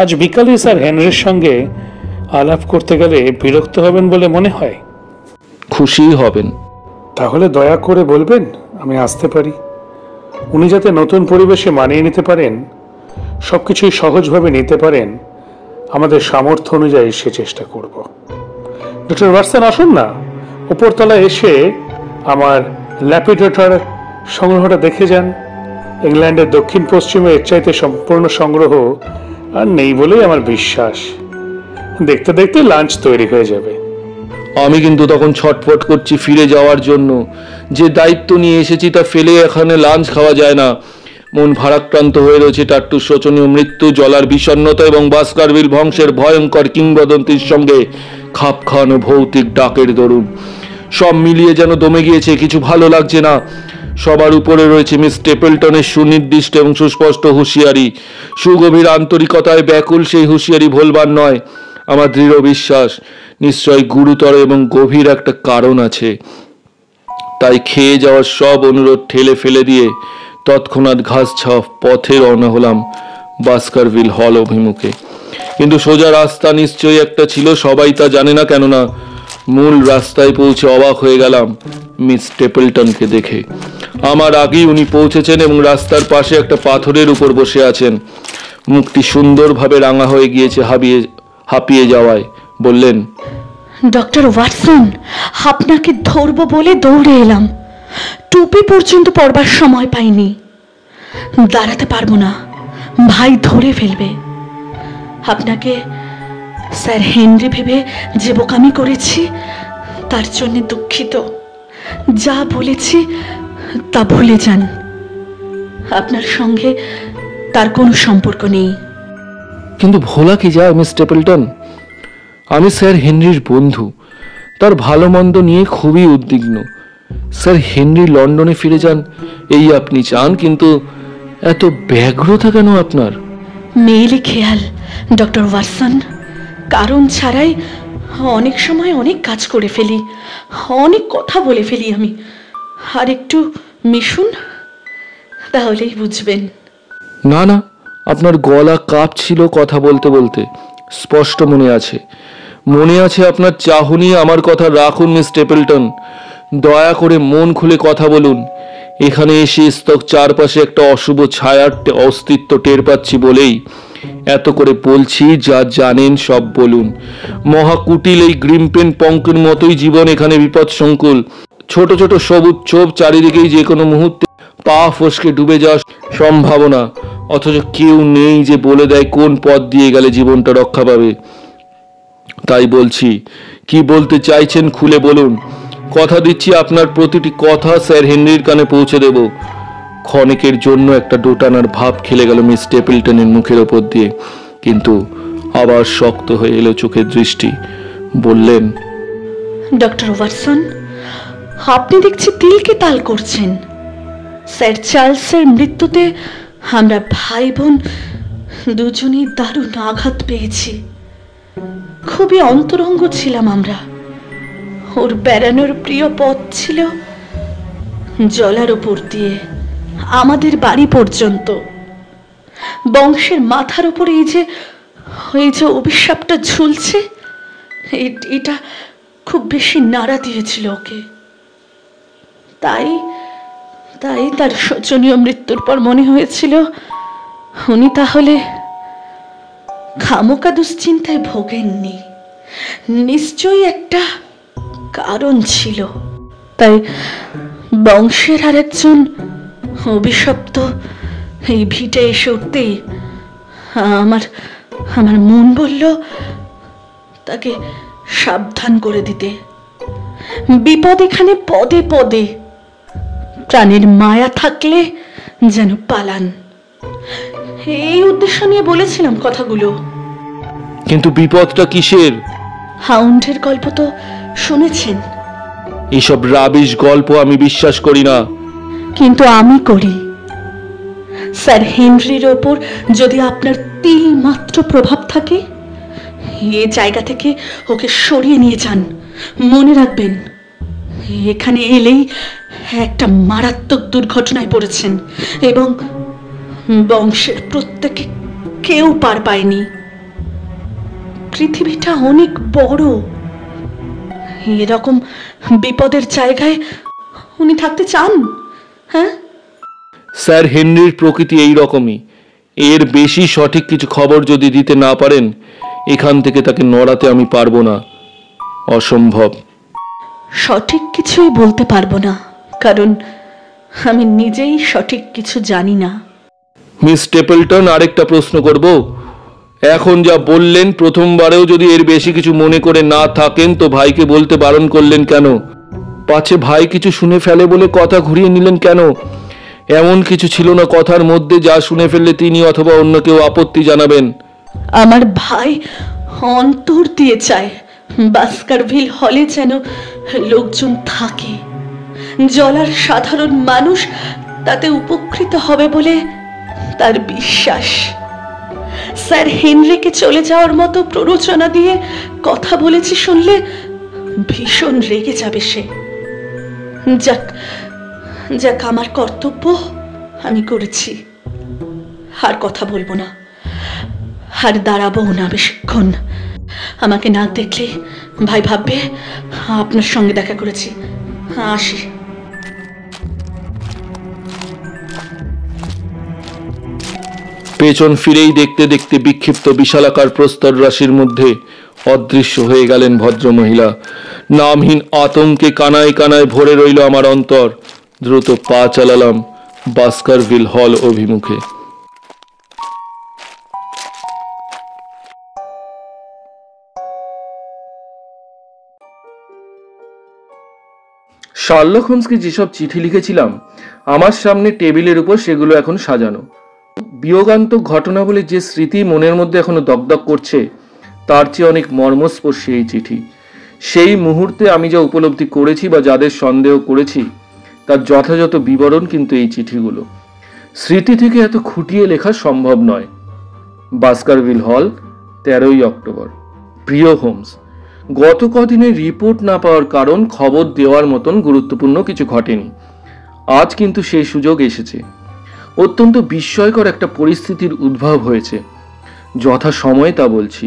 আজ বিকালে স্যার হেনরির সঙ্গে আলাপ করতে গেলে বিরক্ত হবেন বলে মনে হয়? খুশিই হবেন। তাহলে দয়া করে বলবেন আমি আসতে পারি। উনি যাতে নতুন পরিবেশে মানিয়ে নিতে পারেন, সবকিছুই সহজভাবে নিতে পারেন, আমাদের সামর্থ্য অনুযায়ী সে চেষ্টা করব। ডক্টর ওয়াটসন, আসুন না, উপরতলায় এসে আমার ল্যাপিডেটর সংগ্রহটা দেখে যান। ইংল্যান্ডের দক্ষিণ পশ্চিমে এর চাইতে সম্পূর্ণ সংগ্রহ আর নেই বলেই আমার বিশ্বাস। দেখতে দেখতে লাঞ্চ তৈরি হয়ে যাবে। আমি কিন্তু তখন ছটফট করছি ফিরে যাওয়ার জন্য। যে দায়িত্ব নিয়ে এসেছি তা ফেলে এখানে লাঞ্চ খাওয়া যায় না। মন ভারাক্রান্ত হয়ে রয়েছে টাট্টুর শোচনীয় মৃত্যু, জলার বিষণ্ণতা এবং বাস্কারভিল বংশের ভয়ঙ্কর কিংবদন্তির সঙ্গে খাপ খাওয়ানো ভৌতিক ডাকের দরুন। সব মিলিয়ে যেন দমে গিয়েছে, কিছু ভালো লাগছে না। সবার উপরে রয়েছে মিস স্টেপলটনের সুনির্দিষ্ট এবং সুস্পষ্ট হুঁশিয়ারি। সুগভীর আন্তরিকতায় ব্যাকুল সেই হুঁশিয়ারি ভোলবার নয়। আমার দৃঢ় বিশ্বাস নিশ্চয় গুরুতর এবং গভীর একটা কারণ আছে। তাই খেয়ে যাওয়ার সব অনুরোধ ঠেলে ফেলে দিয়ে তৎক্ষণাৎ ঘাস ছাওয়া পথে রওনা হলাম বাস্কারভিল হল অভিমুখে। কিন্তু সোজা রাস্তা নিশ্চয়ই একটা ছিল, সবাই তা জানে না। কেননা মূল রাস্তায় পৌঁছে অবাক হয়ে গেলাম মিস স্টেপলটনকে দেখে। আমার আগেই উনি পৌঁছেছেন এবং রাস্তার পাশে একটা পাথরের উপর বসে আছেন। মুখটি সুন্দরভাবে রাঙা হয়ে গিয়েছে হাঁপিয়ে যাওয়ায়। বললেন, ডক্টর ওয়াটসন, আপনাকে ধরবো বলে দৌড়ে এলাম। টুপি পর্যন্ত পরবার সময় পাইনি। দাঁড়াতে পারবো না, ভাই ধরে ফেলবে। আপনাকে স্যার হেনরি ভেবে যে বোকামি করেছি তার জন্য দুঃখিত। যা বলেছি তা ভুলে যান। আপনার সঙ্গে তার কোনো সম্পর্ক নেই। কিন্তু ভোলা কি যায় মিস স্টেপলটন, আমি স্যার হেনরির বন্ধু। তার ভালো মন্দ নিয়ে খুবই উদ্বিগ্ন। স্যার হেনরি লন্ডনে ফিরে যান এই আপনি চান, কিন্তু এত ব্যগ্রতা কেন আপনার? মেয়েলি খেয়াল ডক্টর ওয়াটসন। কারণ ছাড়াই অনেক সময় অনেক কাজ করে ফেলি, অনেক কথা বলে ফেলি আমি। আর একটু মিশুন, তাহলেই বুঝবেন। না না, আপনার গলা কাঁপছিল কথা বলতে বলতে। স্পষ্ট মনে আছে আপনার চাহনি। আমার কথা রাখুন মিস স্টেপলটন, দয়া করে মন খুলে কথা বলুন। এখানে এসে স্তক চারপাশে একটা অশুভ ছায়ার অস্তিত্ব টের পাচ্ছি বলেই এত করে বলছি। যা জানেন সব বলুন। মহাকুটিল এই গ্রিমপেন পঙ্কের মতোই জীবন এখানে বিপদ সংকুল। ছোট ছোট সবুজ ছোপ, চারিদিকেই যে কোনো মুহূর্তে পা ফসকে ডুবে যাওয়ার সম্ভাবনা, অথচ কেউ নেই যে বলে দেয় কোন পথ দিয়ে গেলে জীবনটা রক্ষা পাবে। তাই বলছি, কি বলতে চাইছেন খুলে বলুন। কথা দিচ্ছি আপনার প্রতিটি কথা স্যার হেনরির কানে পৌঁছে দেব। ক্ষণিকের জন্য একটা দোটানার ভাব খেলে গেল মিস স্টেপলটনের মুখের ওপর দিয়ে, কিন্তু আবার শক্ত হয়ে এলো চোখের দৃষ্টি। বললেন, ডক্টর ওয়াটসন, আপনি দেখছি তিলকে তাল করছেন। স্যার চার্লসের মৃত্যুতে আমরা ভাই বোন দুজনেই দারুণ আঘাত পেয়েছি। খুবই অন্তরঙ্গ ছিলাম আমরা। ওর বেড়ানোর প্রিয় পথ ছিল জলার উপর দিয়ে আমাদের বাড়ি পর্যন্ত। বংশের মাথার উপর এই যে অভিশাপটা ঝুলছে, এটা খুব বেশি নাড়া দিয়েছিল ওকে। তাই তার শোচনীয় মৃত্যুর পর মনে হয়েছিল উনি তাহলে খামোকা দুশ্চিন্তায় ভোগেননি, নিশ্চয়ই একটা কারণ ছিল। তাই বংশের আর একজন অভিশপ্ত এই ভিটে এসে উঠতেই আমার মন বলল তাকে সাবধান করে দিতে। বিপদ এখানে পদে পদে, প্রাণের মায়া থাকলে যেন পালান। এই উদ্দেশ্য নিয়ে বলেছিলাম কথাগুলো। কিন্তু বিপদটা কিসের? হাউন্ডের গল্প তো শুনেছেন। এসব রাবিশ গল্প আমি বিশ্বাস করি না। কিন্তু আমি করি। স্যার হেনরির ওপর যদি আপনার তিল মাত্র প্রভাব থাকে, এ জায়গা থেকে ওকে সরিয়ে নিয়ে যান। মনে রাখবেন, এখানে এলেই একটা মারাত্মক দুর্ঘটনায় পড়েছেন এবং বংশের প্রত্যেকে কেউ পার পায়নি। পৃথিবীটা অনেক বড়। এরকম বিপদের জায়গায় উনি থাকতে চান? হ্যাঁ, স্যার হেনরির প্রকৃতি এই রকমই। এর বেশি সঠিক কিছু খবর যদি দিতে না পারেন, এখান থেকে তাকে নড়াতে আমি পারবো না। অসম্ভব। সঠিক কিছুই বলতে পারবো না, কারণ আমি নিজেই সঠিক কিছু জানি না। মিস স্টেপলটন, আরেকটা প্রশ্ন করব। এখন যা বললেন, প্রথমবারেও যদি এর বেশি কিছু মনে করে না থাকেন তো ভাইকে বলতে বারণ করলেন কেন? পাছে ভাই কিছু শুনে ফেলে বলে কথা ঘুরিয়ে নিলেন কেন? এমন কিছু ছিল না কথার মধ্যে যা শুনে ফেললে তিনি অথবা অন্য কেউ আপত্তি জানাবেন? আমার ভাই অন্তর দিয়ে চায় বাস্কারভিল হলে যেন লোকজন থাকে। জলার সাধারণ মানুষ তাতে উপকৃত হবে বলে তার বিশ্বাস। স্যার হেনরিকে চলে যাওয়ার মতো প্ররোচনা দিয়ে কথা বলেছি শুনলে ভীষণ রেগে যাবে সে। যাক, আমার কর্তব্য আমি করেছি। আর কথা বলবো না, আর দাঁড়াবো না বেশিক্ষণ। আমাকে না দেখলে ভাই ভাববে আপনার সঙ্গে দেখা করেছি। আসি। পেছন ফিরেই দেখতে দেখতে বিক্ষিপ্ত বিশালাকার প্রস্তর রাশির মধ্যে অদৃশ্য হয়ে গেলেন ভদ্রমহিলা। নামহীন আতঙ্কে কানায় কানায় ভরে রইল আমার অন্তর। দ্রুত পা চালালাম বাস্কারভিল হল অভিমুখে। শার্লক হোমসকে যেসব চিঠি লিখেছিলাম, আমার সামনে টেবিলের উপর সেগুলো এখন সাজানো। বিয়োগান্তক ঘটনা বলে যে স্মৃতি মনের মধ্যে এখনো দগদগ করছে, তার চেয়ে অনেক মর্মস্পর্শী এই চিঠি। সেই মুহূর্তে আমি যা উপলব্ধি করেছি বা যাদের সন্দেহ করেছি, তার যথাযথ বিবরণ কিন্তু এই চিঠিগুলো। স্মৃতি থেকে এত খুঁটিয়ে লেখা সম্ভব নয়। বাস্কারভিল হল, 13ই অক্টোবর। প্রিয় হোমস, গত কদিনে রিপোর্ট না পাওয়ার কারণ খবর দেওয়ার মতন গুরুত্বপূর্ণ কিছু ঘটেনি। আজ কিন্তু সেই সুযোগ এসেছে। অত্যন্ত বিস্ময়কর একটা পরিস্থিতির উদ্ভব হয়েছে। যথা সময়ে তা বলছি।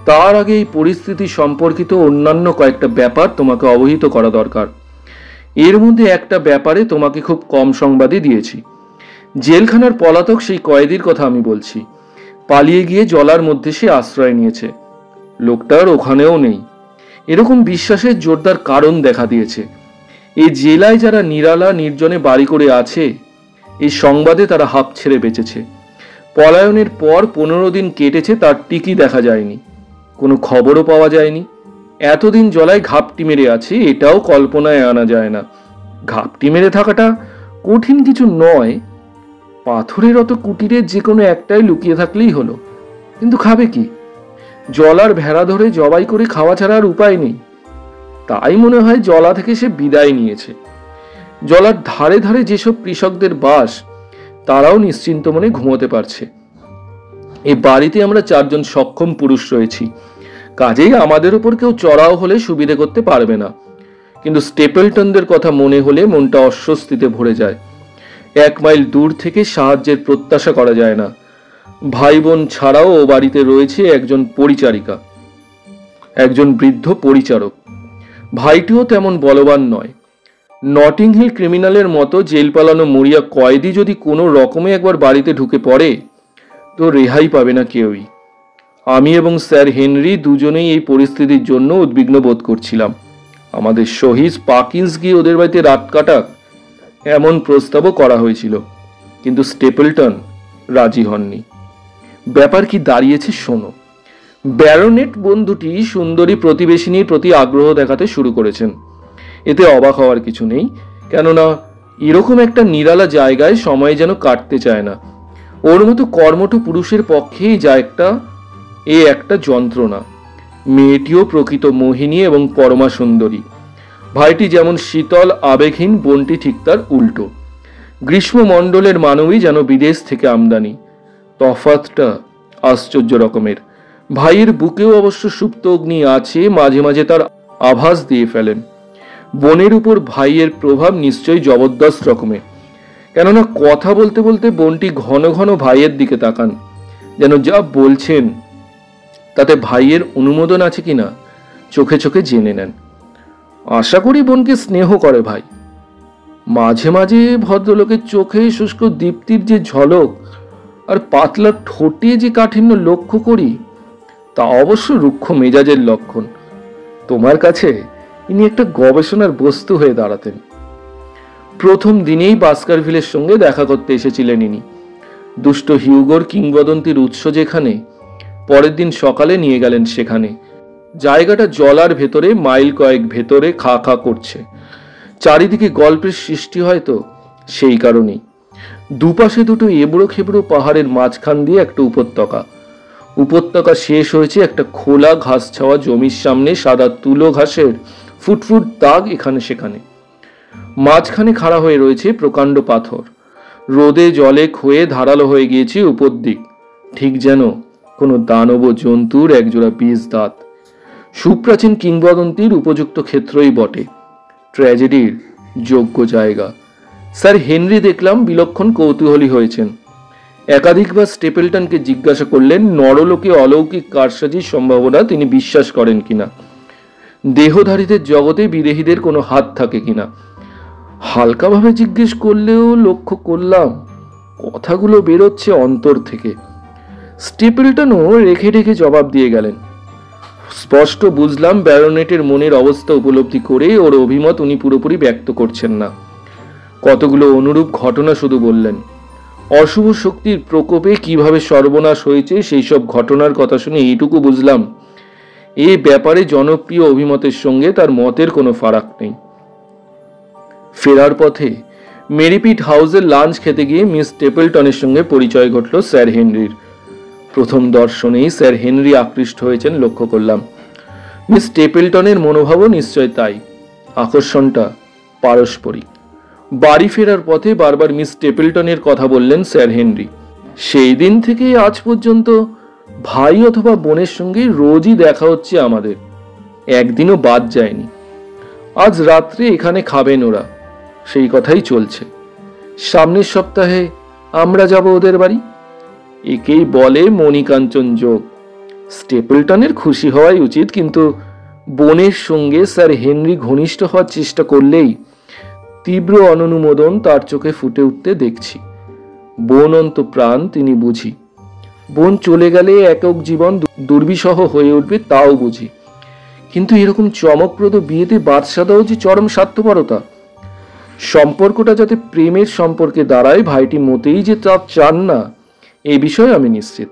তার আগে এই পরিস্থিতি সম্পর্কিত অন্যান্য কয়েকটা ব্যাপার তোমাকে অবহিত করা দরকার। এর মধ্যে একটা ব্যাপারে তোমাকে খুব কম সংবাদই দিয়েছি। জেলখানার পলাতক সেই কয়েদির কথা আমি বলছি। পালিয়ে গিয়ে জলার মধ্যে সে আশ্রয় নিয়েছে। লোকটার ওখানেও নেই, এরকম বিশ্বাসের জোরদার কারণ দেখা দিয়েছে। এই জেলায় যারা নিরালা নির্জনে বাড়ি করে আছে, এই সংবাদে তারা হাঁপ ছেড়ে বেঁচেছে। পলায়নের পর 15 দিন কেটেছে, তার টিকি দেখা যায়নি, কোনো খবরও পাওয়া যায়নি। এতদিন জলায় ঘাপটি মেরে আছে, এটাও কল্পনায় আনা যায় না। ঘাপটি মেরে থাকাটা কঠিন কিছু নয়। পাথরের অত কুটিরের যে কোনো একটাই লুকিয়ে থাকলেই হলো। কিন্তু খাবে কি? জলার ভেড়া ধরে জবাই করে খাওয়া ছাড়া আর উপায় নেই। তাই মনে হয় জলা থেকে সে বিদায় নিয়েছে। জলার ধারে ধারে যেসব কৃষকদের বাস, তারাও নিশ্চিন্ত মনে ঘুমোতে পারছে। এই বাড়িতে আমরা 4 জন সক্ষম পুরুষ রয়েছি, কাজেই আমাদের উপর কেউ চড়াও হলে সুবিধে করতে পারবে না। কিন্তু স্টেপলটনদের কথা মনে হলে মনটা অস্বস্তিতে ভরে যায়। 1 মাইল দূর থেকে সাহায্যের প্রত্যাশা করা যায় না। ভাই বোন ছাড়াও ও বাড়িতে রয়েছে একজন পরিচারিকা, একজন বৃদ্ধ পরিচারক। ভাইটিও তেমন বলবান নয়। নটিং হিল ক্রিমিনালের মতো জেল পালানো মরিয়া কয়েদি যদি কোনো রকমে একবার বাড়িতে ঢুকে পড়ে, তো রেহাই পাবে না কেউই। আমি এবং স্যার হেনরি দুজনেই এই পরিস্থিতির জন্য উদ্বিগ্ন বোধ করছিলাম। আমাদের শহীদ পাকিন্স গিয়ে ওদের বাড়িতে রাত কাটাক, এমন প্রস্তাবও করা হয়েছিল, কিন্তু স্টেপলটন রাজি হননি। ব্যাপার কি দাঁড়িয়েছে শোনো। ব্যারোনেট বন্ধুটি সুন্দরী প্রতিবেশিনীর প্রতি আগ্রহ দেখাতে শুরু করেছেন। এতে অবাক হওয়ার কিছু নেই, কেননা এরকম একটা নিরালা জায়গায় সময় যেন কাটতে চায় না। ওর মতো কর্মঠ পুরুষের পক্ষেই একটা যন্ত্রণা। মেয়েটিও প্রকৃত মোহিনী এবং পরমা সুন্দরী। ভাইটি যেমন শীতল আবেগহীন, বোনটি ঠিক তার উল্টো। গ্রীষ্মমণ্ডলের মানবী যেন বিদেশ থেকে আমদানি। তফাতটা আশ্চর্য রকমের। ভাইয়ের বুকেও অবশ্য সুপ্ত অগ্নি আছে, মাঝে মাঝে তার আভাস দিয়ে ফেলেন। বোনের উপর ভাইয়ের প্রভাব নিশ্চয়ই জবরদস্ত রকমের, কেননা কথা বলতে বলতে বোনটি ঘন ঘন ভাইয়ের দিকে তাকান, যেন যা বলছেন তাতে ভাইয়ের অনুমোদন আছে কিনা চোখে চোখে জেনে নেন। আশা করি বোনকে স্নেহ করে ভাই। মাঝে মাঝে ভদ্রলোকের চোখে শুষ্ক দীপ্তির যে ঝলক আর পাতলা ঠোঁটে যে কাঠিন্য লক্ষ্য করি, তা অবশ্য রুক্ষ মেজাজের লক্ষণ। তোমার কাছে ইনি একটা গবেষণার বস্তু হয়ে দাঁড়াতেন। প্রথম দিনেই বাস্কারভিলের সঙ্গে দেখা করতে এসেছিলেন ইনি। দুষ্ট হিউগোর কিংবদন্তির উৎস যেখানে, পরের দিন সকালে নিয়ে গেলেন সেখানে। জায়গাটা জলার ভেতরে, মাইল কয়েক ভেতরে খা খা করছে। চারিদিকে গল্পের সৃষ্টি হয়তো সেই কারণেই। দুপাশে দুটো এবড়ো খেবড়ো পাহাড়ের মাঝখান দিয়ে একটা উপত্যকা। উপত্যকা শেষ হয়েছে একটা খোলা ঘাস ছাওয়া জমির সামনে। সাদা তুলো ঘাসের ফুটফুট দাগ এখানে সেখানে। মাঝখানে খাড়া হয়ে রয়েছে প্রকাণ্ড পাথর। রোদে জলে ক্ষয়ে ধারালো হয়ে গিয়েছে উপর দিক, ঠিক যেন কোনো দানব জন্তুর একজোড়া বীজ দাঁত। সুপ্রাচীন কিংবদন্তির উপযুক্ত ক্ষেত্রই বটে, ট্র্যাজেডির যোগ্য জায়গা। স্যার হেনরি দেখলাম বিলক্ষণ কৌতূহলী হয়েছেন। একাধিকবার স্টেপলটনকে জিজ্ঞাসা করলেন নরলোকে অলৌকিক কারসাজির সম্ভাবনা তিনি বিশ্বাস করেন কিনা, দেহধারীদের জগতে বিদেহীদের কোনো হাত থাকে কিনা। হালকাভাবে জিজ্ঞেস করলেও লক্ষ্য করলাম কথাগুলো বেরোচ্ছে অন্তর থেকে। স্টেপলটনও রেখে রেখে জবাব দিয়ে গেলেন। স্পষ্ট বুঝলাম ব্যারোনেটের মনের অবস্থা উপলব্ধি করে ওর অভিমত উনি পুরোপুরি ব্যক্ত করছেন না। কতগুলো অনুরূপ ঘটনা শুধু বললেন। অশুভ শক্তির প্রকোপে কিভাবে সর্বনাশ হয়েছে সেই সব ঘটনার কথা শুনে এইটুকু বুঝলাম, এই ব্যাপারে জনপ্রিয় অভিমতের সঙ্গে তার মতের কোনো ফারাক নেই। ফেরার পথে মেরিপিট হাউসে লাঞ্চ খেতে গিয়ে মিস স্টেপলটনের সঙ্গে পরিচয় ঘটল স্যার হেনরির। প্রথম দর্শনেই স্যার হেনরি আকৃষ্ট হয়েছেন লক্ষ্য করলাম। মিস স্টেপলটনের মনোভাবও নিশ্চয় তাই। আকর্ষণটা পারস্পরিক। বাড়ি ফেরার পথে বারবার মিস স্টেপলটনের কথা বললেন স্যার হেনরি। সেই দিন থেকে আজ পর্যন্ত ভাই অথবা বোনের সঙ্গে রোজই দেখা হচ্ছে আমাদের, একদিনও বাদ যায়নি। আজ রাত্রে এখানে খাবেন ওরা, সেই কথাই চলছে। সামনের সপ্তাহে আমরা যাব ওদের বাড়ি। একেই বলে মণিকাঞ্চন যোগ। স্টেপলটনের খুশি হওয়াই উচিত, কিন্তু বোনের সঙ্গে স্যার হেনরি ঘনিষ্ঠ হওয়ার চেষ্টা করলেই তীব্র অননুমোদন তার চোখে ফুটে উঠতে দেখছি। বোন অন্তপ্রাণ তিনি বুঝি। বোন চলে গেলে একক জীবন দুর্বিষহ হয়ে উঠবে তাও বুঝি, কিন্তু এরকম চমকপ্রদ বিয়েতে বাদ সাধাও যে চরম স্বার্থপরতা। সম্পর্কটা যাতে প্রেমের সম্পর্কে দাঁড়ায়, ভাইটি মোটেই যে তা চান না এ বিষয়ে আমি নিশ্চিত।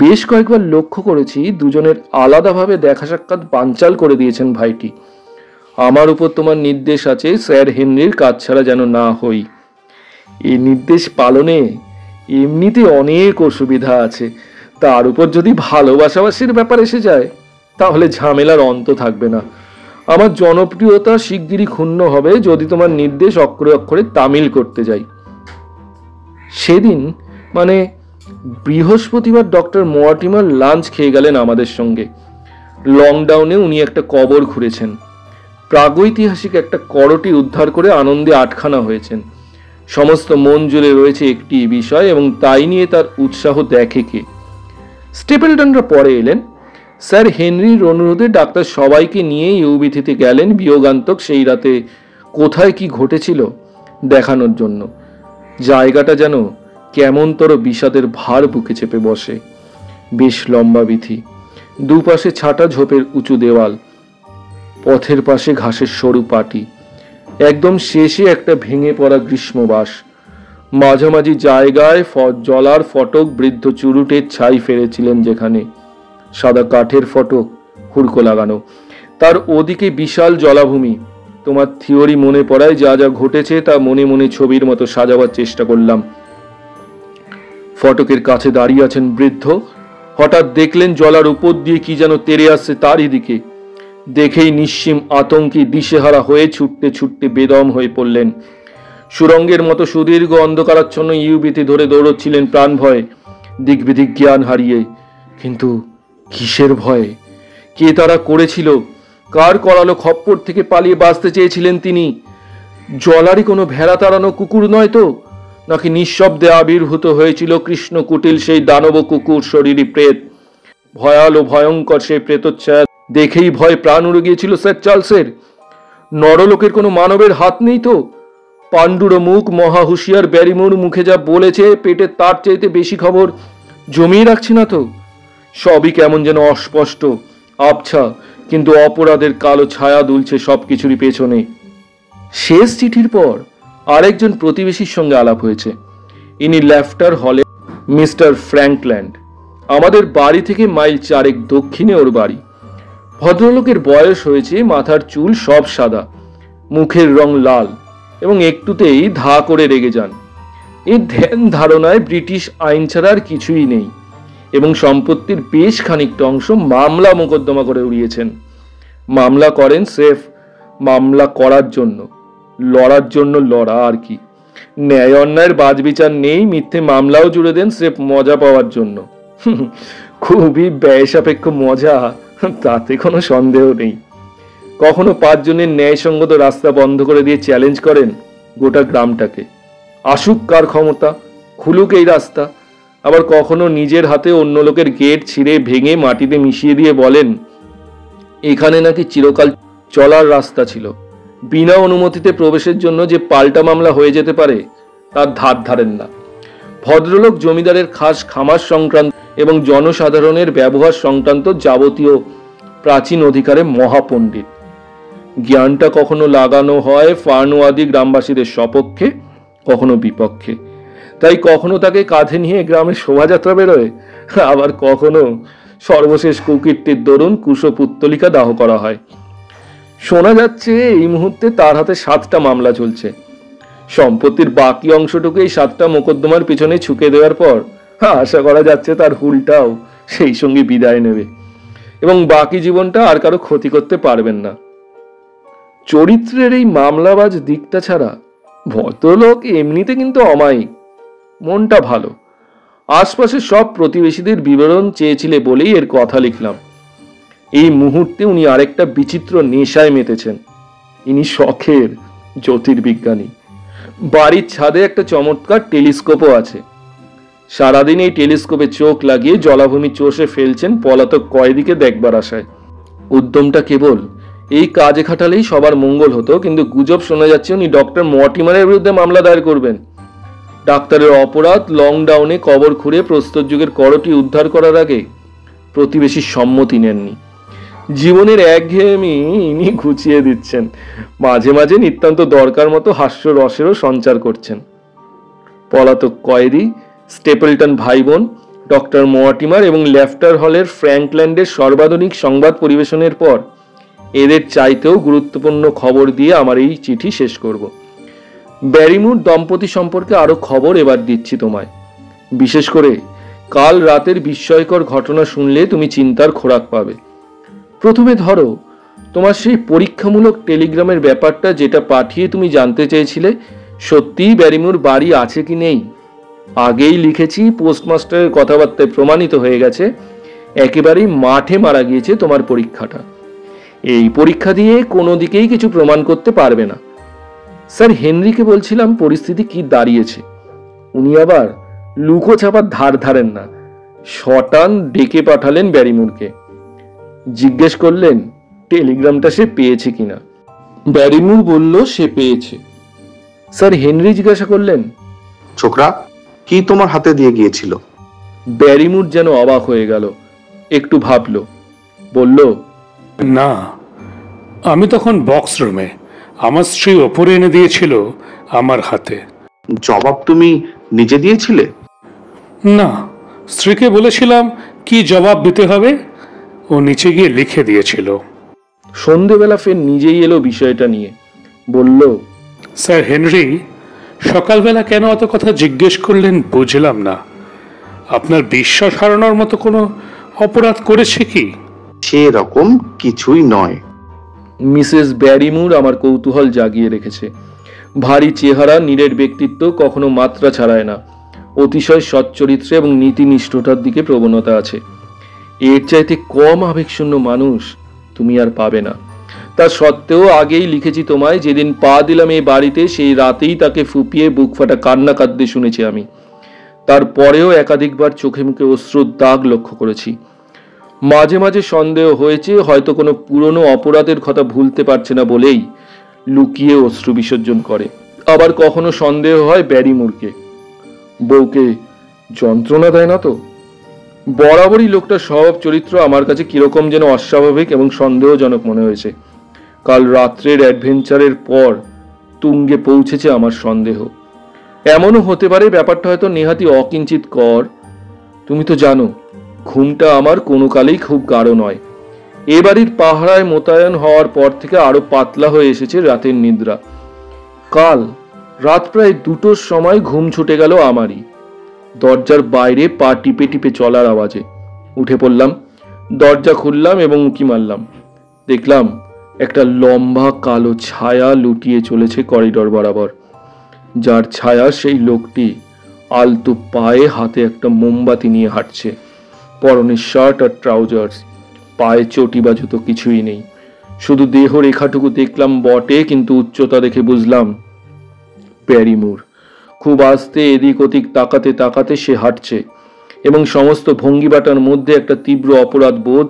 বেশ কয়েকবার লক্ষ্য করেছি দুজনের আলাদাভাবে দেখা সাক্ষাৎ বানচাল করে দিয়েছেন ভাইটি। আমার উপর তোমার নির্দেশ আছে স্যার হেনরির কাজ ছাড়া যেন না হই। এই নির্দেশ পালনে এমনিতে অনেক অসুবিধা আছে, তার উপর যদি ভালোবাসাবাসির ব্যাপার এসে যায় তাহলে ঝামেলার অন্ত থাকবে না। আমার জনপ্রিয়তা শিগগিরই ক্ষুণ্ণ হবে যদি তোমার নির্দেশ অক্ষরে অক্ষরে তামিল করতে যাই। সেদিন মানে বৃহস্পতিবার ডক্টর মর্টিমার লাঞ্চ খেয়ে গেলেন আমাদের সঙ্গে। লকডাউনে উনি একটা কবর ঘুরেছেন, প্রাগৈতিহাসিক একটা করটি উদ্ধার করে আনন্দে আটখানা হয়েছেন। সমস্ত মন জুড়ে রয়েছে একটি বিষয় এবং তাই নিয়ে তার উৎসাহ দেখে কে। স্টেপলটনরা পরে এলেন। স্যার হেনরির অনুরোধে ডাক্তার সবাইকে নিয়ে ইউবিথিতে গেলেন বিয়োগান্তক সেই রাতে কোথায় কি ঘটেছিল দেখানোর জন্য। জায়গাটা যেন কেমনতর বিষাদের ভার বুকে চেপে বসে। বেশ লম্বা বিথি, দুপাশে ছাটা ঝোপের উঁচু দেওয়াল, পথের পাশে ঘাসের সরু পাটি, একদম শেষে একটা ভেঙে পড়া গ্রীষ্মবাস। মাঝামাঝি জায়গায় জলার ফটক বৃদ্ধ চুরুটের ছাই ফেলেছিলেন যেখানে, সাদা কাঠের ফটক, হুড়কো লাগানো। তার ওদিকে বিশাল জলাভূমি। তোমার থিওরি মনে পড়ায় যা যা ঘটেছে তা মনে মনে ছবির মতো সাজাবার চেষ্টা করলাম। ফটকের কাছে দাঁড়িয়ে আছেন বৃদ্ধ। হঠাৎ দেখলেন জলার উপর দিয়ে কি যেন তেড়ে আসছে তারই দিকে। দেখেই নিশ্চিম আতঙ্কে দিশেহারা হয়ে ছুটতে ছুটতে বেদম হয়ে পড়লেন। সুরঙ্গের মতো সুদীর্ঘ অন্ধকারাচ্ছন্ন ইউবিতে ধরে দৌড়চ্ছিলেন প্রাণ ভয়ে, দিকবিদিক জ্ঞান হারিয়ে। কিন্তু কিসের ভয়ে? কে তারা করেছিল? কার করালো খপ্পর থেকে পালিয়ে বাঁচতে চেয়েছিলেন তিনি? জলারই কোনো ভেড়া তাড়ানো কুকুর নয় তো? নাকি নিঃশব্দে আবির্ভূত হয়েছিল কৃষ্ণ কুটিল সেই দানব কুকুর শরীরী প্রেত? ভয়াল ও ভয়ঙ্কর সেই প্রেতচ্ছায়া দেখেই ভয় প্রাণ উড়ে গিয়েছিল স্যার চার্লসের। নরলোকের কোনো মানবের হাত নেই তো? পাণ্ডুর মুখ মহা হুঁশিয়ার ব্যারিমোর মুখে যা বলেছে পেটের তার চাইতে বেশি খবর জমিয়ে রাখছি না তো? সবই কেমন যেন অস্পষ্ট, আবছা, কিন্তু অপরাধের কালো ছায়া দুলছে সবকিছুরই পেছনে। শেষ চিঠির পর আরেকজন প্রতিবেশীর সঙ্গে আলাপ হয়েছে। ইনি লেফটার হলে মিস্টার ফ্র্যাঙ্কল্যান্ড। আমাদের বাড়ি থেকে মাইল 4 দক্ষিণে ওর বাড়ি। ভদ্রলোকের বয়স হয়েছে, মাথার চুল সব সাদা, মুখের রং লাল এবং একটুতেই ধা করে রেগে যান। এই ধ্যান ধারণায় ব্রিটিশ আইন ছাড়া আর কিছুই নেই এবং সম্পত্তির বেশ খানিকটা অংশ মামলা মোকদ্দমা করে উড়িয়েছেন। মামলা করেন স্রেফ মামলা করার জন্য, লড়ার জন্য লড়া আর কি। ন্যায় অন্যায়ের বাজবিচার নেই, মিথ্যে মামলাও জুড়ে দেন স্রেফ মজা পাওয়ার জন্য। খুবই ব্যয় সাপেক্ষ মজা, তাতে কোনো সন্দেহ নেই। কখনো 5 জনের ন্যায়সঙ্গত রাস্তা বন্ধ করে দিয়ে চ্যালেঞ্জ করেন গোটা গ্রামটাকে, আসুক কার ক্ষমতা, খুলুক এই রাস্তা। আবার কখনো নিজের হাতে অন্য লোকের গেট ছিঁড়ে ভেঙে মাটিতে মিশিয়ে দিয়ে বলেন এখানে নাকি চিরকাল চলার রাস্তা ছিল, বিনা অনুমতিতে প্রবেশের জন্য যে পাল্টা মামলা হয়ে যেতে পারে তার ধার ধারেন না। ভদ্রলোক জমিদারের খাস খামার সংক্রান্ত এবং জনসাধারণের ব্যবহার সংক্রান্ত যাবতীয় প্রাচীন অধিকারে মহাপণ্ডিত। জ্ঞানটা কখনো লাগানো হয় ফার্নওয়াদী গ্রামবাসীদের সপক্ষে, কখনো বিপক্ষে। তাই কখনো তাকে কাঁধে নিয়ে গ্রামে শোভাযাত্রা বেরোয়, আবার কখনো সর্বশেষ কুকীর্তির দরুন কুশপুত্তলিকা দাহ করা হয়। শোনা যাচ্ছে এই মুহূর্তে তার হাতে 7টা মামলা চলছে। সম্পত্তির বাকি অংশটুকু এই 7টা মোকদ্দমার পিছনে ছুকে দেওয়ার পর আশা করা যাচ্ছে তার হুলটাও সেই সঙ্গে বিদায় নেবে এবং বাকি জীবনটা আর কারো ক্ষতি করতে পারবেন না। চরিত্রের এই মামলাবাজ দিকটা ছাড়া ভদ্রলোক এমনিতে কিন্তু অমায়িক, মনটা ভালো। আশপাশের সব প্রতিবেশীদের বিবরণ চেয়েছিলে বলেই এর কথা লিখলাম। এই মুহূর্তে উনি আরেকটা বিচিত্র নেশায় মেতেছেন। ইনি শখের জ্যোতির্বিজ্ঞানী। বাড়ির ছাদে একটা চমৎকার টেলিস্কোপও আছে। সারাদিন এই টেলিস্কোপে চোখ লাগিয়ে জলাভূমি চষে ফেলছেন পলাতক কয়েদিকে দেখবার আশায়। উদ্যমটা কেবল এই কাজে খাটালেই সবার মঙ্গল হতো, কিন্তু গুজব শোনা যাচ্ছে উনি ডক্টর মর্টিমারের বিরুদ্ধে মামলা দায়ের করবেন। ডাক্তারের অপরাধ লকডাউনে কবর খুঁড়ে প্রস্তর যুগের করটি উদ্ধার করার আগে প্রতিবেশীর সম্মতি নেননি। জীবনের একঘেয়েমি ইনি ঘুচিয়ে দিচ্ছেন, মাঝে মাঝে নিতান্ত দরকার মতো হাস্য রসেরও সঞ্চার করছেন। পলাতক কয়েদি, স্টেপলটন ভাই বোন, ডক্টর মর্টিমার এবং লেফটার হলের ফ্র্যাঙ্কল্যান্ডের সর্বাধুনিক সংবাদ পরিবেশনের পর এদের চাইতেও গুরুত্বপূর্ণ খবর দিয়ে আমার এই চিঠি শেষ করব। ব্যারিমুর দম্পতি সম্পর্কে আরো খবর এবার দিচ্ছি তোমায়। বিশেষ করে কাল রাতের বিস্ময়কর ঘটনা শুনলে তুমি চিন্তার খোরাক পাবে। প্রথমে ধরো, তোমার সেই পরীক্ষামূলক টেলিগ্রামের ব্যাপারটা যেটা পাঠিয়ে তুমি জানতে চেয়েছিলে সত্যিই ব্যারিমুর বাড়ি আছে কি নেই। আগেই লিখেছি, পোস্টমাস্টারের কথাবার্তায় প্রমাণিত হয়ে গেছে একেবারেই মাঠে মারা গিয়েছে তোমার পরীক্ষাটা। এই পরীক্ষা দিয়ে কোনো দিকেই কিছু প্রমাণ করতে পারবে না। স্যার হেনরিকে বলছিলাম পরিস্থিতি কি দাঁড়িয়েছে। উনি আবার লুকো ছাপার ধার ধারেন না, শটান ডেকে পাঠালেন ব্যারিমুরকে। জিজ্ঞেস করলেন টেলিগ্রামটা সে পেয়েছে কিনা। ব্যারিমুর বলল সে পেয়েছে। স্যার হেনরি জিজ্ঞাসা করলেন, ছোকরা কি তোমার হাতে দিয়ে গিয়েছিল? ব্যারিমুর যেন অবাক হয়ে গেল, একটু ভাবল, বলল, না, আমি তখন বক্স রুমে, আমার স্ত্রী ওপরে এনে দিয়েছিল আমার হাতে। জবাব তুমি নিজে দিয়েছিলে? না, স্ত্রীকে বলেছিলাম কি জবাব দিতে হবে, ও নিচে গিয়ে লিখে দিয়েছিল। সন্ধেবেলা ফের নিজেই এলো বিষয়টা নিয়ে, বলল, স্যার হেনরি সকালবেলা কেন অত কথা জিজ্ঞেস করলেন বুঝলাম না। আপনার বিশ্বাস হারানোর মতো কোনো অপরাধ করেছে কি? সেরকম কিছুই নয়। মিসেস ব্যারিমুর আমার কৌতূহল জাগিয়ে রেখেছে। ভারী চেহারা, নীরের ব্যক্তিত্ব কখনো মাত্রা ছাড়ায় না। অতিশয় সচ্চরিত্রে এবং নীতিনিষ্ঠতার দিকে প্রবণতা আছে। এর চাইতে কম আবেগশূন্য মানুষ তুমি আর পাবে না। তা সত্ত্বেও আগেই লিখেছি তোমায়, যেদিন পা দিলাম এই বাড়িতে সেই রাতেই তাকে ফুপিয়ে বুক ফাটা কান্না কাঁদতে শুনেছি আমি। তারপরেও একাধিকবার চোখে মুখে অশ্রুর দাগ লক্ষ্য করেছি। মাঝে মাঝে সন্দেহ হয়েছে হয়তো কোনো পুরনো অপরাধের কথা ভুলতে পারছে না বলেই লুকিয়ে অশ্রু বিসর্জন করে। আবার কখনো সন্দেহ হয় ব্যারিমুরকে, বউকে যন্ত্রণা দেয় না তো। বরাবরই লোকটার স্বভাব চরিত্র আমার কাছে কিরকম যেন অস্বাভাবিক এবং সন্দেহজনক মনে হয়েছে। কাল রাত্রের অ্যাডভেঞ্চারের পর তুঙ্গে পৌঁছেছে আমার সন্দেহ। এমনও হতে পারে ব্যাপারটা হয়তো নেহাতি অকিঞ্চিত কর। তুমি তো জানো ঘুমটা আমার কোনো কালেই খুব গাঢ় নয়। এ বাড়ির পাহারায় মোতায়েন হওয়ার পর থেকে আরো পাতলা হয়ে এসেছে রাতের নিদ্রা। কাল রাত প্রায় 2টোর সময় ঘুম ছুটে গেল আমারই। দরজার বাইরে পা টিপে টিপে চলার আওয়াজে উঠে পড়লাম। দরজা খুললাম এবং উঁকি মারলাম। দেখলাম একটা লম্বা কালো ছায়া লুটিয়ে চলেছে করিডোর বরাবর। যার ছায়া সেই লোকটি আলতো পায়ে হাতে একটা মোমবাতি নিয়ে হাঁটছে। পরনে শার্ট আর ট্রাউজার্স, পায়ে চটি বা জুতো কিছুই নেই। শুধু দেহ রেখাটুকু দেখলাম বটে, কিন্তু উচ্চতা দেখে বুঝলাম ব্যারিমুর। খুব আস্তে এদিক ওদিক তাকাতে তাকাতে সে হাঁটছে এবং সমস্ত ভঙ্গিবাটার মধ্যে একটা তীব্র অপরাধ বোধ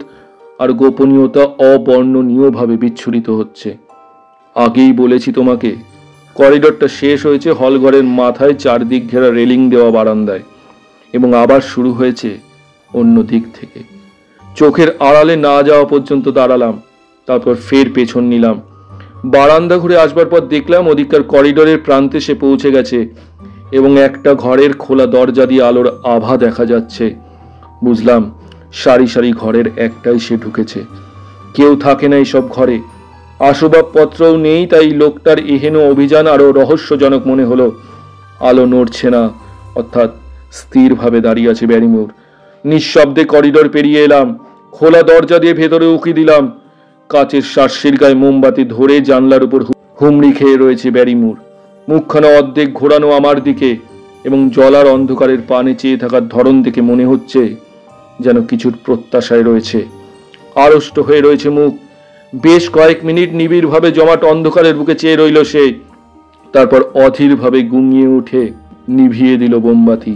আর গোপনীয়তা অবর্ণনীয়ভাবে বিচ্ছুরিত হচ্ছে। আগেই বলেছি তোমাকে, করিডোরটা শেষ হয়েছে হলঘরের মাথায় চারদিক ঘেরা রেলিং দেওয়া বারান্দায়, এবং আবার শুরু হয়েছে অন্য দিক থেকে। চোখের আড়ালে না যাওয়া পর্যন্ত দাঁড়ালাম, তারপর ফের পেছন নিলাম। বারান্দা ঘুরে আসবার পর দেখলাম ওদিককার করিডোরের প্রান্তে সে পৌঁছে গেছে এবং একটা ঘরের খোলা দরজা দিয়ে আলোর আভা দেখা যাচ্ছে। বুঝলাম সারি সারি ঘরের একটাই সে ঢুকেছে। কেউ থাকে না এইসব ঘরে, আসবাবপত্রও নেই, তাই লোকটার এহেন অভিযান আরো রহস্যজনক মনে হলো। আলো নড়ছে না, অর্থাৎ স্থিরভাবে দাঁড়িয়ে আছে ব্যারিমুর। নিঃশব্দে করিডোর পেরিয়ে এলাম, খোলা দরজা দিয়ে ভেতরে উকি দিলাম। কাচের শার্সির গায়ে মোমবাতি ধরে জানলার উপর হুমড়ি খেয়ে রয়েছে ব্যারিমুর, মুখখানা অর্ধেক ঘোরানো আমার দিকে, এবং জলার অন্ধকারের পানে চেয়ে থাকার ধরন দেখে মনে হচ্ছে যেন কিছুর প্রত্যাশায় রয়েছে। আড়ষ্ট হয়ে রয়েছে মুখ। বেশ কয়েক মিনিট নিবিড়ভাবে জমাট অন্ধকারের বুকে চেয়ে রইল সে। তারপর অধীরভাবে গুঙিয়ে উঠে নিভিয়ে দিল মোমবাতি।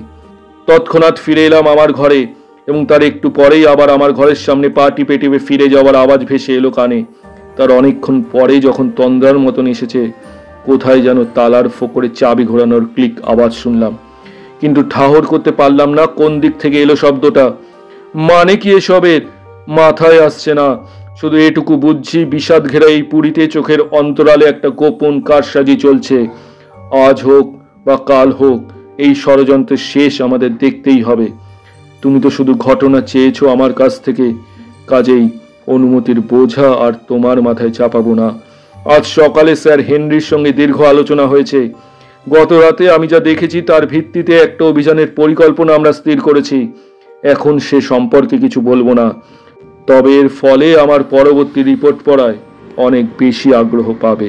তৎক্ষণাৎ ফিরে এলাম আমার ঘরে, এবং তার একটু পরেই আবার আমার ঘরের সামনে পা টিপে টিপে ফিরে যাওয়ার আওয়াজ ভেসে এলো কানে। তার অনেকক্ষণ পরে যখন তন্দ্রার মতন এসেছে, কোথায় যেন তালার ফোকরে চাবি ঘোরানোর ক্লিক আওয়াজ শুনলাম, কিন্তু ঠাহর করতে পারলাম না কোন দিক থেকে এলো শব্দটা। মানে কি এসবের মাথায় আসছে না। শুধু এটুকু বুঝছি, বিষাদ ঘেরা এই পুরীতে চোখের অন্তরালে একটা গোপন কারসাজি চলছে। আজ হোক বা কাল হোক, এই ষড়যন্ত্রের শেষ আমাদের দেখতেই হবে। তুমি তো শুধু ঘটনা চেয়েছো আমার কাছ থেকে, কাজেই অনুমতির বোঝা আর তোমার মাথায় চাপাবো না। আজ সকালে স্যার হেনরির সঙ্গে দীর্ঘ আলোচনা হয়েছে। গত রাতে আমি যা দেখেছি তার ভিত্তিতে একটা অভিযানের পরিকল্পনা আমরা স্থির করেছি। এখন সে সম্পর্কে কিছু বলবো না, তবে এর ফলে আমার পরবর্তী রিপোর্ট পড়ায় অনেক বেশি আগ্রহ পাবে।